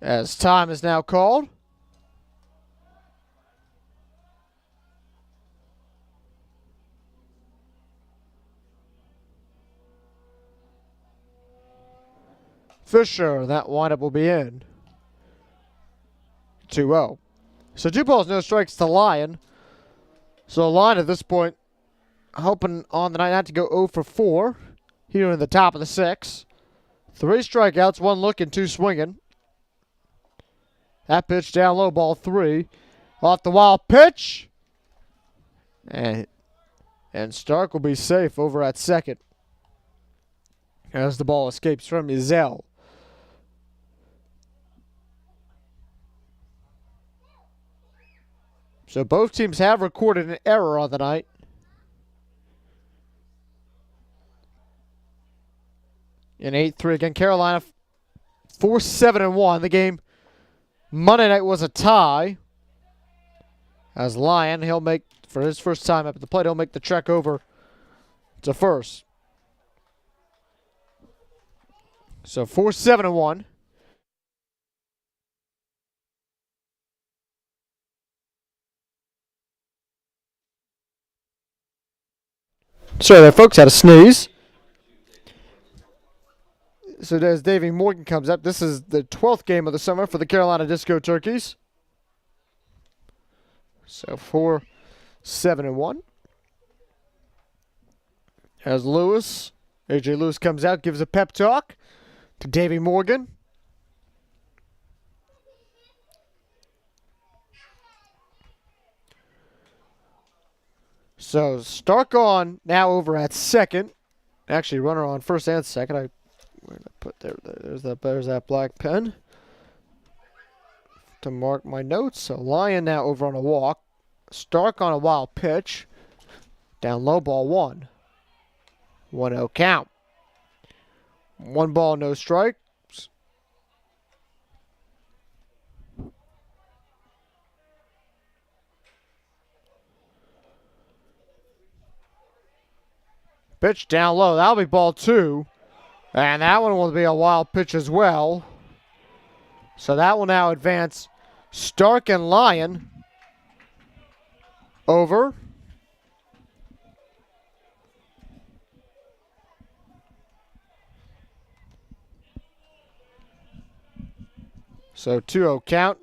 As time is now called. Fisher, that windup will be in. 2-0. So 2 balls, no strikes to Lyon. So Lyon at this point hoping on the night not to go 0 for 4 here in the top of the 6th. 3 strikeouts, 1 looking, 2 swinging. That pitch down low, ball 3. Off the wild pitch. And Stark will be safe over at second as the ball escapes from Izell. So both teams have recorded an error on the night. In 8-3 again, Carolina 4-7-1. The game Monday night was a tie. As Lyon, he'll make, for his first time up at the plate, he'll make the trek over to first. So 4-7-1. Sorry there, folks, had a sneeze. So as Davey Morgan comes up, this is the 12th game of the summer for the Carolina Disco Turkeys. So 4-7-1. As AJ Lewis comes out, gives a pep talk to Davey Morgan. So Stark on now over at second. Actually, runner on first and second. Where did I put there? There's that black pen to mark my notes. So Lyon now over on a walk. Stark on a wild pitch. Down low, ball 1. 1-0 count. 1 ball, no strikes. Pitch down low. That'll be ball 2. And that one will be a wild pitch as well. So that will now advance Stark and Lyon over. So 2-0 count.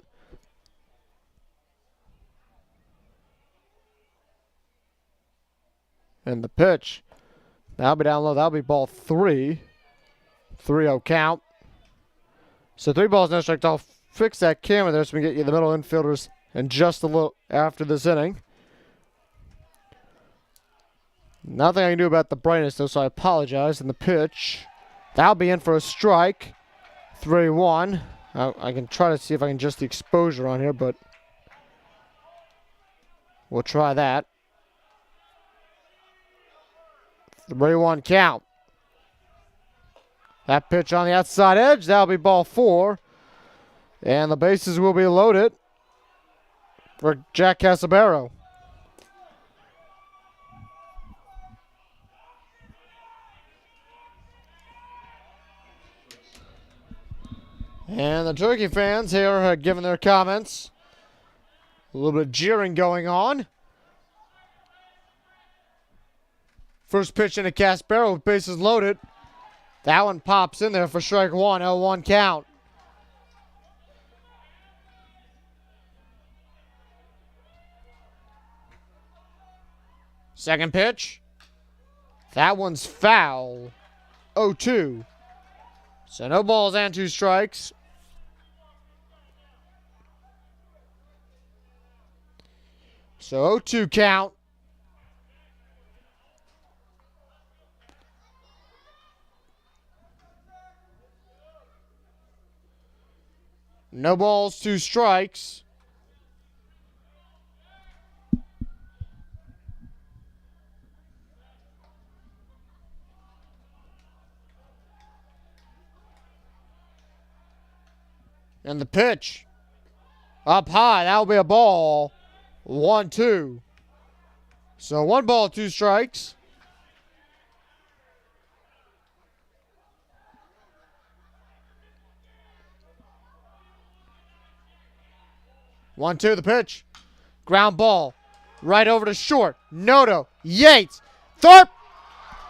And the pitch. That'll be down low. That'll be ball 3. 3-0 count. So 3 balls, no strikes. I'll fix that camera there so we can get you the middle infielders in just a little after this inning. Nothing I can do about the brightness, though, so I apologize. And the pitch. That'll be in for a strike. 3-1. I can try to see if I can adjust the exposure on here, but we'll try that. 3-1 count. That pitch on the outside edge, that'll be ball 4. And the bases will be loaded for Jack Caspero. And the Turkey fans here are giving their comments. A little bit of jeering going on. First pitch into Caspero with bases loaded. That one pops in there for strike 1, 0-1 count. Second pitch. That one's foul. 0-2. So no balls and 2 strikes. So 0-2 count. No balls, 2 strikes. And the pitch. Up high. That'll be a ball. 1-2. So 1 ball, 2 strikes. One, two, the pitch. Ground ball. Right over to short. Noto. Yates. Thorpe.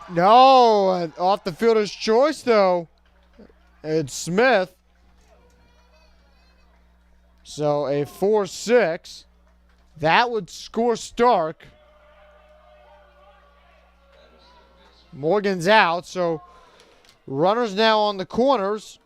No. Off the fielder's choice, though. It's Smith. So a 4-6. That would score Stark. Morgan's out, so runners now on the corners.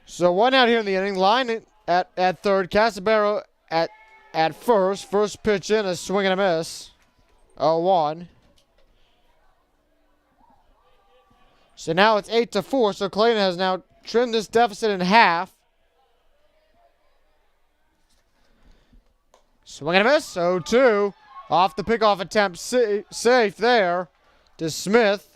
So 1 out here in the inning. Line at third. Caspero at first. First pitch in, a swing and a miss. 0-1. So now it's 8-4. So Clayton has now trimmed this deficit in half. Swing and a miss. 0-2. Off the pickoff attempt. Safe there to Smith.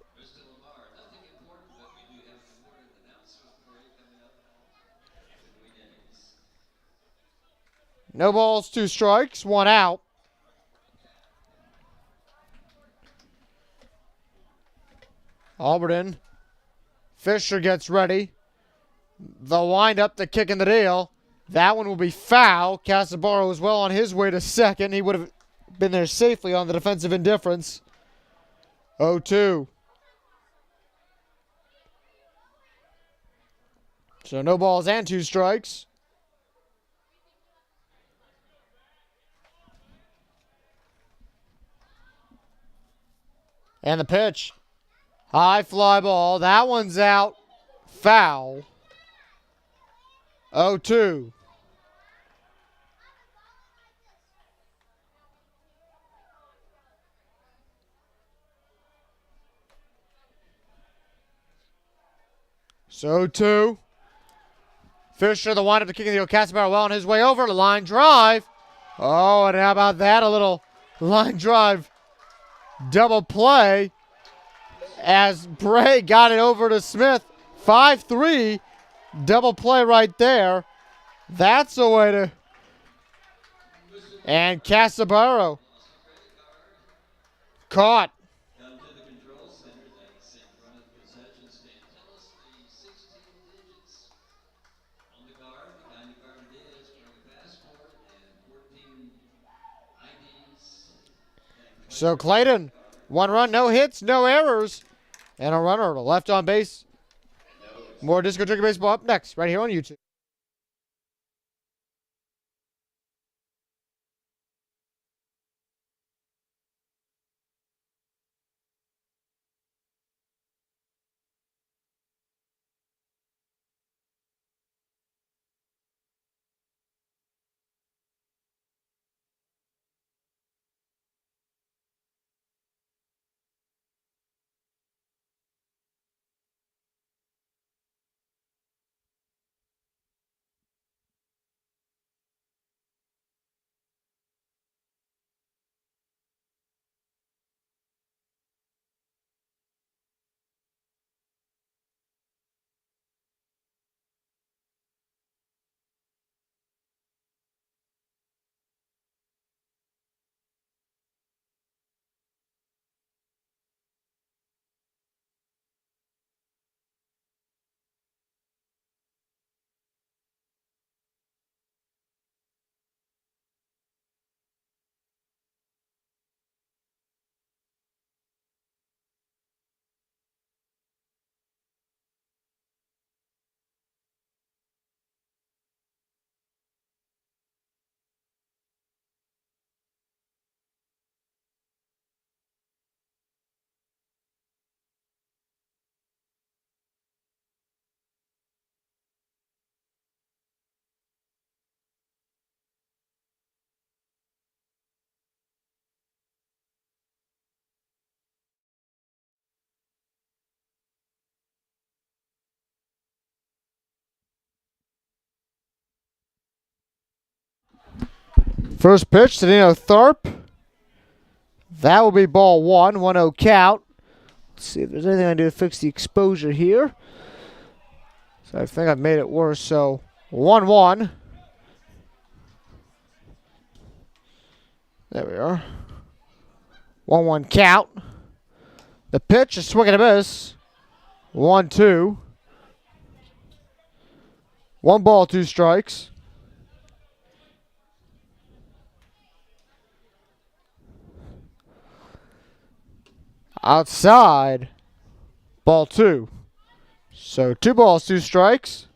No balls, 2 strikes, 1 out. Alberton. Fisher gets ready. The windup, the kick in the deal. That one will be foul. Caspero is well on his way to second. He would have been there safely on the defensive indifference. 0-2. So no balls and 2 strikes. And the pitch. High fly ball. That one's out. Foul. 0-2. So 2. Fisher, the windup to kick in the Caspero well on his way over. The line drive. Oh, and how about that? A little line drive double play as Bray got it over to Smith. 5-3. Double play right there. That's the way to. And Caspero caught. Come to the control center. That's in front of the concession stand. Tell us the 16 digits on the card, the kind of card it is, bring a passport and 14 IDs. So Clayton, 1 run, no hits, no errors, and a runner left on base. More Disco Turkey Baseball up next, right here on YouTube. First pitch to Dino Tharp. That will be ball 1, 1-0 count. Let's see if there's anything I can do to fix the exposure here. So I think I've made it worse. So 1-1. There we are. 1-1 count. The pitch is swing and a miss. 1-2. 1 ball, 2 strikes. Outside, ball 2. So 2 balls, 2 strikes.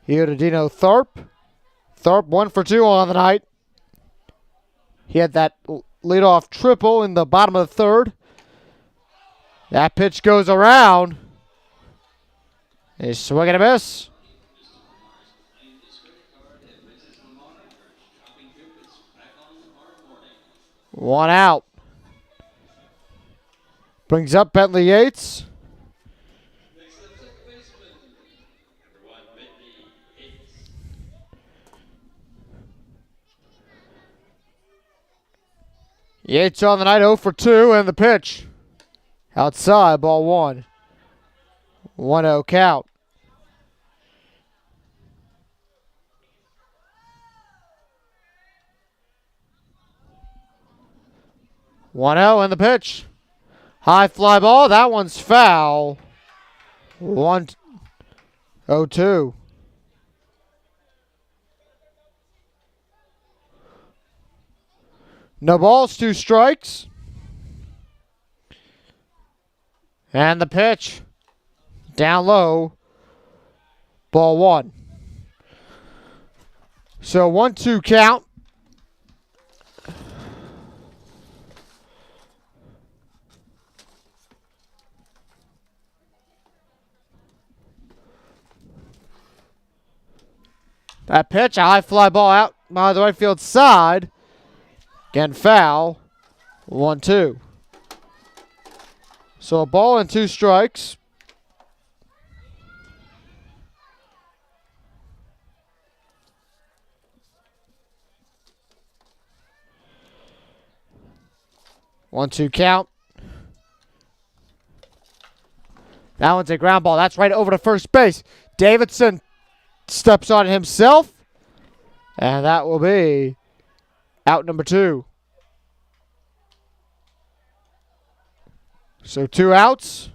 Here to Dino Tharp. Tharp 1 for 2 on the night. He had that leadoff triple in the bottom of the 3rd. That pitch goes around. He's swinging a miss. 1 out. Brings up Bentley Yates. Yates on the night, 0 for 2, and the pitch. Outside, ball 1. 1-0 count. One zero and the pitch. High fly ball. That one's foul. 1-0-2. No balls, 2 strikes. And the pitch. Down low. Ball 1. So 1-2 count. That pitch, a high fly ball out by the right field side. Again, foul. 1-2. So a ball and 2 strikes. One, 2 count. That one's a ground ball. That's right over to first base. Davidson steps on it himself. And that will be out number 2. So 2 outs.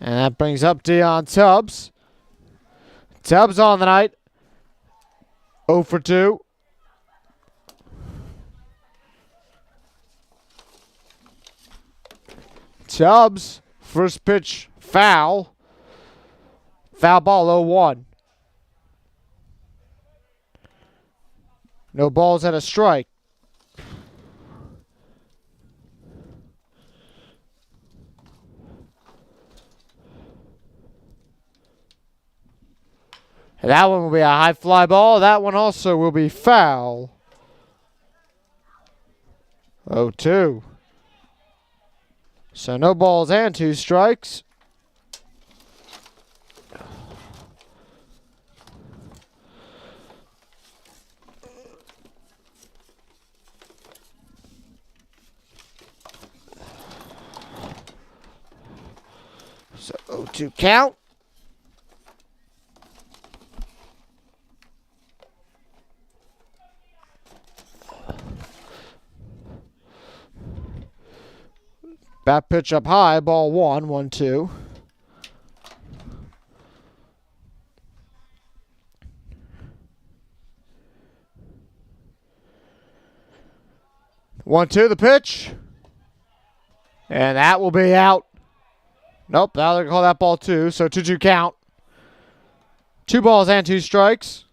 And that brings up Dion Tubbs. Tubbs on the night. 0 for 2. Tubbs, first pitch, foul. Foul ball, 0-1. No balls and a strike. And that one will be a high fly ball. That one also will be foul. 0-2. So no balls and 2 strikes. So 0-2 count. Bat pitch up high, ball 1, 1-2. One, two, the pitch. And that will be out. Nope, now they're going to call that ball 2, so 2-2 count. 2 balls and 2 strikes.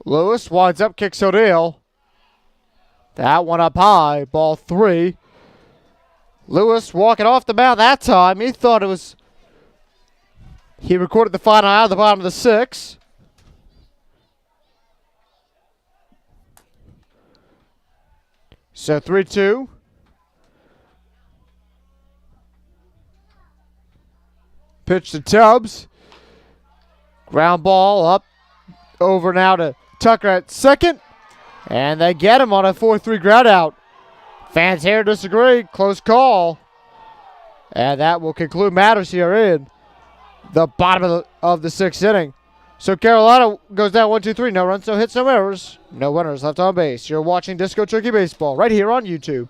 Lewis winds up, kicks O'Neal. That one up high, ball 3. Lewis walking off the mound that time. He thought it was... He recorded the final out of the bottom of the 6th. So 3-2. Pitch to Tubbs. Ground ball up. Over now to Tucker at second. And they get him on a 4-3 ground out. Fans here disagree. Close call. And that will conclude matters here in the bottom of the 6th inning. So Carolina goes down 1-2-3. No runs, no hits, no errors. No winners left on base. You're watching Disco Turkey Baseball right here on YouTube.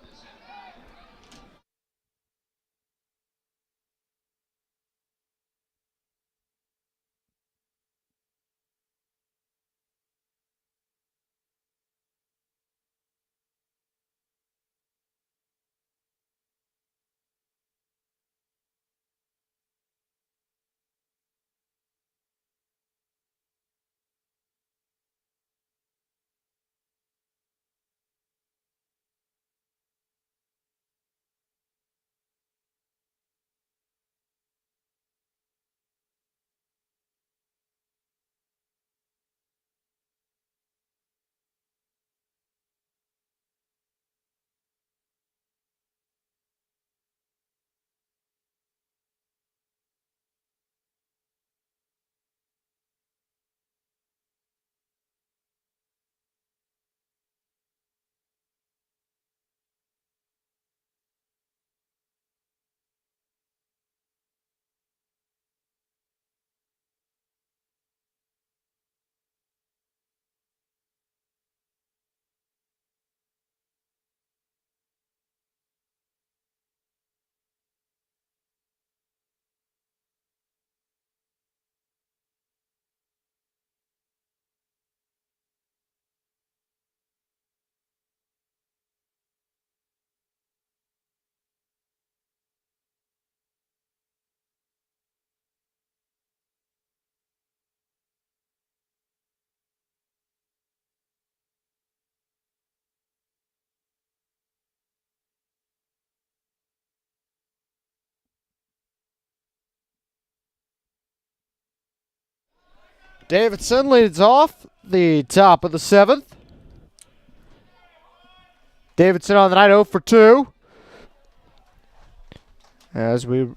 Davidson leads off the top of the 7th. Davidson on the night 0 for 2. As we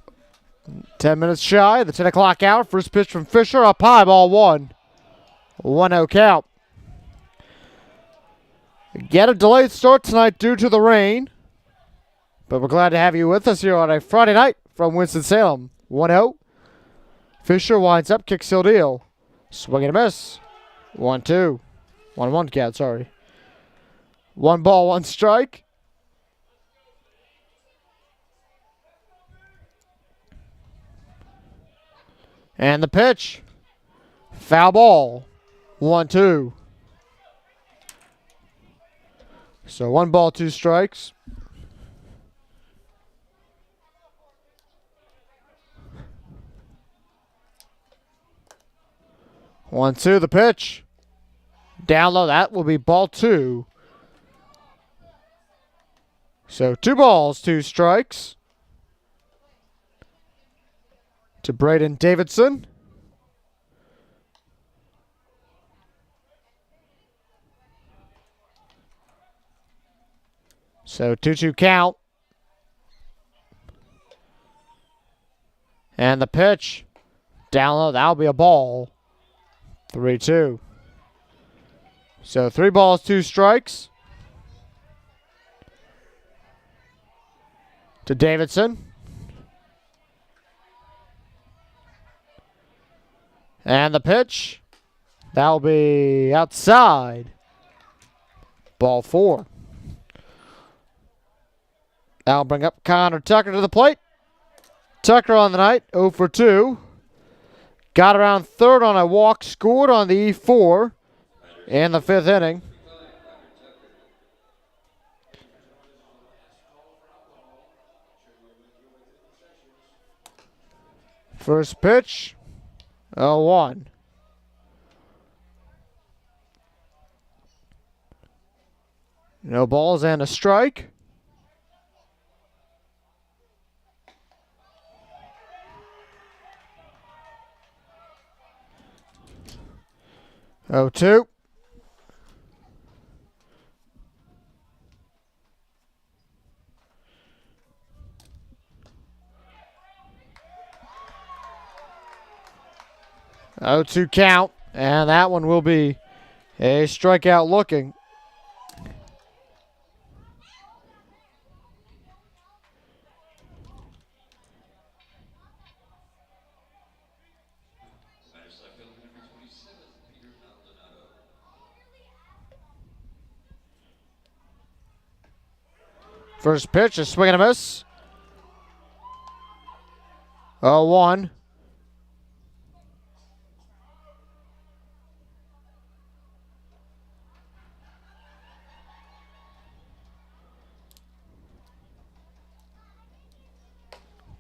10 minutes shy, the 10 o'clock hour. First pitch from Fisher, up high, ball 1. 1-0 count. Get a delayed start tonight due to the rain. But we're glad to have you with us here on a Friday night from Winston-Salem. 1-0. Fisher winds up, kick seal deal. Swing and a miss. 1-2. 1-1 count, sorry. 1 ball, 1 strike. And the pitch. Foul ball. 1-2. So 1 ball, 2 strikes. One, two, the pitch. Down low, that will be ball 2. So 2 balls, 2 strikes. To Braden Davidson. So 2-2 count. And the pitch. Down low, that'll be a ball. 3-2. So 3 balls, 2 strikes. To Davidson. And the pitch. That'll be outside. Ball 4. That'll bring up Connor Tucker to the plate. Tucker on the night, 0 for 2. Got around third on a walk, scored on the E4 in the 5th inning. First pitch, 0-1. No balls and a strike. 0-2. Oh, 2 count, and that one will be a strikeout looking. First pitch, a swing and a miss. 0-1.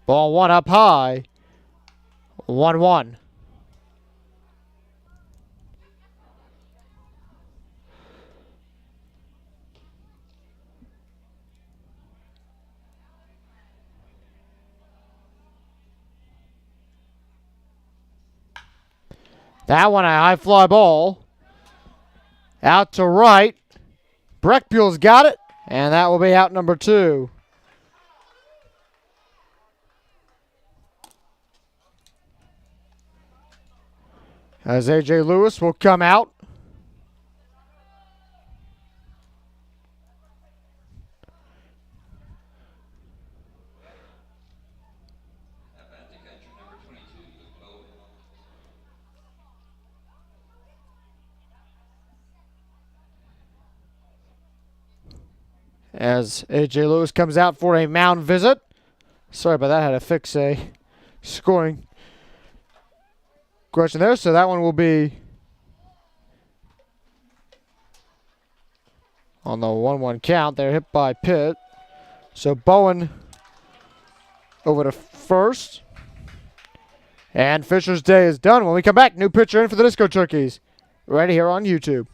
Ball 1 up high. 1-1. That one a high fly ball. Out to right. Breckbuell's got it, and that will be out number 2. As A.J. Lewis will come out. As A.J. Lewis comes out for a mound visit. Sorry about that, I had to fix a scoring question there. So that one will be on the 1-1 count. They're hit by Pitt. So Bowen over to first. And Fisher's day is done. When we come back, new pitcher in for the Disco Turkeys. Right here on YouTube.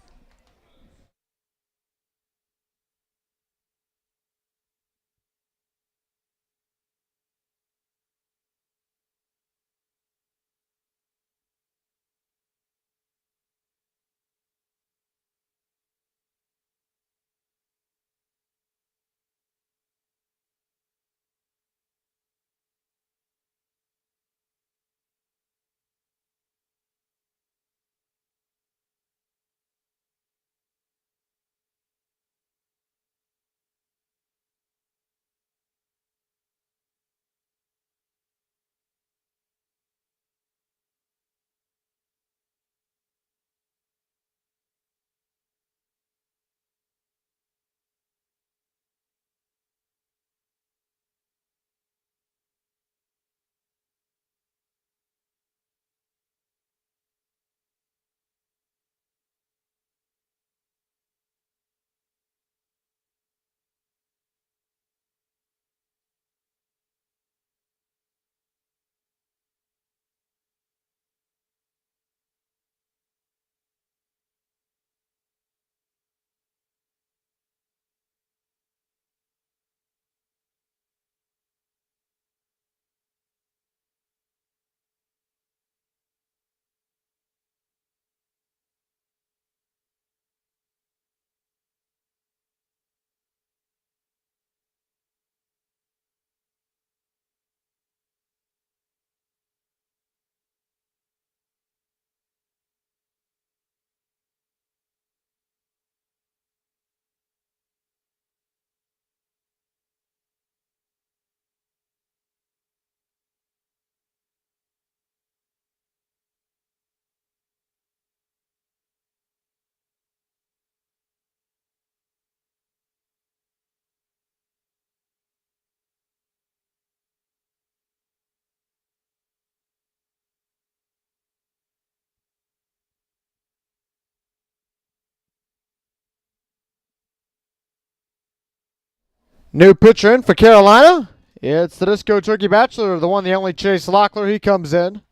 New pitcher in for Carolina. It's the Disco Turkey Bachelor, the one, the only Chase Locklear. He comes in.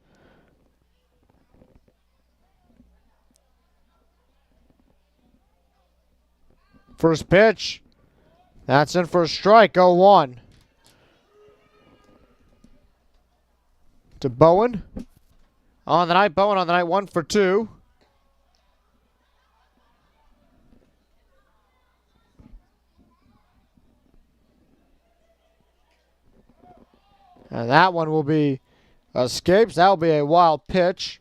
First pitch. That's in for a strike. 0-1. To Bowen. On the night, Bowen on the night, 1 for 2. And that one will be escapes. That will be a wild pitch.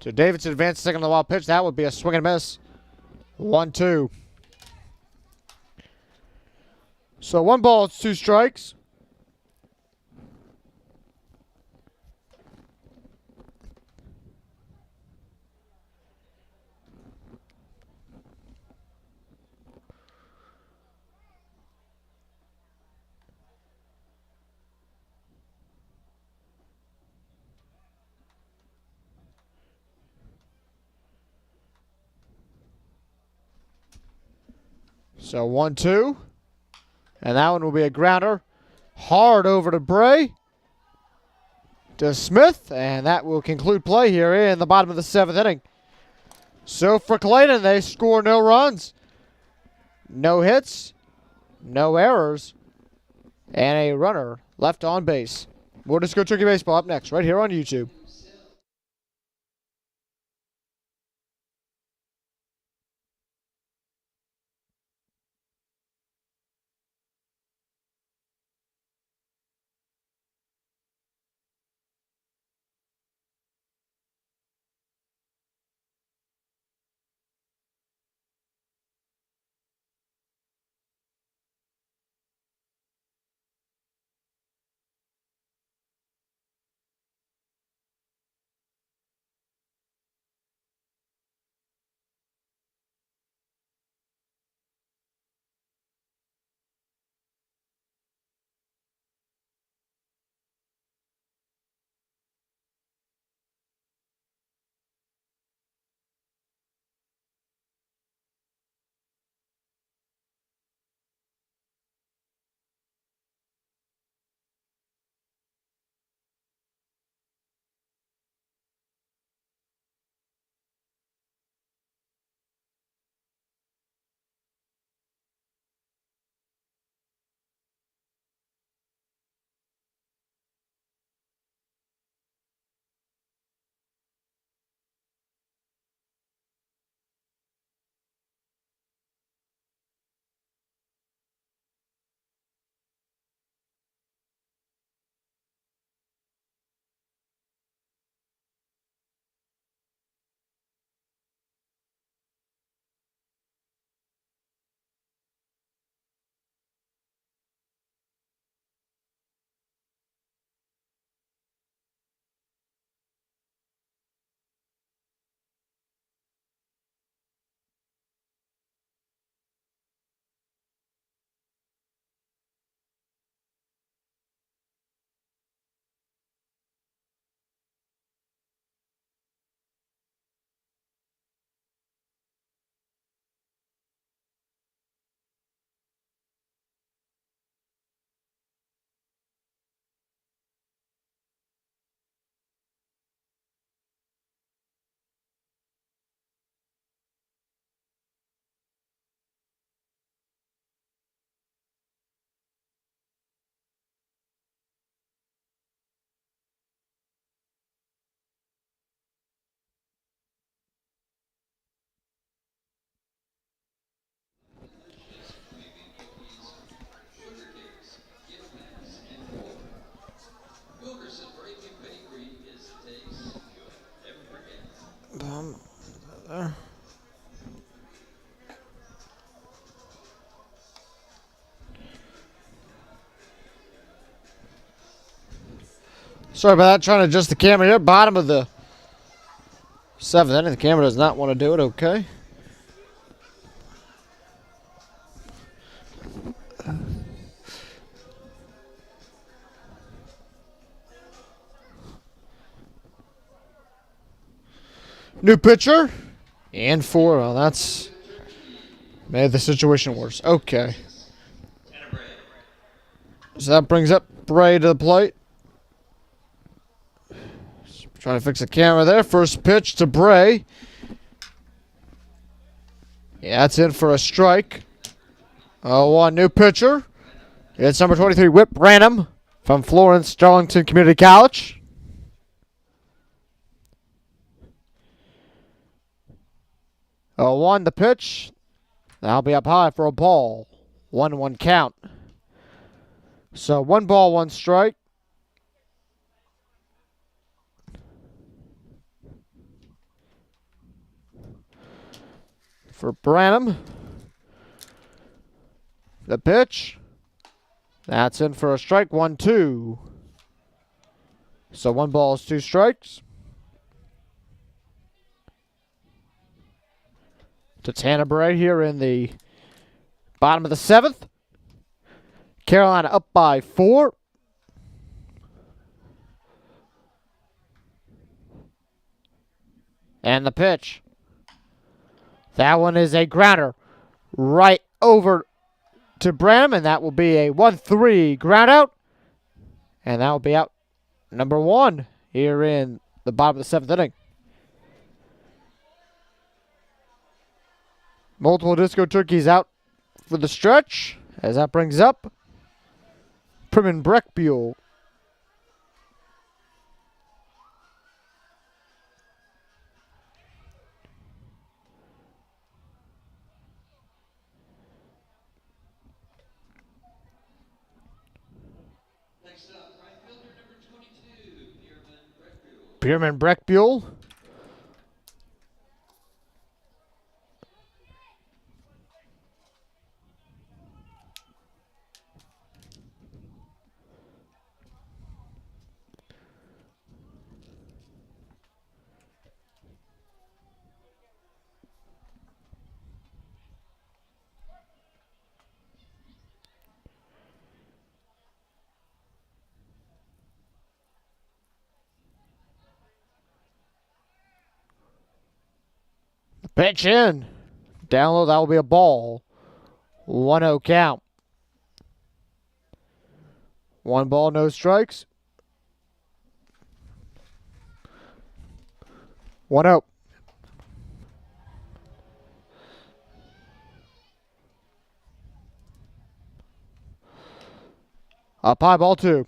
So Davidson advances second on the wild pitch. That would be a swing and miss. 1-2. So 1 ball, it's 2 strikes. So 1-2. And that one will be a grounder. Hard over to Bray. To Smith. And that will conclude play here in the bottom of the 7th inning. So for Clayton, they score no runs, no hits, no errors, and a runner left on base. More Disco Turkey Baseball up next, right here on YouTube. Sorry about that. Trying to adjust the camera here. Bottom of the 7th inning. The camera does not want to do it. Okay. New pitcher. And 4. Well, that's made the situation worse. Okay. So that brings up Bray to the plate. Trying to fix the camera there. First pitch to Bray. Yeah, that's in for a strike. 0-1 new pitcher. It's number 23, Whip Branham from Florence Darlington Community College. One the pitch. That'll be up high for a ball. 1-1 count. So 1 ball, 1 strike. For Branham. The pitch. That's in for a strike. 1-2. So 1 ball is 2 strikes. To Tannebrae here in the bottom of the 7th. Carolina up by 4. And the pitch. That one is a grounder right over to Branham, and that will be a 1-3 ground out. And that will be out number 1 here in the bottom of the 7th inning. Multiple disco turkeys out for the stretch, as that brings up Primin Breckbuell. Next up, right fielder number 22, Breckbuell. Pierman Breckbuell. Pitch in. Down low, that will be a ball. 1-0 count. 1 ball, no strikes. 1-0. Up high, ball 2.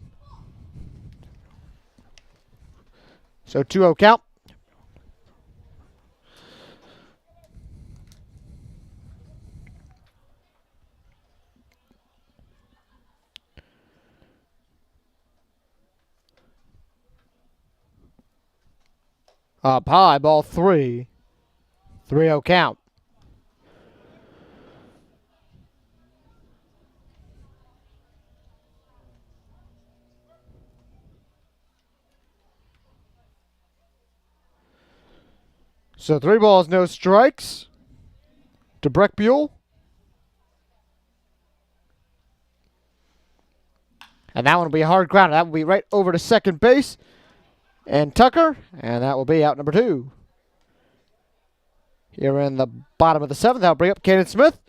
So 2-0 count. Up high, ball 3. 3-0 count. So 3 balls, no strikes to Breckbuell. And that one will be a hard ground. That will be right over to second base. And Tucker, and that will be out number 2. Here in the bottom of the 7th, that'll bring up Caden Smith.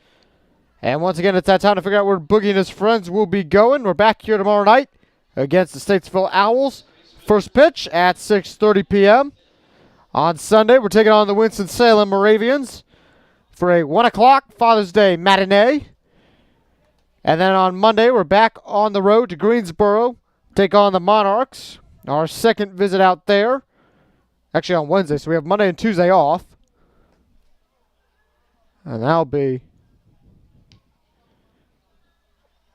And once again, it's that time to figure out where Boogie and his friends will be going. We're back here tomorrow night against the Statesville Owls. First pitch at 6:30 p.m. On Sunday, we're taking on the Winston-Salem Moravians for a 1 o'clock Father's Day matinee. And then on Monday, we're back on the road to Greensboro, take on the Monarchs. Our second visit out there. Actually on Wednesday, so we have Monday and Tuesday off. And that'll be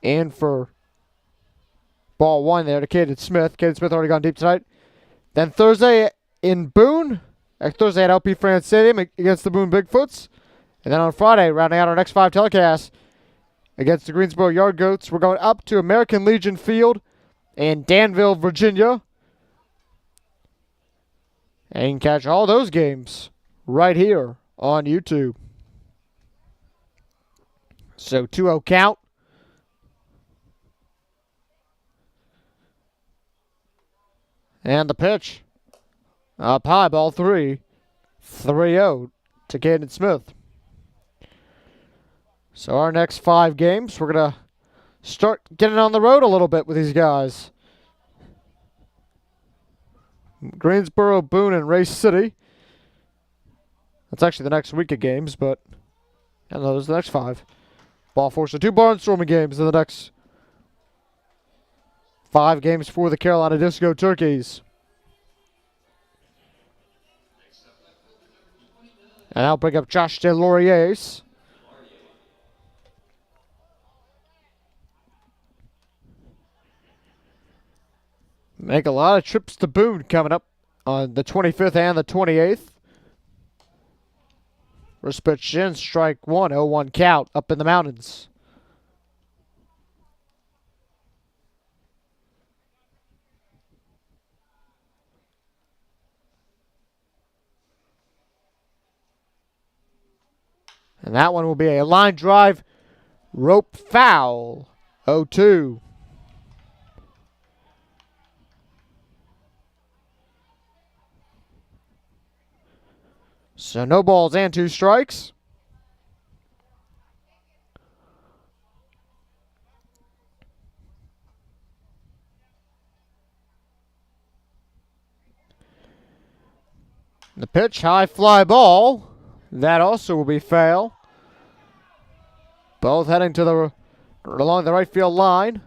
in for ball 1 there to Caden Smith. Caden Smith already gone deep tonight. Then Thursday in Boone. Thursday at LP France Stadium against the Boone Bigfoots. And then on Friday, rounding out our next 5 telecasts against the Greensboro Yard Goats, we're going up to American Legion Field in Danville, Virginia And you can catch all those games right here on YouTube. So 2-0 count. And the pitch. Up high, ball 3. 3-0 to Caden Smith. So our next 5 games, we're going to start getting on the road a little bit with these guys. Greensboro, Boone, and Race City. That's actually the next week of games, but those are the next 5. Ball 4. So 2 barnstorming games in the next 5 games for the Carolina Disco Turkeys. And I'll bring up Josh DeLauriers. Make a lot of trips to Boone coming up on the 25th and the 28th. First pitch in, strike 1, 0-1 count up in the mountains. And that one will be a line drive, rope foul, 0-2. So no balls and 2 strikes. The pitch, high fly ball. That also will be foul. Both heading to along the right field line.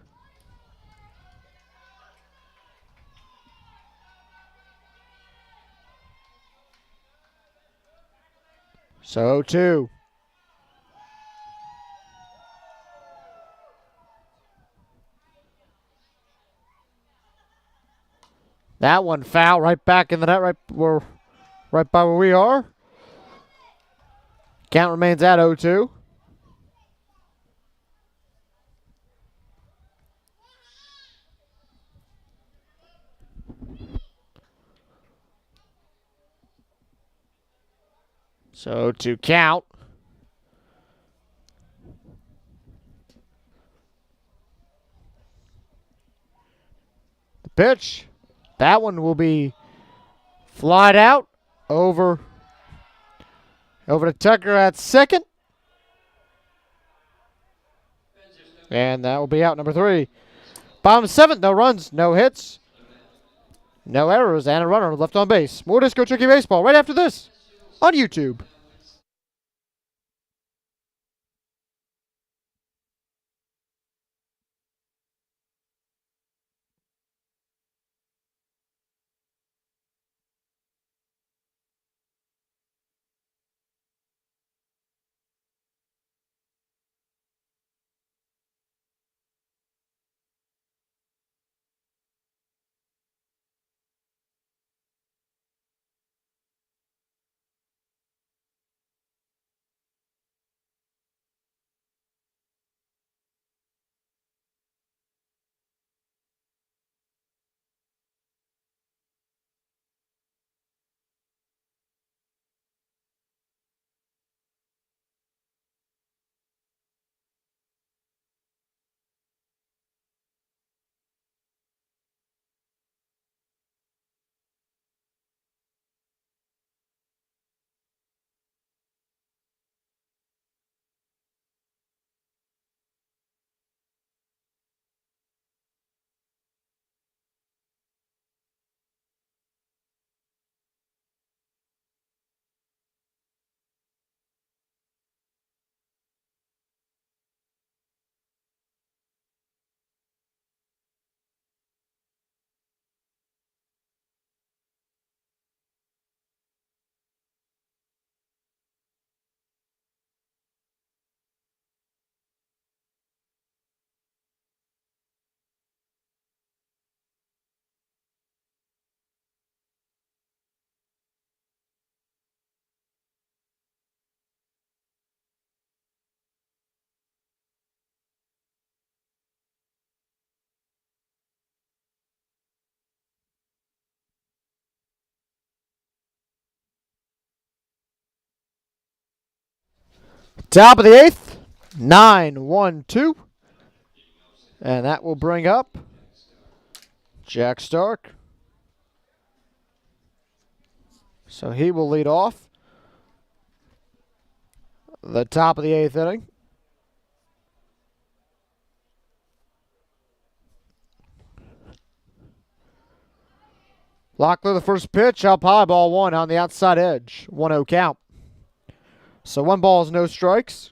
So 0-2. That one foul right back in the net, right by where we are. Count remains at 0-2. So 0-2 count. The pitch. That one will be flied out over to Tucker at second. And that will be out, number 3. Bottom 7th, no runs, no hits, no errors, and a runner left on base. More Disco Turkey Baseball right after this on YouTube. Top of the 8th, 9-1-2. And that will bring up Jack Stark. So he will lead off the top of the 8th inning. Locklear, the first pitch, up high, ball one on the outside edge. 1-0 count. So 1 ball, no strikes.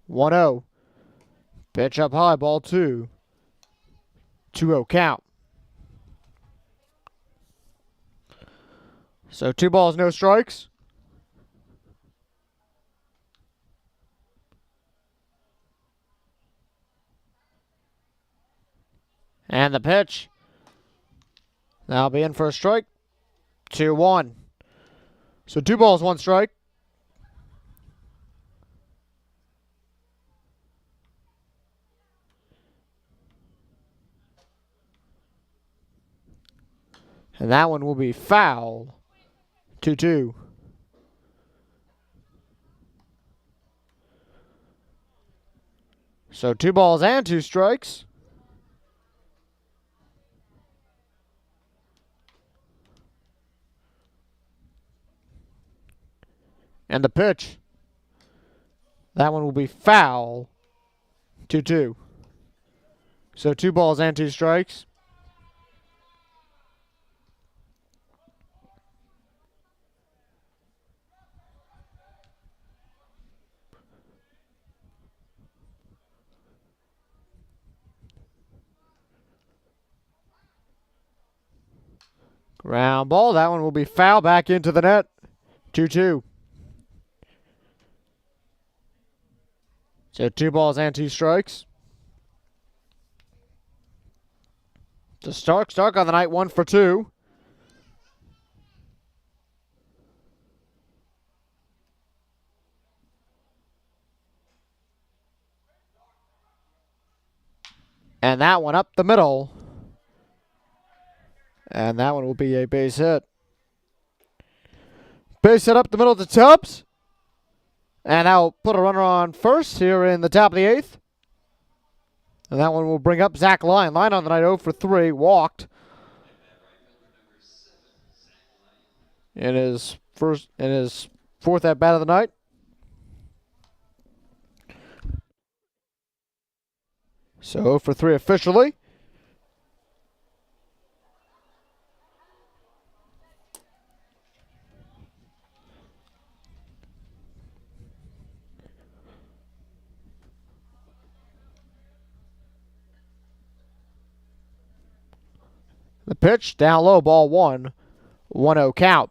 One 0. Pitch up high, ball 2. 2-0 count. So 2 balls, no strikes. And the pitch. That'll be in for a strike. 2-1. So 2 balls, 1 strike. And that one will be foul. 2-2. So 2 balls and 2 strikes. And the pitch. That one will be foul. 2-2. So 2 balls and 2 strikes. Ground ball. That one will be foul back into the net. 2-2. So 2 balls and 2 strikes. So Stark on the night, 1 for 2. And that one up the middle. And that one will be a base hit. Base hit up the middle to Tubbs. And I'll put a runner on first here in the top of the 8th. And that one will bring up Zach Lyon. Lyon on the night, 0 for 3, walked. In his 4th at bat of the night. So 0 for 3 officially. The pitch, down low, ball 1. 1-0 count.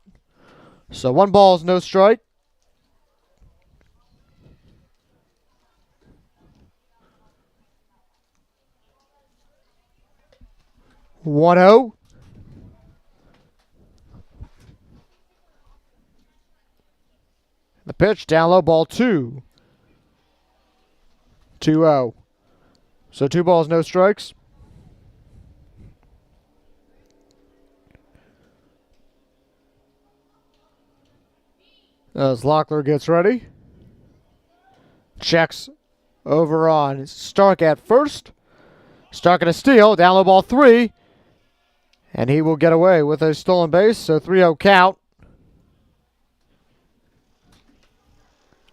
So 1 ball, no strike. One 0. The pitch, down low, ball 2. 2-0. So 2 balls, no strikes. As Locklear gets ready. Checks over on Stark at first. Stark at a steal. Down low, ball 3. And he will get away with a stolen base. So 3-0 count.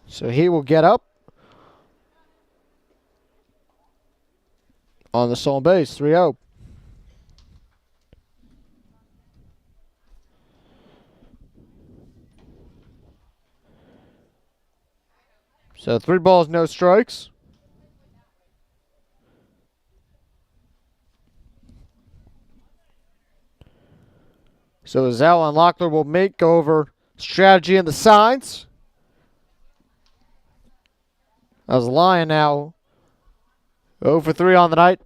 So he will get up on the stolen base. 3-0. So 3 balls, no strikes. So Llewellyn and Locklear will make over strategy and the signs. As Lyon now 0 for 3 on the night.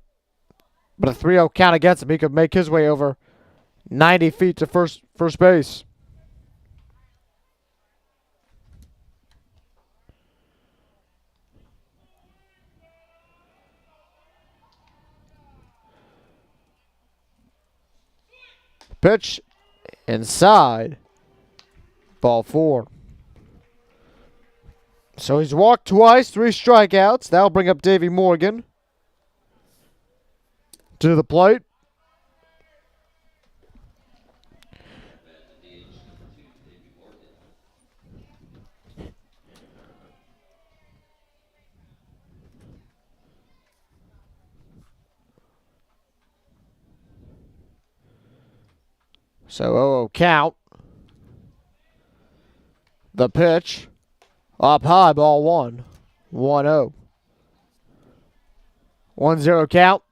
But a 3-0 count against him. He could make his way over 90 feet to first base. Pitch inside. Ball 4. So he's walked twice, 3 strikeouts. That'll bring up Davey Morgan to the plate. So 0-0 count. The pitch. Up high, ball 1. 1-0. 1-0 count.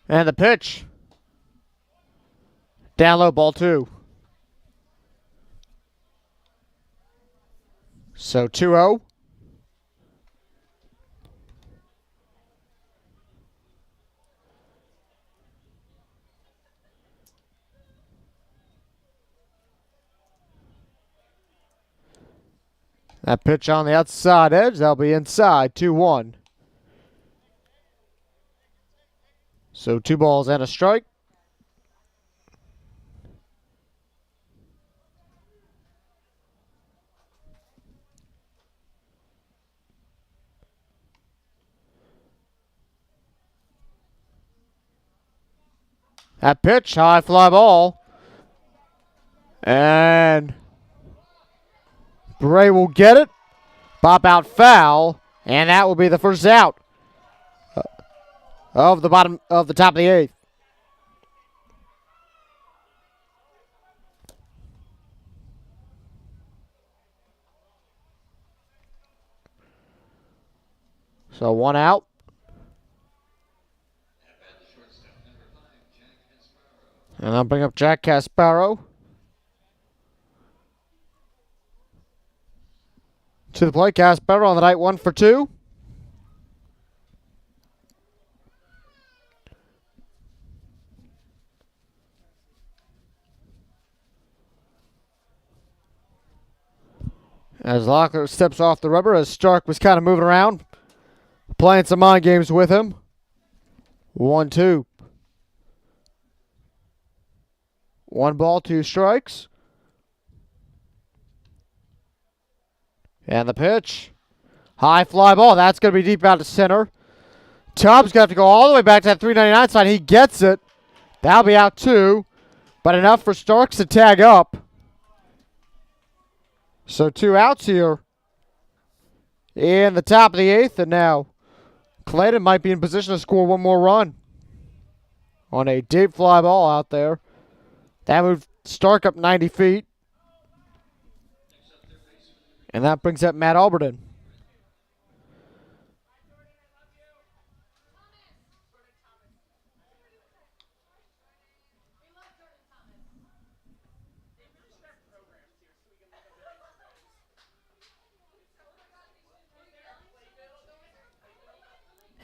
And the pitch. Down low, ball 2. So 2-0. That pitch on the outside edge, that'll be inside, 2-1. So 2 balls and a strike. That pitch, high fly ball. And Bray will get it. Pop out foul. And that will be the first out of the top of the 8th. So 1 out. And I'll bring up Jack Caspero to the plate. Caspero on the night, 1 for 2. As Locklear steps off the rubber, as Stark was kind of moving around, playing some mind games with him. 1-2. 1 ball, 2 strikes. And the pitch. High fly ball. That's going to be deep out to center. Tubbs going to have to go all the way back to that 399 side. He gets it. That'll be out 2. But enough for Starks to tag up. So 2 outs here in the top of the 8th. And now Clayton might be in position to score 1 more run on a deep fly ball out there. That moved Stark up 90 feet. And that brings up Matt Alberton.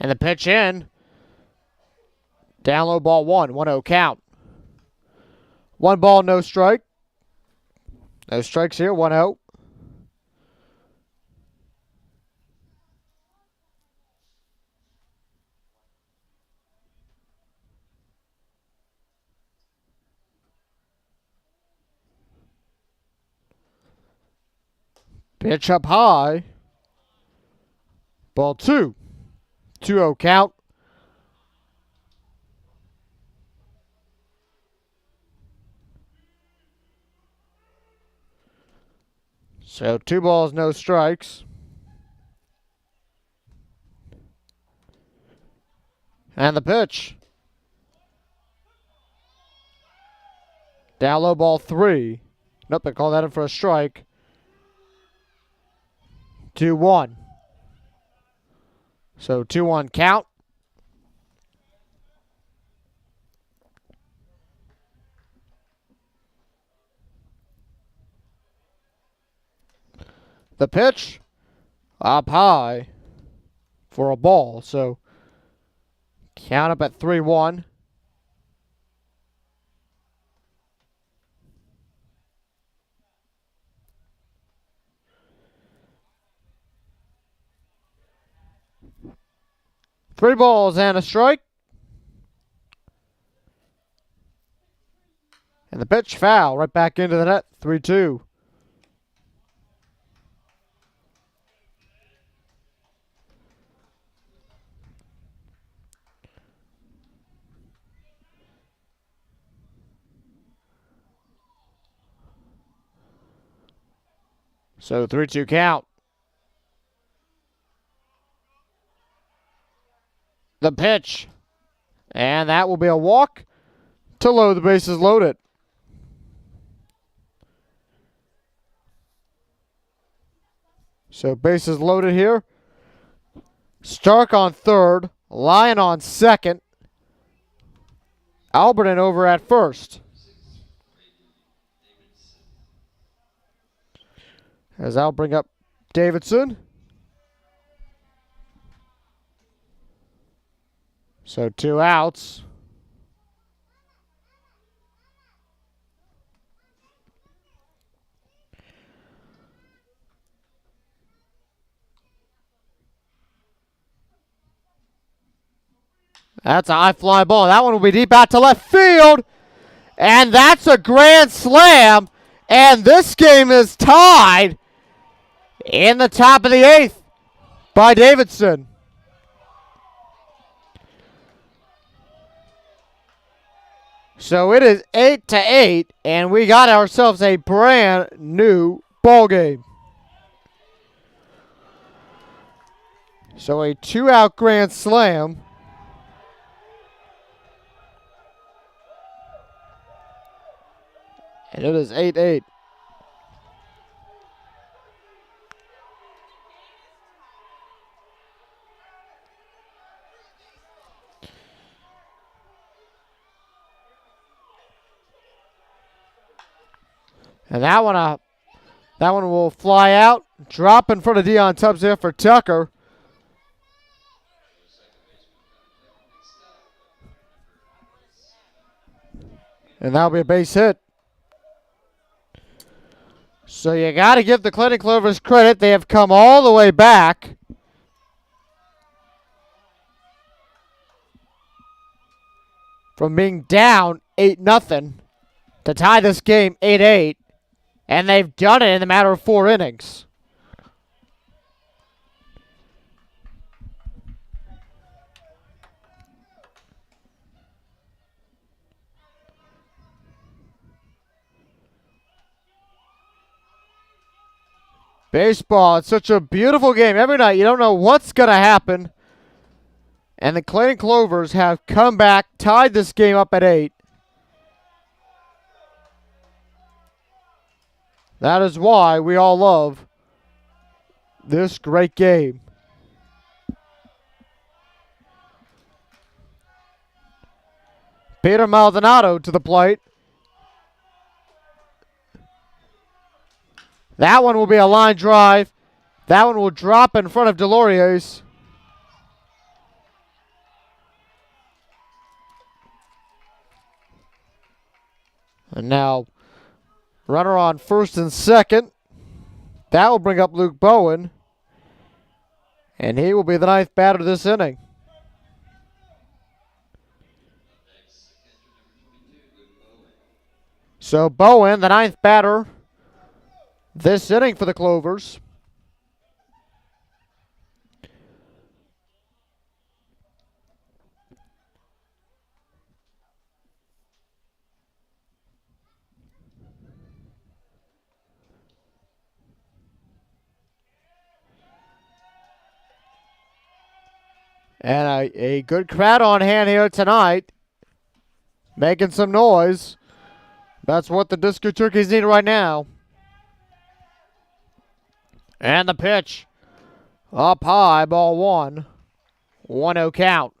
And the pitch in. Down low, ball 1. 1-0 count. 1 ball, no strike. No strikes here, 1-0. Pitch up high. Ball 2. 2-0 count. So 2 balls, no strikes. And the pitch. Down low, ball 3. Nope, they call that in for a strike. 2-1. So 2-1 count. The pitch up high for a ball. So count up at 3-1. 3 balls and a strike. And the pitch foul right back into the net. 3-2. So 3-2 count. The pitch. And that will be a walk to load the bases loaded. So bases loaded here. Stark on third. Lyon on second. Alberton over at first. As I'll bring up Davidson. So 2 outs. That's a high fly ball. That one will be deep out to left field. And that's a grand slam. And this game is tied in the top of the 8th by Davidson. So it is 8-8, and we got ourselves a brand new ball game. So a 2-out grand slam. And it is 8-8. And that one will fly out, drop in front of Dion Tubbs there for Tucker. And that'll be a base hit. So you got to give the Clayton Clovers credit. They have come all the way back. From being down 8-0 to tie this game 8-8. And they've done it in a matter of 4 innings. Baseball, it's such a beautiful game. Every night you don't know what's going to happen. And the Clayton Clovers have come back, tied this game up at 8. That is why we all love this great game. Peter Maldonado to the plate. That one will be a line drive. That one will drop in front of Deloriers. And now, runner on first and second. That will bring up Luke Bowen. And he will be the 9th batter this inning. So Bowen, the 9th batter this inning for the Clovers. And a good crowd on hand here tonight. Making some noise. That's what the Disco Turkeys need right now. And the pitch. Up high, ball 1. 1-0 count.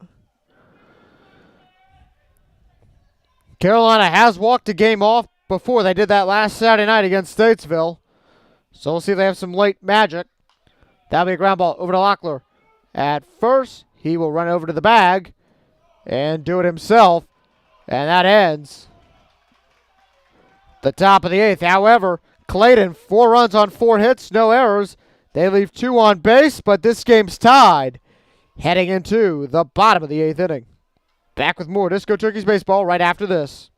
Carolina has walked a game off before. They did that last Saturday night against Statesville. So we'll see if they have some late magic. That'll be a ground ball over to Locklear. At first, he will run over to the bag and do it himself. And that ends the top of the 8th. However, Clayton, 4 runs on 4 hits, no errors. They leave 2 on base, but this game's tied heading into the bottom of the 8th inning. Back with more Disco Turkeys baseball right after this.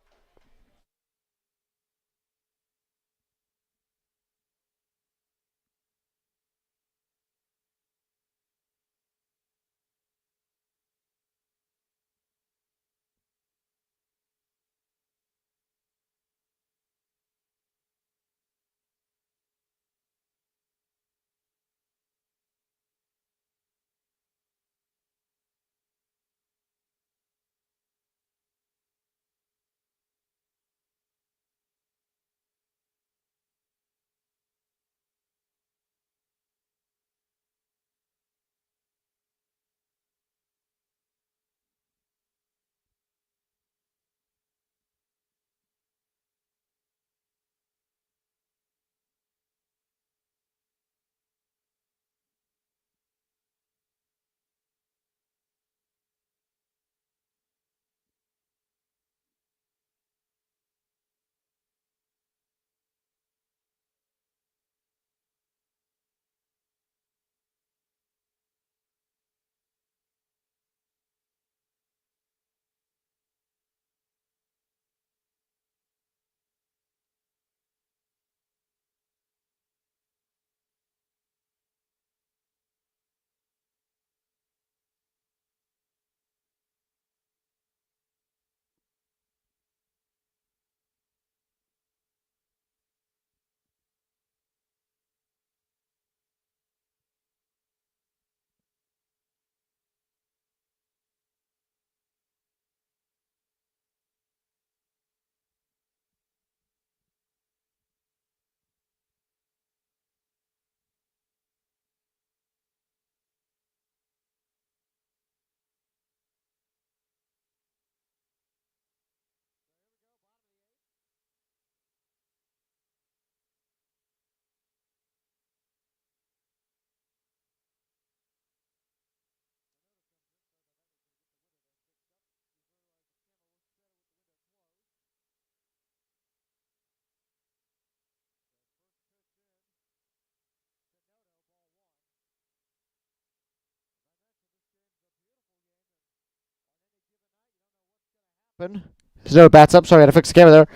There's no bats up. Sorry, I had to fix the camera there.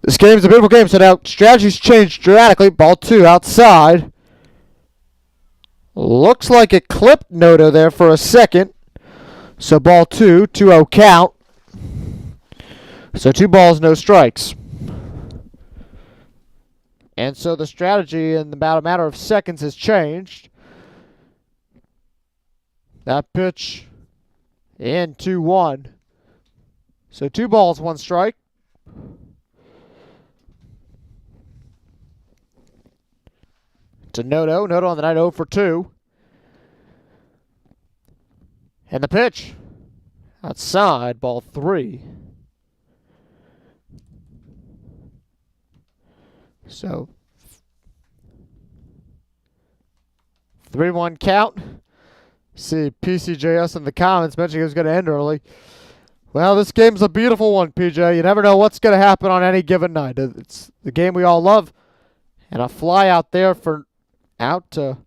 This game's a beautiful game, so now strategy's changed dramatically. Ball 2 outside. Looks like it clipped Noto there for a second. So ball 2, 2-0 count. So 2 balls, no strikes. And so the strategy in about a matter of seconds has changed. That pitch in 2-1. So 2 balls, 1 strike. To Noto. Noto on the night 0 for 2. And the pitch. Outside, ball 3. So 3-1 count. See PCJS in the comments mentioning it was going to end early. Well, this game's a beautiful one, PJ. You never know what's going to happen on any given night. It's the game we all love. And a fly out there for out to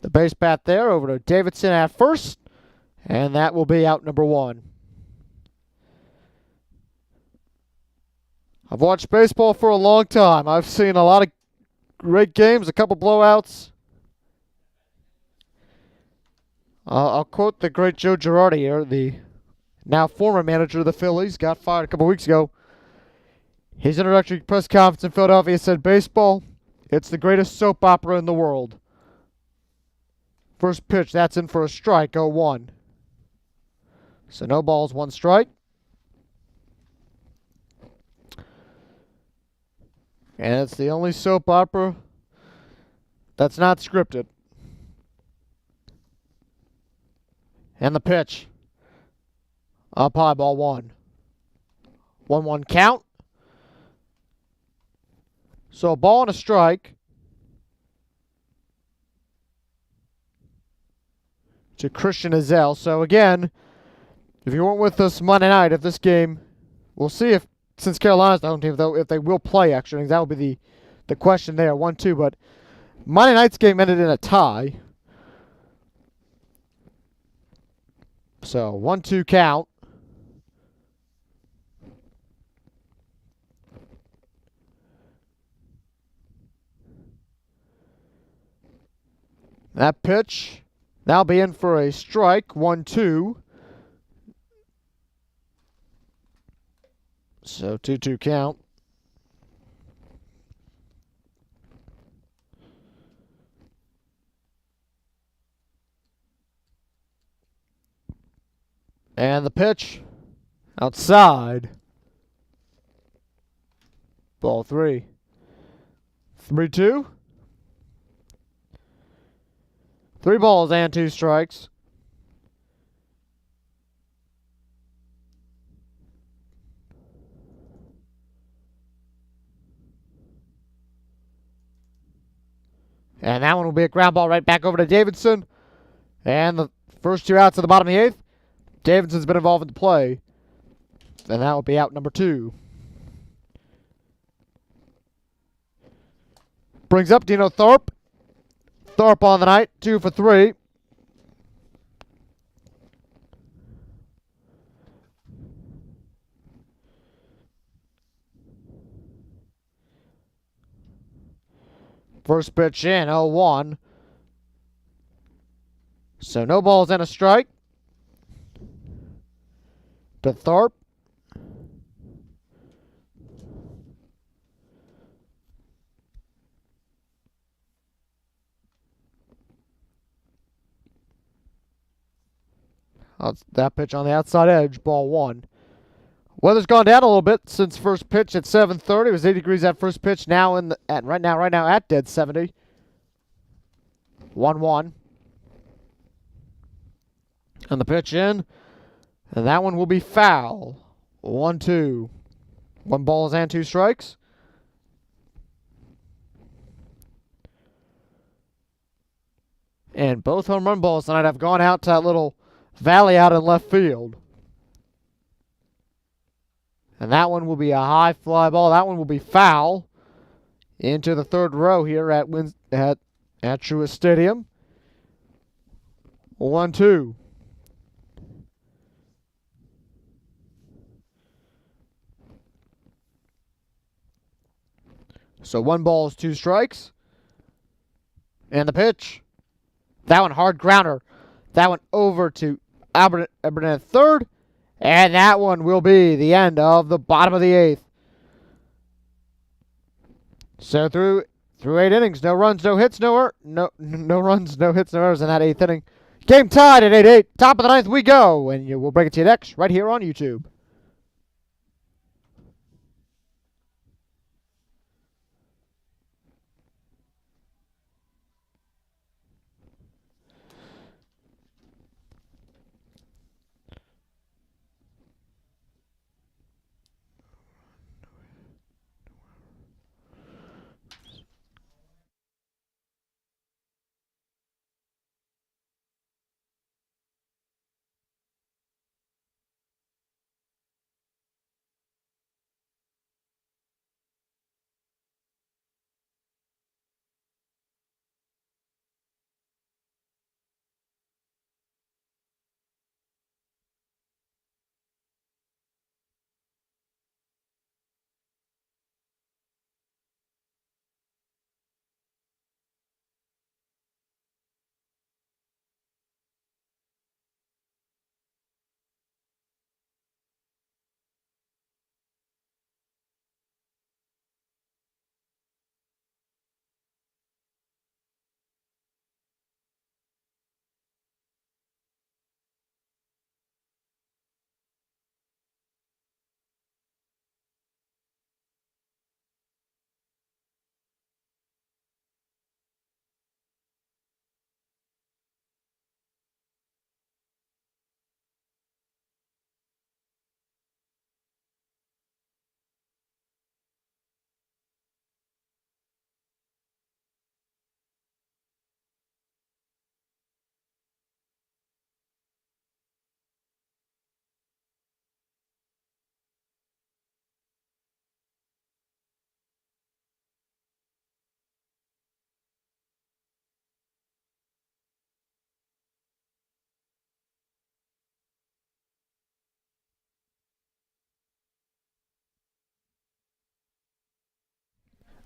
the base bat there over to Davidson at first. And that will be out number 1. I've watched baseball for a long time. I've seen a lot of great games, a couple blowouts. I'll quote the great Joe Girardi here, the now former manager of the Phillies, got fired a couple weeks ago. His introductory press conference in Philadelphia said, "Baseball, it's the greatest soap opera in the world." First pitch, that's in for a strike, 0-1. So no balls, 1 strike. And it's the only soap opera that's not scripted. And the pitch. Up high, ball 1. 1-1 count. So a ball and a strike to Christian Azell. So again, if you weren't with us Monday night, if this game, we'll see if, since Carolina's the home team, though, if they will play extra innings. That will be the question there, 1-2. But Monday night's game ended in a tie. So 1-2 count. That pitch, that'll be in for a strike, 1-2. So 2-2 count. And the pitch, outside. Ball 3. 3-2. 3 balls and 2 strikes. And that one will be a ground ball right back over to Davidson. And the first 2 outs at the bottom of the 8th. Davidson's been involved in the play. And that will be out number 2. Brings up Dino Thorpe. Thorpe on the night, 2 for 3. First pitch in, 0-1. So no balls and a strike to Thorpe. That pitch on the outside edge, ball 1. Weather's gone down a little bit since first pitch at 7:30. It was 80 degrees at first pitch. Now right now at dead 70. 1-1. And the pitch in, and that one will be foul. 1-2. 1 balls and 2 strikes. And both home run balls tonight have gone out to that little valley out in left field. And that one will be a high fly ball. That one will be foul into the 3rd row here at Truist Stadium. 1-2. So 1 ball, 2 strikes. And the pitch. That one hard grounder. That one over to Albert at 3rd. And that one will be the end of the bottom of the 8th. So through 8 innings, no runs, no hits, no runs, no hits, no errors in that 8th inning. Game tied at 8-8. Top of the 9th we go, and we'll bring it to you next right here on YouTube.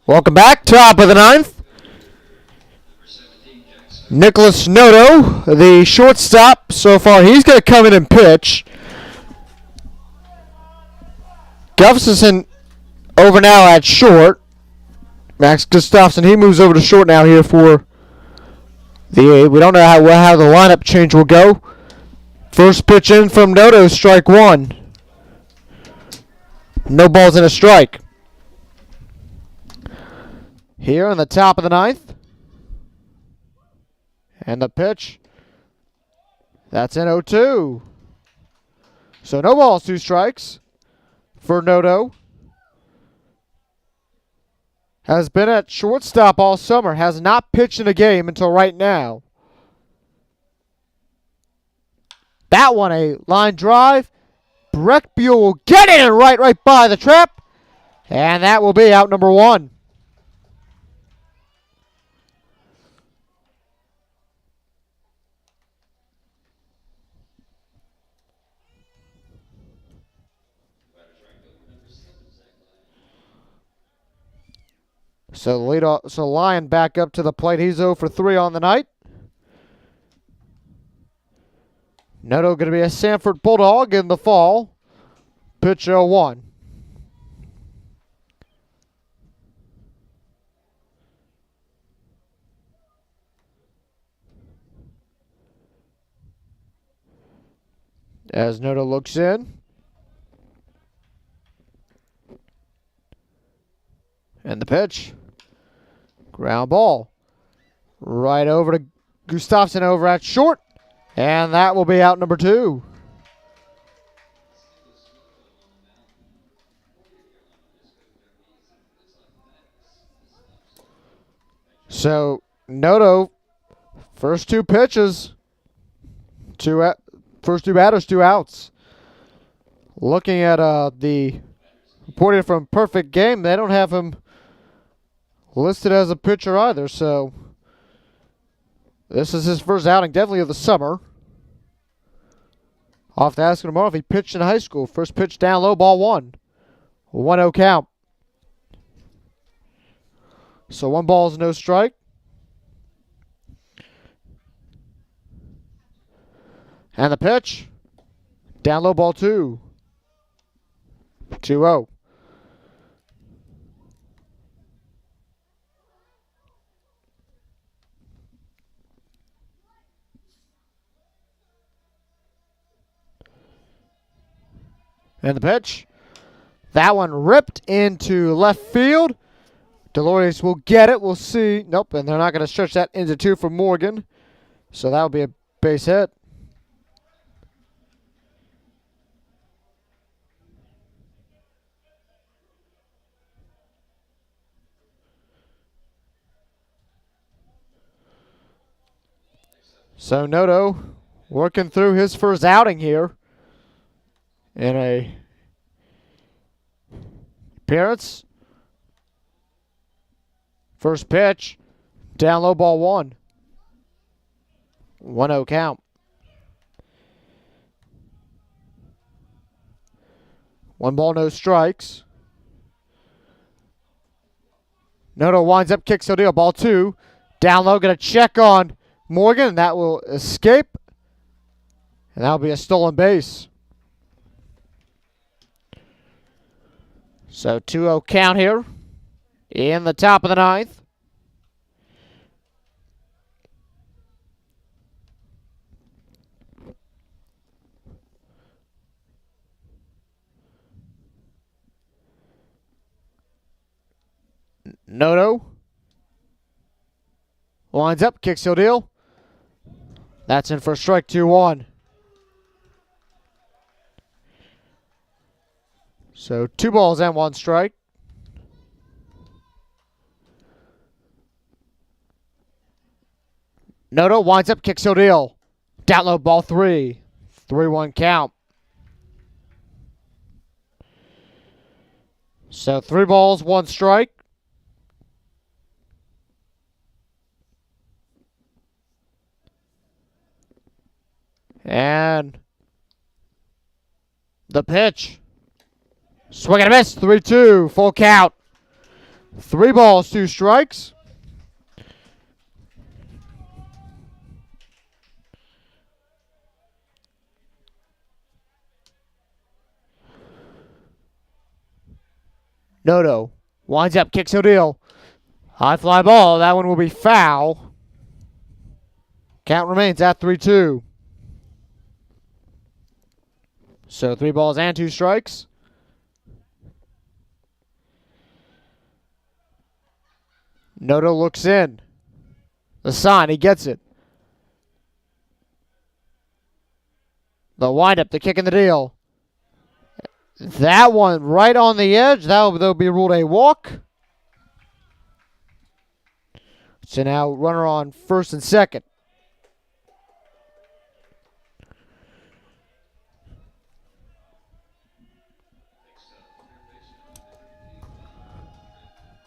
Welcome back. Top of the ninth. Nicholas Noto, the shortstop. So far, he's going to come in and pitch. Gustafson over now at short. Max Gustafson, he moves over to short now here for the eight. We don't know how the lineup change will go. First pitch in from Noto, strike one. No balls and a strike. Here on the top of the ninth. And the pitch. That's an 0-2. So no balls, 2 strikes for Noto. Has been at shortstop all summer. Has not pitched in a game until right now. That one, a line drive. Breck Buell will get it and right by the trap. And that will be out number 1. So Lyon back up to the plate. He's 0 for 3 on the night. Noto going to be a Sanford Bulldog in the fall. Pitch 0-1. As Noto looks in. And the pitch. Ground ball. Right over to Gustafson over at short. And that will be out number 2. So Noto, first 2 pitches, first 2 batters, 2 outs. Looking at the reporting from Perfect Game, they don't have him listed as a pitcher either, so this is his first outing, definitely of the summer. I'll have to ask him tomorrow if he pitched in high school. First pitch down low, ball 1. 1-0 count. So 1 ball is no strike. And the pitch. Down low, ball 2. 2-0. And the pitch. That one ripped into left field. Delores will get it. We'll see. Nope, and they're not going to stretch that into 2 for Morgan. So that will be a base hit. So Noto working through his first outing here in a appearance. First pitch, down low, ball 1. 1-0 count. 1 ball, no strikes. Noto winds up, kicks the deal, ball 2. Down low, going to check on Morgan, and that will escape. And that'll be a stolen base. So 2-0 count here in the top of the ninth. Noto lines up, kicks the deal. That's in for strike 2-1. So 2 balls and 1 strike. Noto winds up, kicks deal. Down low, ball 3. 3-1 count. So 3 balls, 1 strike. And the pitch. Swing and a miss. 3-2. Full count. 3 balls, 2 strikes. Noto winds up, kicks O'Deal. High fly ball. That one will be foul. Count remains at 3-2. So 3 balls and 2 strikes. Noto looks in. The sign, he gets it. The windup, the kick in the deal. That one right on the edge. That'll be ruled a walk. So now runner on first and second.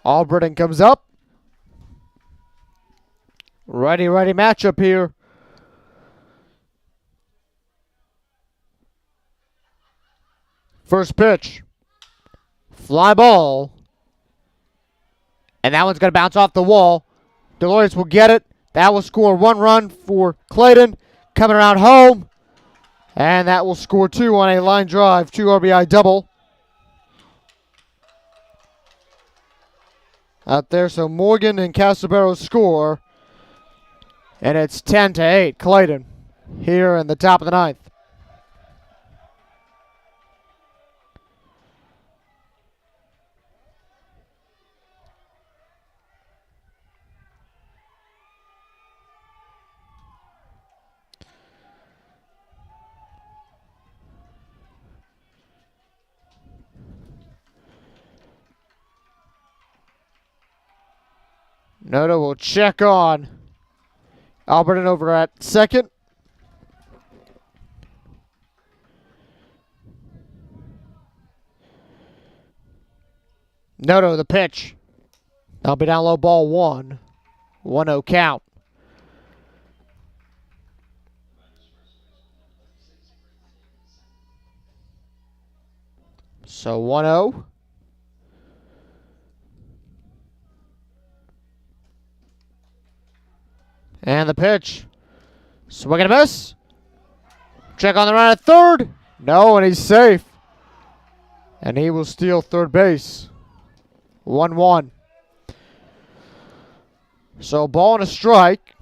Albritton comes up. Righty matchup here. First pitch. Fly ball. And that one's going to bounce off the wall. Dolores will get it. That will score 1 run for Clayton. Coming around home. And that will score 2 on a line drive. 2 RBI double. Out there, so Morgan and Caspero score. And it's 10-8, Clayton, here in the top of the 9th. Noto will check on Alberton over at second. Noto the pitch. That'll be down low, ball 1. 1-0 count. So 1-0. And the pitch. Swing and a miss. Check on the run at third. No, and he's safe. And he will steal third base. 1-1. So ball and a strike.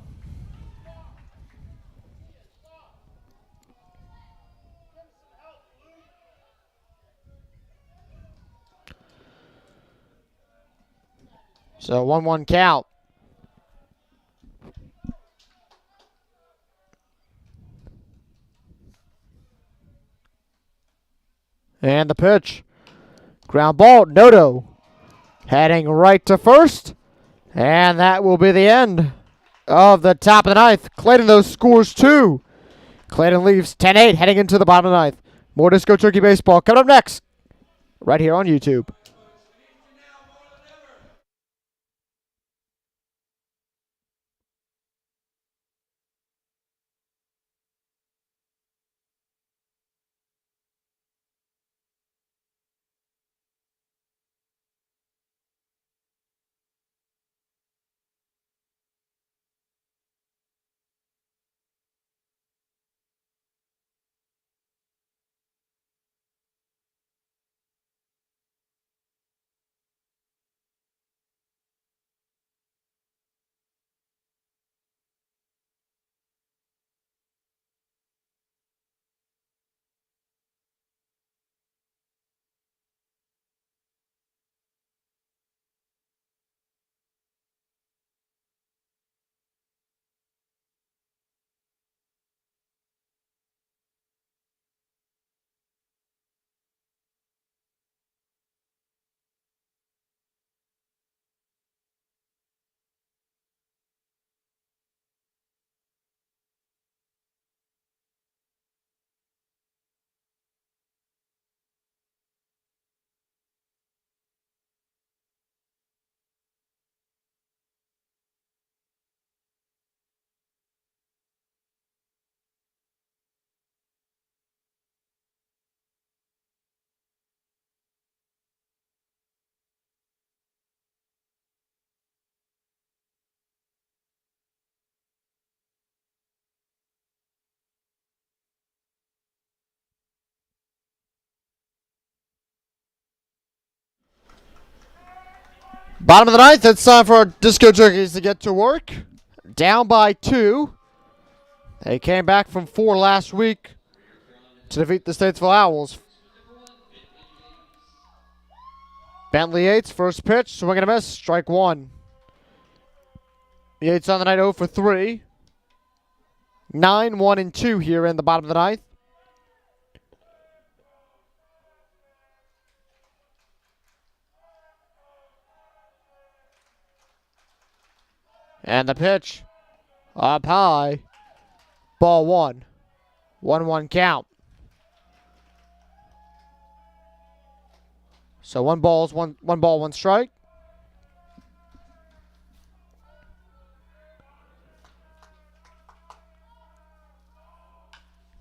So 1-1 count. And the pitch. Ground ball, Noto. Heading right to first. And that will be the end of the top of the 9th. Clayton, though, scores 2. Clayton leaves 10-8 heading into the bottom of the 9th. More Disco Turkey baseball coming up next, right here on YouTube. Bottom of the ninth, it's time for our Disco Turkeys to get to work. Down by 2. They came back from 4 last week to defeat the Statesville Owls. Bentley Yates, first pitch, swing and a miss, strike 1. Yates on the night 0 for 3. 9, 1, and 2 here in the bottom of the ninth. And the pitch up high. Ball 1. 1-1 count. So one ball, 1 strike.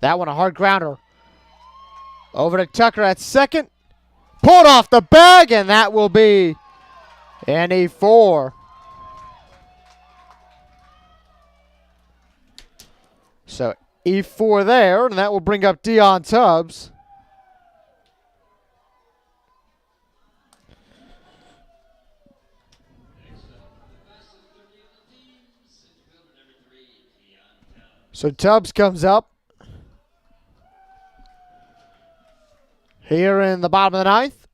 That one a hard grounder. Over to Tucker at second. Pulled off the bag, and that will be an E4. So E4 there, and that will bring up Dion Tubbs. So Tubbs comes up here in the bottom of the ninth.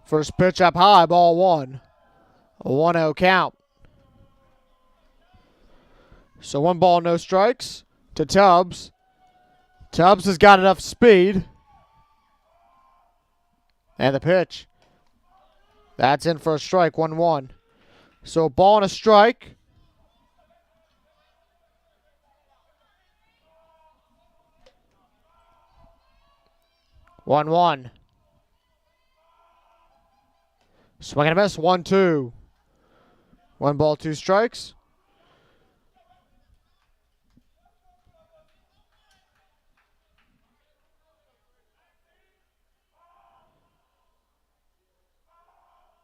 First pitch up high, ball 1. A 1-0 count. So 1 ball, no strikes to Tubbs. Tubbs has got enough speed. And the pitch. That's in for a strike, 1-1. So a ball and a strike. One, 1. Swing and a miss, 1-2. 1 ball, 2 strikes.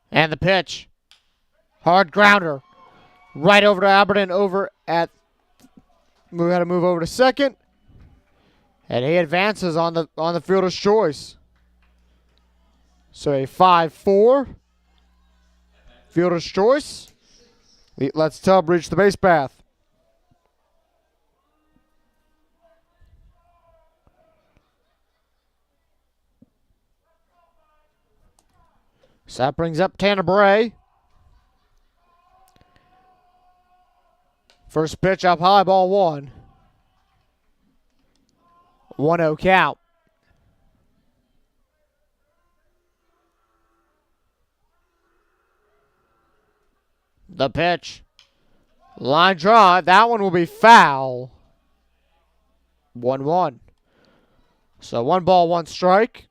And the pitch. Hard grounder. Right over to Alberton, over at, we had to move over to second. And he advances on the fielder's choice. So a 5-4. Fielder's choice. Lets Tubb reach the base path. So that brings up Tanner Bray. First pitch up high, ball 1. 1-0 count. The pitch. Line drive. That one will be foul. 1-1. So 1 ball, 1 strike.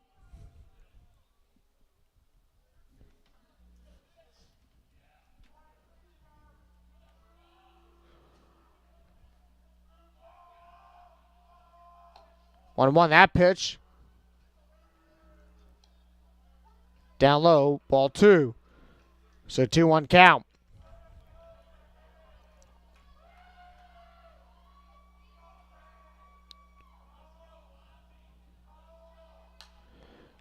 One that pitch. Down low, ball 2. So 2-1 count.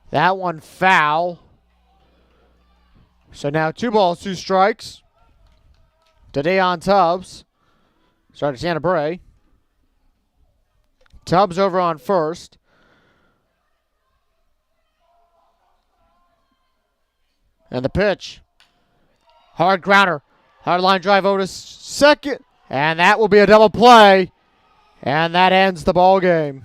That one foul. So now 2 balls, 2 strikes. To Dion Tubbs. Sorry to Tanner Bray. Tubbs over on first. And the pitch. Hard grounder. Hard line drive over to second. And that will be a double play. And that ends the ball game.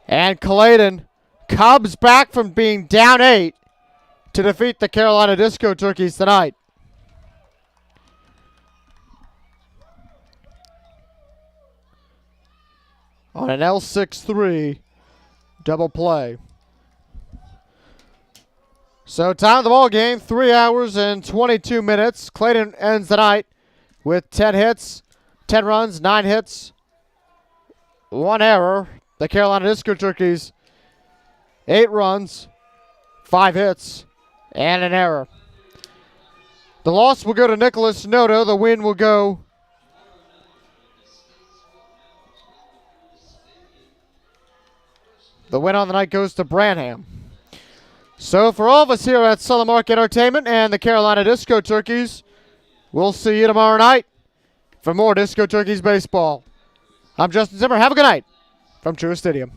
And Clayton comes back from being down 8 to defeat the Carolina Disco Turkeys tonight. On an L6-3 double play. So time of the ball game, 3 hours and 22 minutes. Clayton ends the night with 10 hits, 10 runs, 9 hits, 1 error. The Carolina Disco Turkeys, 8 runs, 5 hits, and an error. The loss will go to Nicholas Noto. The win will go The win on the night goes to Branham. So for all of us here at Southern Mark Entertainment and the Carolina Disco Turkeys, we'll see you tomorrow night for more Disco Turkeys baseball. I'm Justin Zimmer. Have a good night from Truist Stadium.